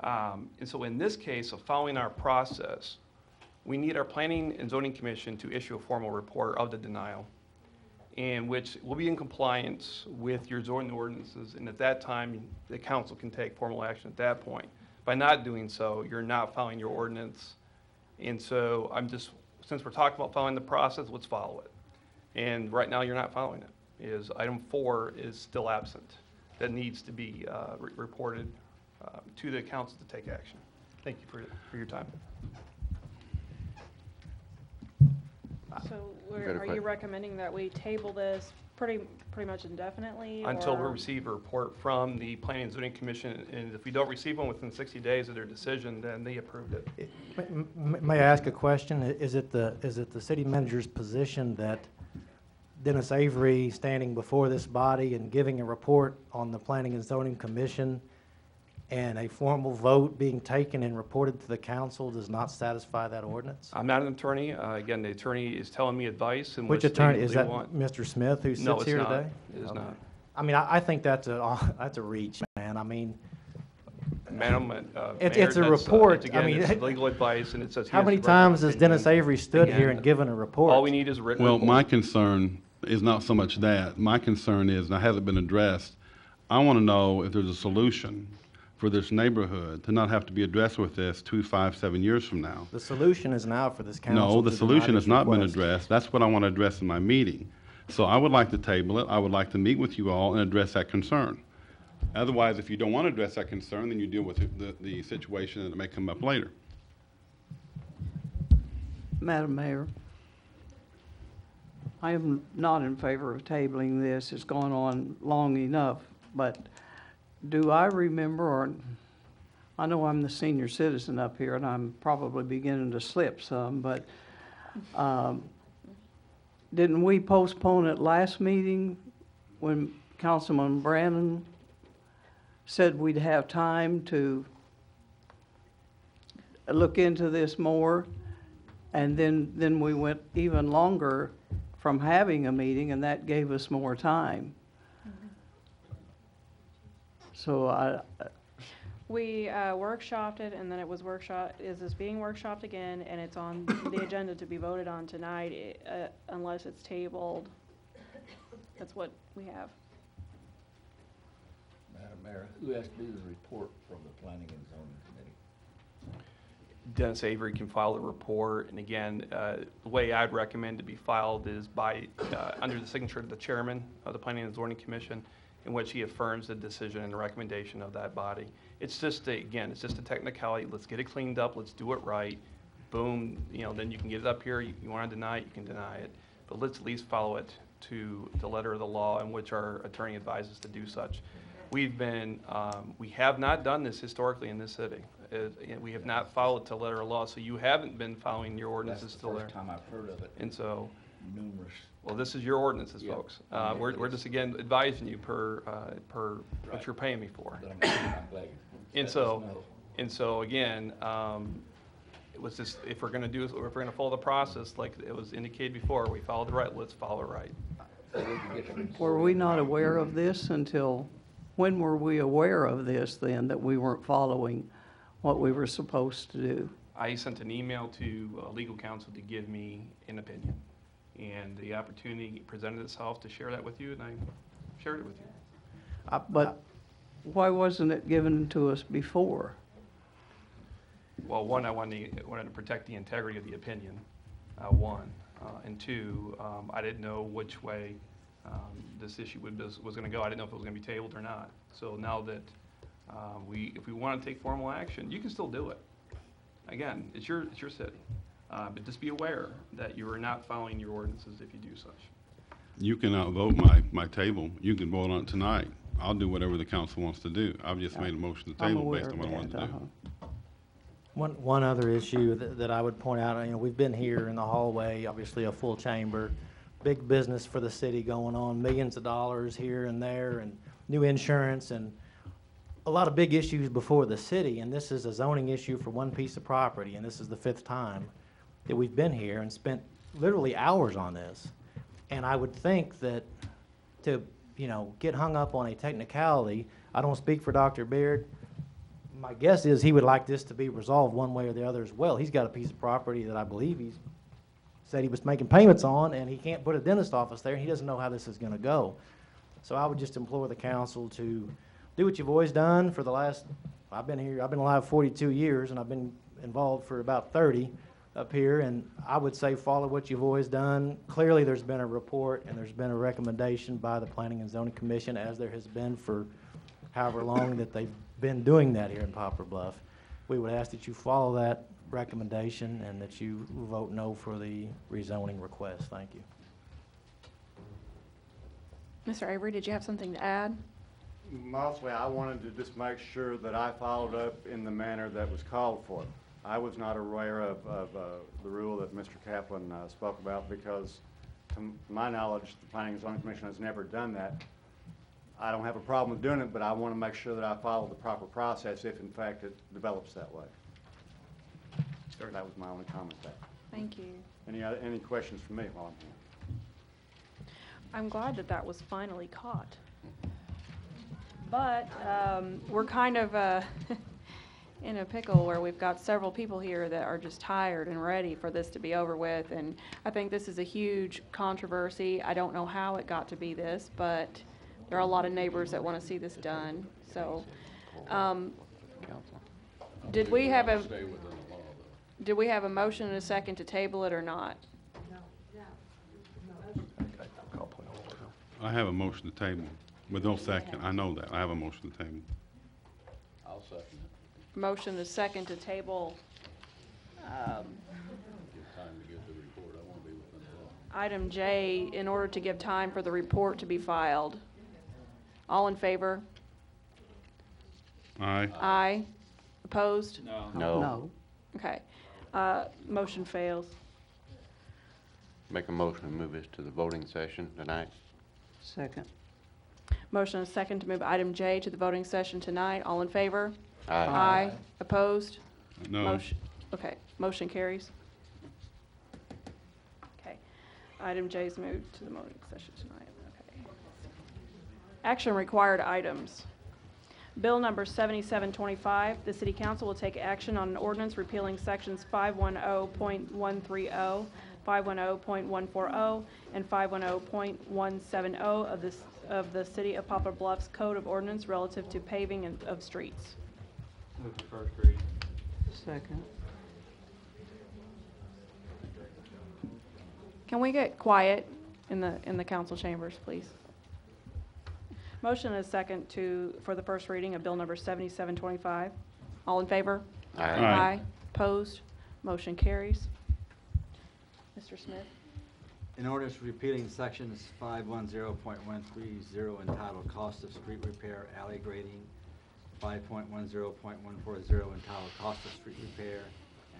And so in this case of following our process, we need our Planning and Zoning Commission to issue a formal report of the denial, in which will be in compliance with your zoning ordinances, and at that time, the council can take formal action at that point. By not doing so, you're not following your ordinance. And so since we're talking about following the process, let's follow it. And right now, you're not following it. Item 4 is still absent. That needs to be reported to the council to take action. Thank you for your time. So are you recommending that we table this pretty much indefinitely? Until we or- receive a report from the Planning and Zoning Commission, and if we don't receive one within 60 days of their decision, then they approved it. May I ask a question? Is it the city manager's position that Dennis Avery standing before this body and giving a report on the Planning and Zoning Commission and a formal vote being taken and reported to the council does not satisfy that ordinance? I'm not an attorney. Again, the attorney is telling me advice and Which attorney? Is that Mr. Smith who sits here today? It is not. I mean, I think that's a reach, man. I mean, Madam, it's a report. Again, I mean, it's legal advice, and it says. how many times has Dennis Avery stood here and given a report? All we need is a written report. Well, my concern is not so much that. My concern is, and it hasn't been addressed, I want to know if there's a solution for this neighborhood to not have to be addressed with this 2, 5, 7 years from now. The solution is now for this council No, the to solution deny has this not been request. addressed. That's what I want to address in my meeting. So I would like to table it. I would like to meet with you all and address that concern. Otherwise, if you don't want to address that concern, then you deal with the situation that may come up later. Madam Mayor, I am not in favor of tabling this. It's gone on long enough, but do I remember, or I know I'm the senior citizen up here and I'm probably beginning to slip some, but didn't we postpone it last meeting when Councilman Brannon said we'd have time to look into this more? And then we went even longer from having a meeting, and that gave us more time. So We workshopped it, and then it was being workshopped again, and it's on the agenda to be voted on tonight, unless it's tabled. That's what we have. Madam Mayor, who has to do the report from the Planning and Zoning Committee? Dennis Avery can file the report, and again, the way I'd recommend to be filed is by, under the signature of the chairman of the Planning and Zoning Commission, in which he affirms the decision and the recommendation of that body. It's just, again, it's just a technicality. Let's get it cleaned up. Let's do it right. Boom, then you can get it up here. You want to deny it, you can deny it. But let's at least follow it to the letter of the law in which our attorney advises to do such. We have not done this historically in this city. We have not followed to letter of law, so you haven't been following your ordinances still there. That's the first time I've heard of it. And so, Numerous. well, this is your ordinances, Yeah. folks. We're just, again, advising you per what you're paying me for. But I'm glad you And let so, us know. and so again, it was just, if we're gonna follow the process, like it was indicated before, we followed it right, let's follow it right. were we not aware of this until when were we aware of this then, that we weren't following what we were supposed to do? I sent an email to legal counsel to give me an opinion, and the opportunity presented itself to share that with you, and I shared it with you. But why wasn't it given to us before? Well, one, I wanted to protect the integrity of the opinion, one. And two, I didn't know which way this issue was going to go. I didn't know if it was going to be tabled or not. So now that if we want to take formal action, you can still do it. Again, it's your city. But just be aware that you are not following your ordinances if you do such. You can outvote my table. You can vote on it tonight. I'll do whatever the council wants to do. I've just made a motion to table based on what I wanted to do. One other issue that I would point out, we've been here in the hallway, obviously a full chamber, big business for the city going on, millions of dollars here and there, and new insurance, and a lot of big issues before the city, and this is a zoning issue for one piece of property, and this is the 5th time that we've been here and spent literally hours on this. And I would think that to, get hung up on a technicality, I don't speak for Dr. Beard. My guess is he would like this to be resolved one way or the other as well. He's got a piece of property that I believe he's said he was making payments on, and he can't put a dentist office there, and he doesn't know how this is going to go. So I would just implore the council to do what you've always done for the last, I've been alive 42 years, and I've been involved for about 30 up here, and I would say follow what you've always done. Clearly, there's been a report, and there's been a recommendation by the Planning and Zoning Commission, as there has been for however long that they've been doing that here in Poplar Bluff. We would ask that you follow that recommendation and that you vote no for the rezoning request. Thank you. Mr. Avery, did you have something to add? Mostly, I wanted to just make sure that I followed up in the manner that was called for. I was not aware of the rule that Mr. Kaplan spoke about because, to my knowledge, the Planning and Zoning Commission has never done that. I don't have a problem with doing it, but I want to make sure that I follow the proper process if, in fact, it develops that way. Sure. That was my only comment there. Thank you. Any questions for me while I'm here? I'm glad that that was finally caught. But we're kind of in a pickle where we've got several people here that are just tired and ready for this to be over with. And I think this is a huge controversy. I don't know how it got to be this, but there are a lot of neighbors that want to see this done. So did we have a motion and a second to table it or not? I have a motion to table with no second. I know that. I have a motion to table. I'll second it. Motion is second to table Give time to get the report. I want to be within the law. item J in order to give time for the report to be filed. All in favor? Aye. Aye. Opposed? No. No. Okay. Motion fails. Make a motion to move this to the voting session tonight. Second. Motion is second to move item J to the voting session tonight. All in favor? Aye. Aye. Opposed? No. Motion, okay, motion carries. Okay, item J is moved to the voting session tonight. Okay. Action required items. Bill number 7725, the City Council will take action on an ordinance repealing sections 510.130, 510.140, and 510.170 of the City of Poplar Bluff's Code of Ordinance relative to paving of streets. Move to first reading. Second. Can we get quiet in the council chambers, please? Motion is second for the first reading of bill number 7725. All in favor? Aye. Aye. Opposed? Motion carries. Mr. Smith? In ordinance repealing sections 510.130 entitled Cost of Street Repair, Alley Grading, 5.10.140 entitled Cost of Street Repair,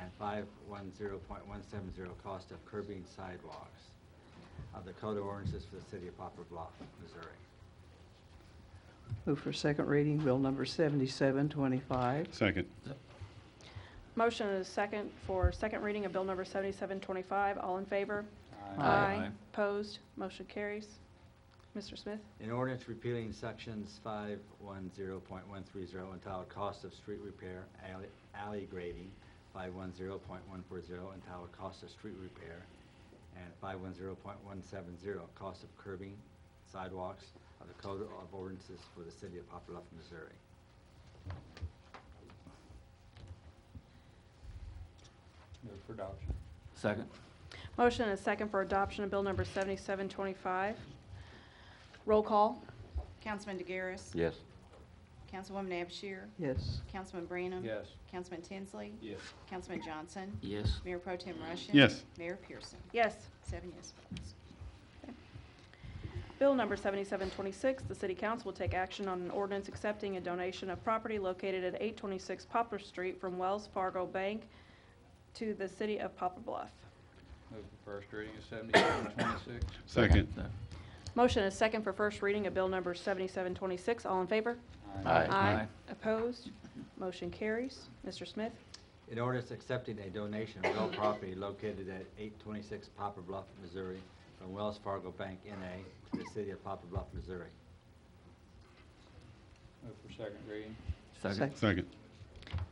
and 510.170 Cost of Curbing Sidewalks of the Code of Ordinances for the City of Poplar Bluff, Missouri. Move for second reading, bill number 7725. Second. Motion is second for second reading of bill number 7725. All in favor? Aye. Opposed? Motion carries. Mr. Smith? An ordinance repealing sections 510.130 entitled Cost of Street Repair, Alley Grading, 510.140 entitled Cost of Street Repair, and 510.170 Cost of Curbing, Sidewalks of the Code of Ordinances for the City of Poplar Bluff, Missouri. Move for adoption. Second. Motion and a second for adoption of bill number 7725. Roll call. Councilman DeGaris. Yes. Councilwoman Abshir. Yes. Councilman Branham. Yes. Councilman Tinsley. Yes. Councilman Johnson. Yes. Mayor Pro Tem Russian. Yes. Mayor Pearson. Yes. 7 yes votes. Bill number 7726, the City Council will take action on an ordinance accepting a donation of property located at 826 Poplar Street from Wells Fargo Bank to the City of Poplar Bluff. Move for first reading of 7726. Second. Motion is second for first reading of bill number 7726. All in favor? Aye. Aye. Opposed? Motion carries. Mr. Smith? An ordinance accepting a donation of real property located at 826 Poplar Bluff, Missouri from Wells Fargo Bank, N.A. to the City of Poplar Bluff, Missouri. Move for second reading. Second. Second.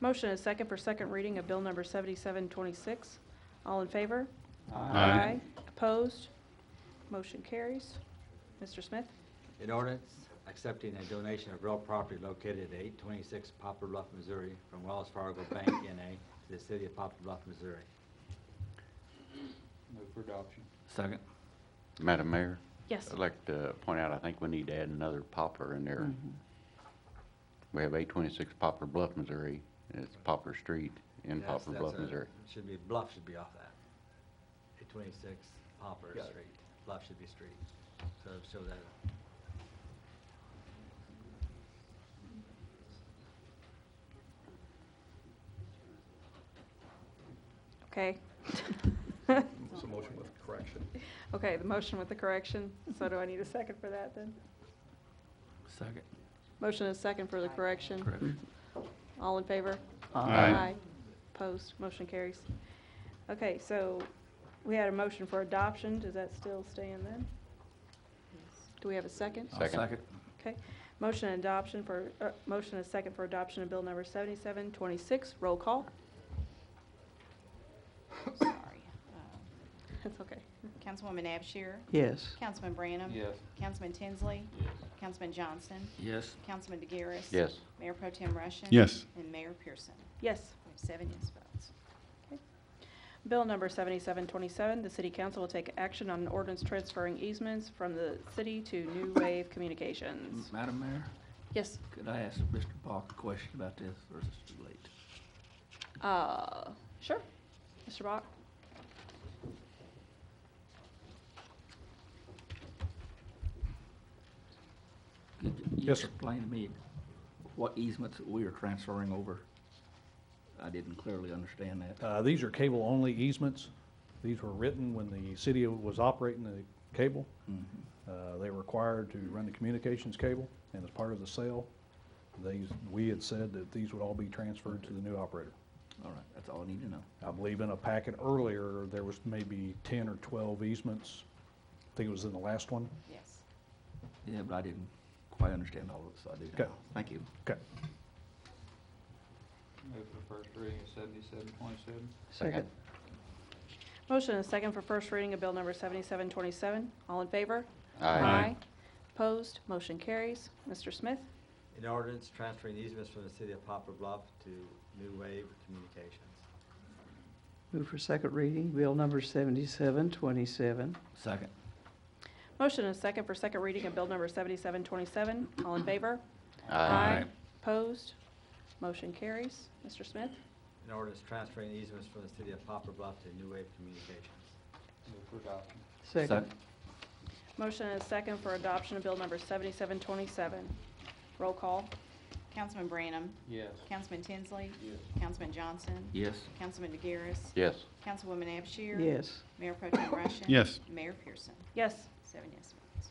Motion is second for second reading of bill number 7726. All in favor? Aye. Opposed? Motion carries. Mr. Smith? An ordinance accepting a donation of real property located at 826 Poplar Bluff, Missouri from Wells Fargo Bank, N.A. to the City of Poplar Bluff, Missouri. Move for adoption. Second. Madam Mayor? Yes. I'd like to point out, I think we need to add another Poplar in there. We have 826 Poplar Bluff, Missouri, and it's Poplar Street in Yes, Poplar Bluff, that's a- Missouri. Should be, Bluff should be off that. 826 Poplar Got it. Street. Bluff should be street. So show that. Okay. It's a motion with correction. Okay, the motion with the correction. So do I need a second for that then? Second. Motion is second for the correction. Correction. All in favor? Aye. Opposed? Motion carries. Okay, so we had a motion for adoption. Does that still stand then? Do we have a second? I'll second. Okay. Motion and adoption for, motion is second for adoption of bill number 7726. Roll call. Sorry. That's okay. Councilwoman Abshir. Yes. Councilman Branham. Yes. Councilman Tinsley. Yes. Councilman Johnson. Yes. Councilman DeGaris. Yes. Mayor Pro Tem Russian. Yes. And Mayor Pearson. Yes. We have 7 yes votes. Bill number 7727, the City Council will take action on an ordinance transferring easements from the city to New Wave Communications. Madam Mayor, Yes. could I ask Mr. Bach a question about this, or is this too late? Sure. Mr. Bach? Could you Yes, sir. explain to me what easements we are transferring over? I didn't clearly understand that. These are cable-only easements. These were written when the city was operating the cable. They were required to run the communications cable, and as part of the sale, we had said that these would all be transferred to the new operator. All right, that's all I need to know. I believe in a packet earlier, there was maybe 10 or 12 easements. I think it was in the last one. Yes. Yeah, but I didn't quite understand all of it, so I do Okay. now. Thank you. Okay. Move for first reading of 7727. Second. Motion is second for first reading of bill number 7727. All in favor? Aye. Opposed? Motion carries. Mr. Smith? An ordinance transferring easements from the City of Poplar Bluff to New Wave Communications. Move for second reading, bill number 7727. Second. Motion is second for second reading of bill number 7727. All in favor? Aye. Opposed? Motion carries. Mr. Smith? An ordinance transferring easements from the City of Poplar Bluff to New Wave Communications. Move for adoption. Second. Motion is second for adoption of bill number 7727. Roll call. Councilman Branham. Yes. Councilman Tinsley. Yes. Councilman Johnson. Yes. Councilman DeGaris. Yes. Councilwoman Abshir. Yes. Mayor Pro Tem Russian. Yes. Mayor Pearson. Yes. 7 yes votes.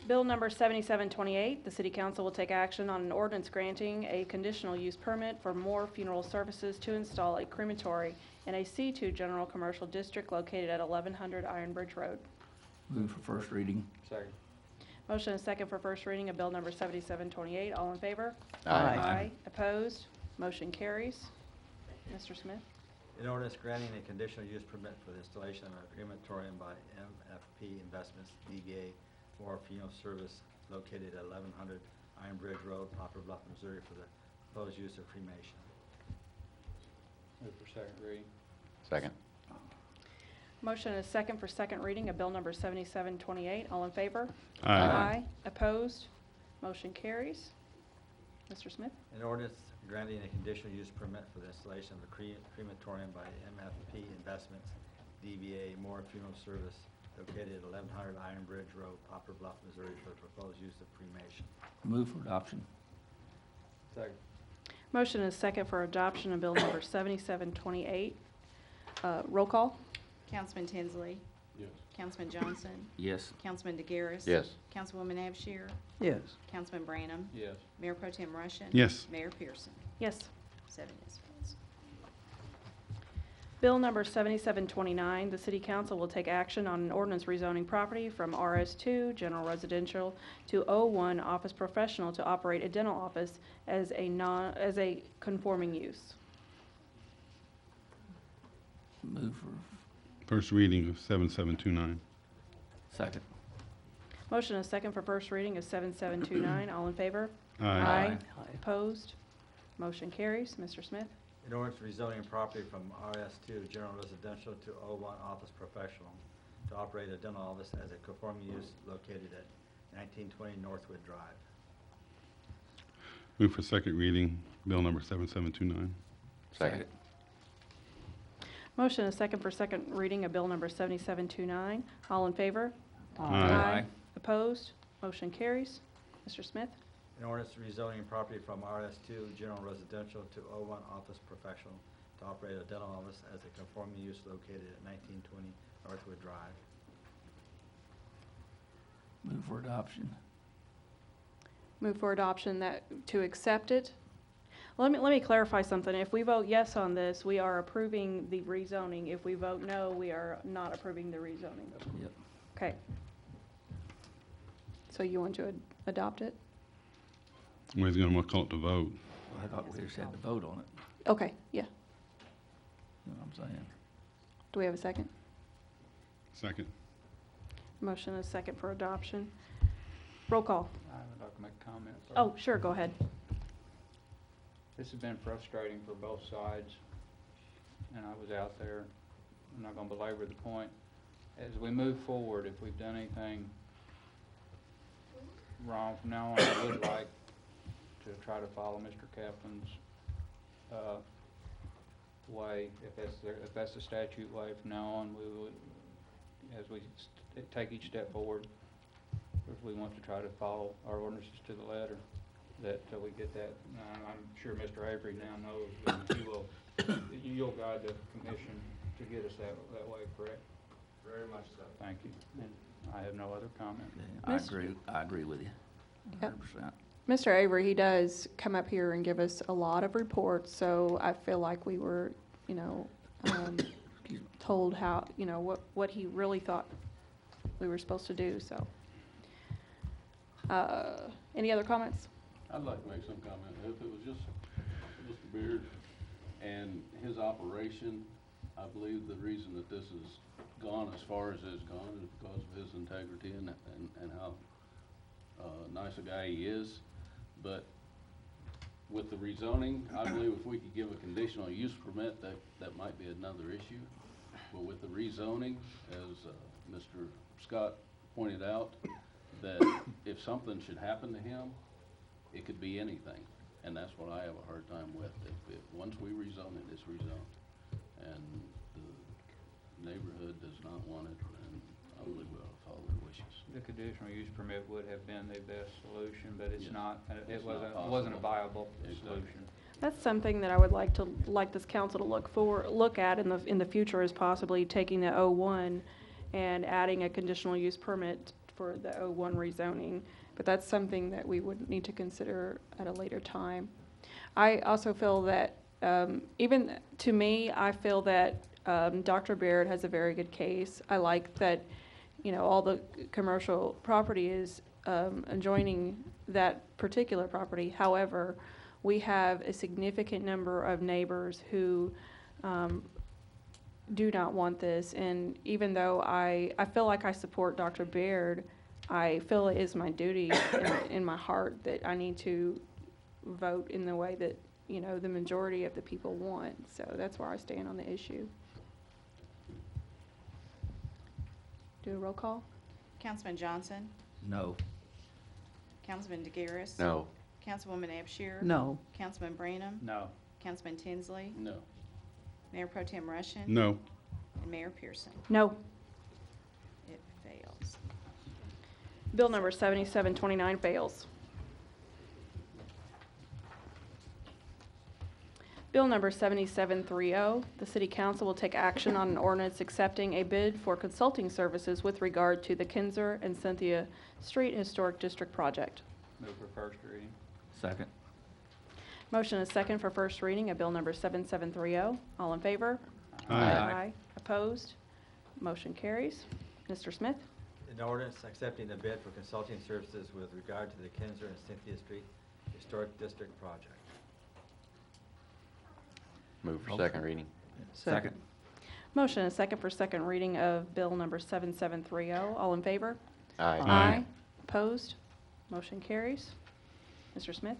Bill number 7728, the City Council will take action on an ordinance granting a conditional use permit for Moore Funeral Services to install a crematory in a C2 General Commercial District located at 1100 Iron Bridge Road. Move for first reading. Second. Motion is second for first reading of bill number 7728. All in favor? Aye. Opposed? Motion carries. Mr. Smith? An ordinance granting a conditional use permit for the installation of a crematorium by MFP Investments DBA for funeral service located at 1100 Iron Bridge Road, Poplar Bluff, Missouri for the proposed use of cremation. Move for second reading. Second. Motion is second for second reading of bill number 7728. All in favor? Aye. Opposed? Motion carries. Mr. Smith? An ordinance granting a conditional use permit for the installation of a crematorium by MFP Investments DBA Moore Funeral Service located at 1100 Iron Bridge Road, Poplar Bluff, Missouri for the proposed use of cremation. Move for adoption. Second. Motion is second for adoption of bill number 7728. Roll call? Councilman Tinsley. Yes. Councilman Johnson. Yes. Councilman DeGaris. Yes. Councilwoman Abshir. Yes. Councilman Branham. Yes. Mayor Pro Tem Russian. Yes. Mayor Pearson. Yes. 7 yes votes. Bill number 7729, the City Council will take action on an ordinance rezoning property from RS2 General Residential to O1 Office Professional to operate a dental office as a conforming use. Move for First reading of 7729. second. Motion is second for first reading of 7729. All in favor? Aye. Opposed? Motion carries. Mr. Smith? An ordinance rezoning property from RS2 General Residential to O1 Office Professional to operate a dental office as a conforming use located at 1920 Northwood Drive. Move for second reading, bill number 7729. Second. Motion is second for second reading of bill number 7729. All in favor? Aye. Opposed? Motion carries. Mr. Smith? An ordinance rezoning property from RS2 General Residential to O1 Office Professional to operate a dental office as a conforming use located at 1920 Northwood Drive. Move for adoption. Move for adoption to accept it. Let me clarify something. If we vote yes on this, we are approving the rezoning. If we vote no, we are not approving the rezoning. Yep. Okay. So you want to adopt it? We're going to call it to vote. I thought we just had to vote on it. Okay, yeah. You know what I'm saying? Do we have a second? Second. Motion is second for adoption. Roll call. I would like to make a comment first. Oh, sure, go ahead. This has been frustrating for both sides, and I was out there. I'm not going to belabor the point. As we move forward, if we've done anything wrong from now on, I would like to try to follow Mr. Kaplan's way. If that's the statute way from now on, we would, as we take each step forward, if we want to try to follow our ordinances to the letter, that we get that. I'm sure Mr. Avery now knows that you'll guide the commission to get us that way, correct? Very much so. Thank you. And I have no other comment. I agree with you. Yep. 100%. Mr. Avery, he does come up here and give us a lot of reports, so I feel like we were, told how, what he really thought we were supposed to do, so. Any other comments? I'd like to make some comment. If it was just Mr. Beard and his operation, I believe the reason that this has gone as far as it's gone is because of his integrity and how nice a guy he is. But with the rezoning, I believe if we could give a conditional use permit, that might be another issue. But with the rezoning, as Mr. Scott pointed out, that if something should happen to him, it could be anything. And that's what I have a hard time with. If once we rezone it, it's rezoned. And the neighborhood does not want it, and I believe we ought to follow their wishes. The conditional use permit would have been the best solution, but it's Yes. not. It It's not wasn't a possible. viable Exactly. solution. That's something that I would like this council to look at in the future, is possibly taking the O1 and adding a conditional use permit for the O1 rezoning. But that's something that we would need to consider at a later time. I also feel that, even to me, I feel that Dr. Baird has a very good case. I like that all the commercial property is adjoining that particular property. However, we have a significant number of neighbors who do not want this, and even though I feel like I support Dr. Baird, I feel it is my duty in my heart that I need to vote in the way that, the majority of the people want. So that's where I stand on the issue. Do a roll call? Councilman Johnson? No. Councilman DeGaris? No. Councilwoman Abshir? No. Councilman Branham? No. Councilman Tinsley? No. Mayor Pro Tem Russian? No. And Mayor Pearson? No. It fails. Bill number 7729 fails. Bill number 7730, the City Council will take action on an ordinance accepting a bid for consulting services with regard to the Kinzer and Cynthia Street Historic District project. Move for first reading. Second. Motion is second for first reading of bill number 7730. All in favor? Aye. Opposed? Motion carries. Mr. Smith? An ordinance accepting a bid for consulting services with regard to the Kinzer and Cynthia Street Historic District project. Move for second reading. Second. Motion is second for second reading of bill number 7730. All in favor? Aye. Aye. Opposed? Motion carries. Mr. Smith?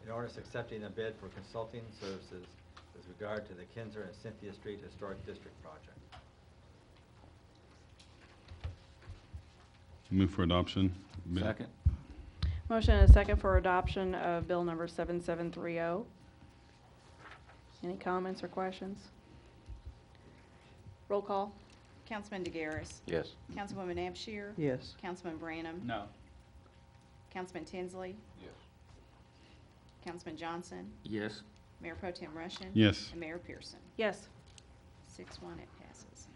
An ordinance accepting a bid for consulting services with regard to the Kinzer and Cynthia Street Historic District project. Move for adoption. Second. Motion is second for adoption of bill number 7730. Any comments or questions? Roll call? Councilman DeGaris? Yes. Councilwoman Abshir? Yes. Councilman Branham? No. Councilman Tinsley? Yes. Councilman Johnson? Yes. Mayor Pro Tem Russian? Yes. And Mayor Pearson? Yes. 6-1, it passes.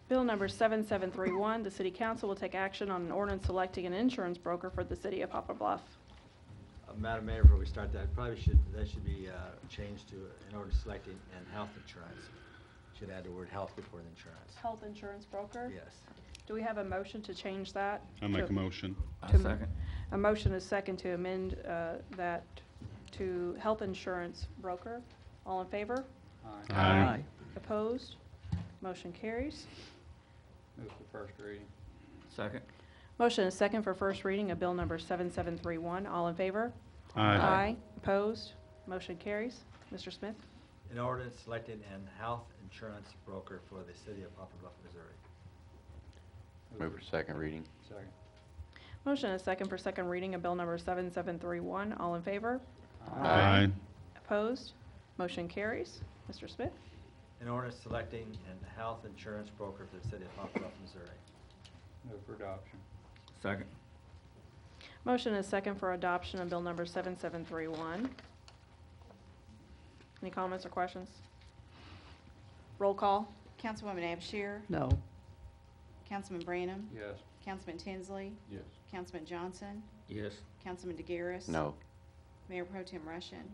Bill number 7731, the City Council will take action on an ordinance selecting an insurance broker for the City of Poplar Bluff. Madam Mayor, before we start that, that should be changed to an order selecting and health insurance. Should add the word health before the insurance. Health insurance broker? Yes. Do we have a motion to change that? I make a motion. Second. A motion is second to amend that to health insurance broker. All in favor? Aye. Aye. Opposed? Motion carries. Move for first reading. Second. Motion is second for first reading of bill number 7731. All in favor? Aye. Opposed? Motion carries. Mr. Smith? An ordinance selecting an health insurance broker for the City of Poplar Bluff, Missouri. Move for second reading. Second. Motion is second for second reading of bill number 7731. All in favor? Aye. Opposed? Motion carries. Mr. Smith? An ordinance selecting an health insurance broker for the City of Poplar Bluff, Missouri. Move for adoption. Second. Motion is second for adoption of bill number 7731. Any comments or questions? Roll call? Councilwoman Abshir? No. Councilman Branham? Yes. Councilman Tinsley? Yes. Councilman Johnson? Yes. Councilman DeGaris? No. Mayor Pro Tem Russian?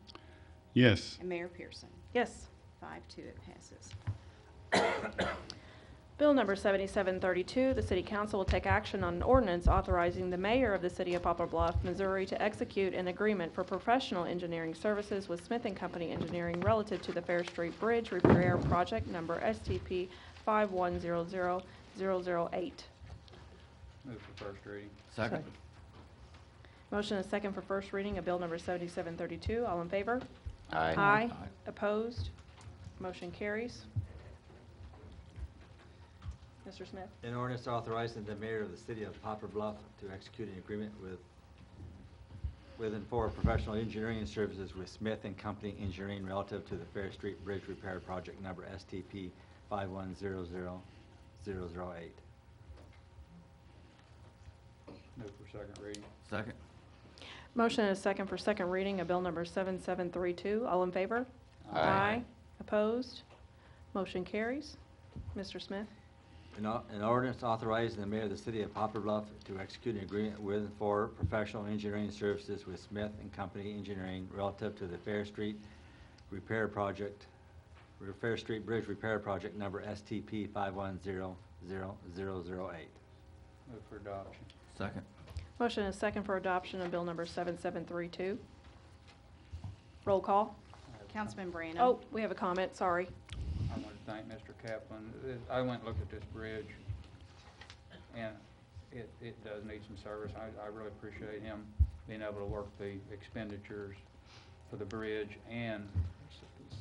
Yes. And Mayor Pearson? Yes. 5-2, it passes. Bill number 7732, the City Council will take action on an ordinance authorizing the mayor of the City of Poplar Bluff, Missouri to execute an agreement for professional engineering services with Smith & Company Engineering relative to the Fair Street Bridge Repair Project number STP 5100008. Move for first reading. Second. Motion is second for first reading of bill number 7732. All in favor? Aye. Aye. Opposed? Motion carries. Mr. Smith? An ordinance authorizing the mayor of the City of Poplar Bluff to execute an agreement with and for professional engineering services with Smith & Company Engineering relative to the Fair Street Bridge Repair Project number STP 5100008. Move for second reading. Second. Motion is second for second reading of bill number 7732. All in favor? Aye. Opposed? Motion carries. Mr. Smith? An ordinance authorizing the mayor of the City of Poplar Bluff to execute an agreement with and for professional engineering services with Smith & Company Engineering relative to the Fair Street Repair Project Fair Street Bridge Repair Project number STP 5100008. Move for adoption. Second. Motion is second for adoption of bill number 7732. Roll call. Councilman Branham. Oh, we have a comment, sorry. I want to thank Mr. Kaplan. I went and looked at this bridge, and it does need some service. I really appreciate him being able to work the expenditures for the bridge and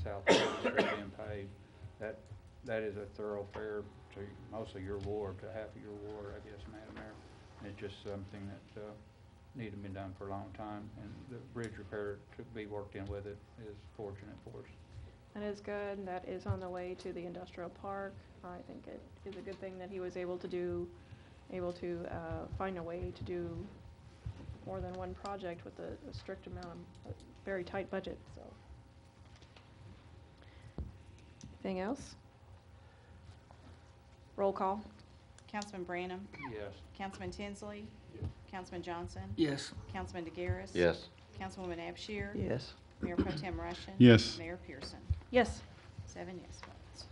South Street being paved. That is a thoroughfare to most of your ward, to half of your ward, I guess, Madam Mayor. And it's just something that needed to be done for a long time, and the bridge repair to be worked in with it is fortunate for us. That is good. That is on the way to the industrial park. I think it is a good thing that he was able to find a way to do more than one project with a strict amount of, a very tight budget, so. Anything else? Roll call. Councilman Branham. Yes. Councilman Tinsley. Yes. Councilman Johnson. Yes. Councilman DeGaris. Yes. Councilwoman Abshir. Yes. Mayor Pro Tem Russian. Yes. Mayor Pearson. Yes. 7 yes votes.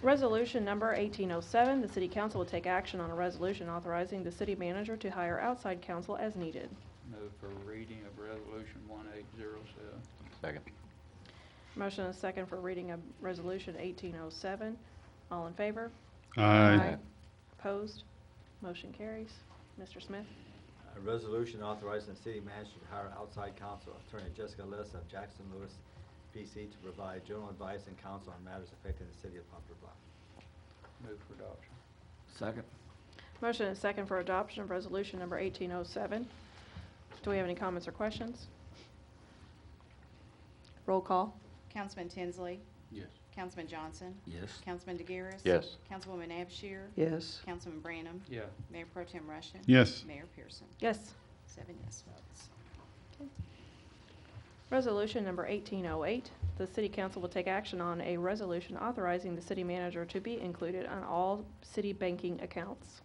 Resolution number 1807, the city council will take action on a resolution authorizing the city manager to hire outside counsel as needed. Move for reading of resolution 1807. Second. Motion is second for reading of resolution 1807. All in favor? Aye. Opposed? Motion carries. Mr. Smith? A resolution authorizing the city manager to hire outside counsel, Attorney Jessica Liss of Jackson Lewis, PC, to provide general advice and counsel on matters affecting the city of Poplar Bluff. Move for adoption. Second. Motion is second for adoption of resolution number 1807. Do we have any comments or questions? Roll call. Councilman Tinsley. Yes. Councilman Johnson. Yes. Councilman DeGaris. Yes. Councilwoman Abshir. Yes. Councilman Branham. Yeah. Mayor Pro Tem Russian. Yes. Mayor Pearson. Yes. 7 yes votes. Resolution number 1808, the city council will take action on a resolution authorizing the city manager to be included on all city banking accounts.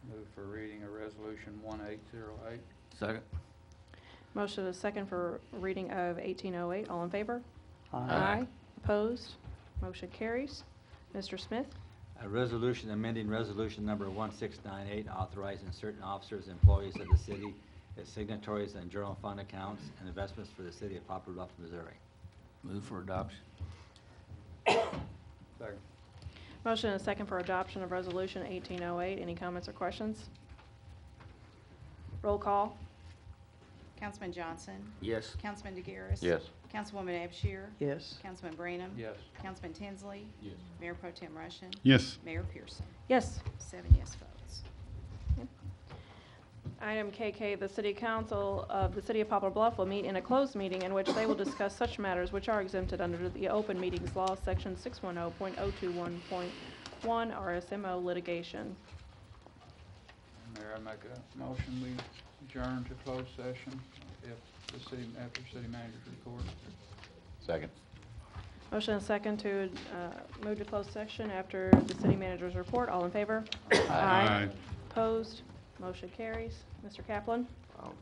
Move for reading of resolution 1808. Second. Motion is second for reading of 1808. All in favor? Aye. Opposed? Motion carries. Mr. Smith? A resolution amending resolution number 1698, authorizing certain officers and employees of the city as signatories on general fund accounts and investments for the city of Poplar Bluff, Missouri. Move for adoption. Second. Motion is second for adoption of resolution 1808. Any comments or questions? Roll call. Councilman Johnson. Yes. Councilman DeGaris. Yes. Councilwoman Abshir. Yes. Councilman Branham. Yes. Councilman Tinsley. Yes. Mayor Pro Tem Russian. Yes. Mayor Pearson. Yes. 7 yes votes. Item KK, the City Council of the City of Poplar Bluff will meet in a closed meeting in which they will discuss such matters which are exempted under the Open Meetings Law, Section 610.021.1 RSMO litigation. Mayor, I make a motion we adjourn to closed session after the city manager's report. Second. Motion and second to move to closed session after the city manager's report. All in favor? Aye. Opposed? Motion carries. Mr. Kaplan?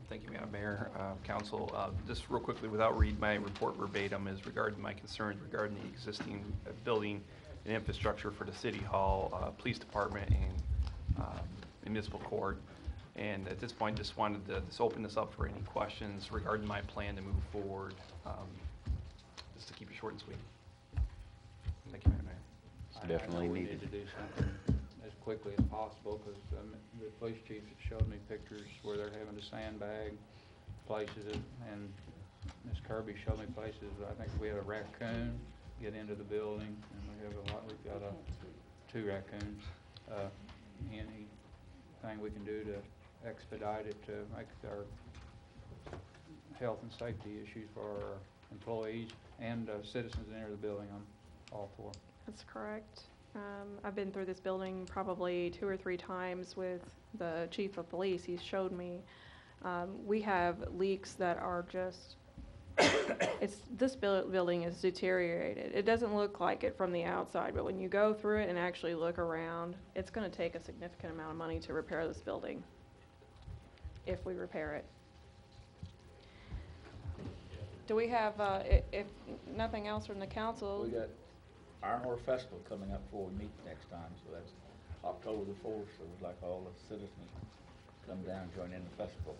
Thank you, Madam Mayor, Council. Just real quickly, without reading my report verbatim, is regarding my concerns regarding the existing building and infrastructure for the City Hall, Police Department, and Municipal Court. And at this point, just wanted to just open this up for any questions regarding my plan to move forward, just to keep it short and sweet. Thank you, Madam Mayor. Definitely I know we needed. need to do something as quickly as possible, because the police chief showed me pictures where they're having to sandbag places, and Ms. Kirby showed me places, I think we had a raccoon get into the building, and we've got 2 raccoons. Anything we can do to expedite it, to make our health and safety issues for our employees and citizens that enter the building, I'm all for. That's correct. I've been through this building probably 2 or 3 times with the chief of police. He's showed me. We have leaks that are just, this building is deteriorated. It doesn't look like it from the outside, but when you go through it and actually look around, it's going to take a significant amount of money to repair this building, if we repair it. Do we have, if nothing else from the council? We got Iron Horse Festival coming up before we meet next time, so that's October the 4th, so we'd like all the citizens to come down and join in the festival.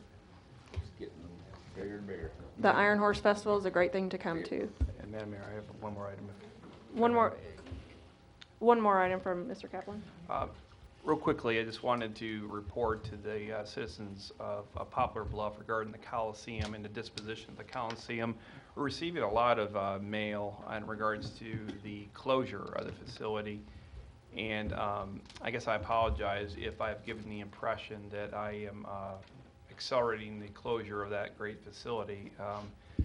It's getting bigger and bigger. The Iron Horse Festival is a great thing to come to. And Madam Mayor, I have one more item. One more item from Mr. Kaplan. Real quickly, I just wanted to report to the citizens of Poplar Bluff regarding the Coliseum and the disposition of the Coliseum. We're receiving a lot of mail in regards to the closure of the facility. And I guess I apologize if I've given the impression that I am accelerating the closure of that great facility.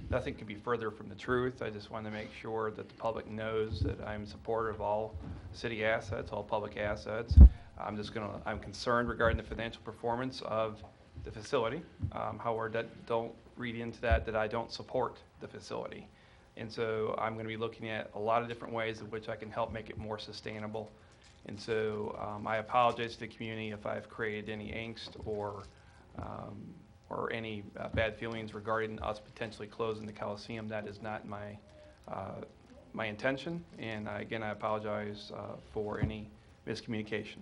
Nothing could be further from the truth. I just want to make sure that the public knows that I'm supportive of all city assets, all public assets. I'm concerned regarding the financial performance of the facility. However, don't read into that I don't support the facility. And so I'm going to be looking at a lot of different ways in which I can help make it more sustainable. And so I apologize to the community if I've created any angst or any bad feelings regarding us potentially closing the Coliseum. That is not my intention. And again, I apologize for any miscommunication.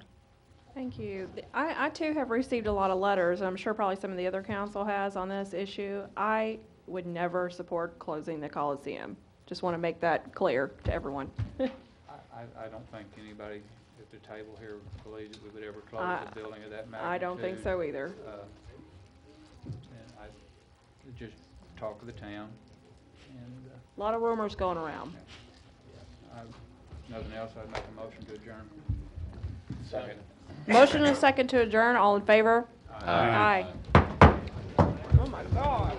Thank you. I too have received a lot of letters, and I'm sure probably some of the other council has on this issue. I would never support closing the Coliseum. Just want to make that clear to everyone. I don't think anybody at the table here believes that we would ever close a building of that magnitude. I don't think so either. And I just talk to the town, and A lot of rumors going around. nothing else, I'd make a motion to adjourn. Second. Motion and a second to adjourn. All in favor? Aye. Aye. Oh my God.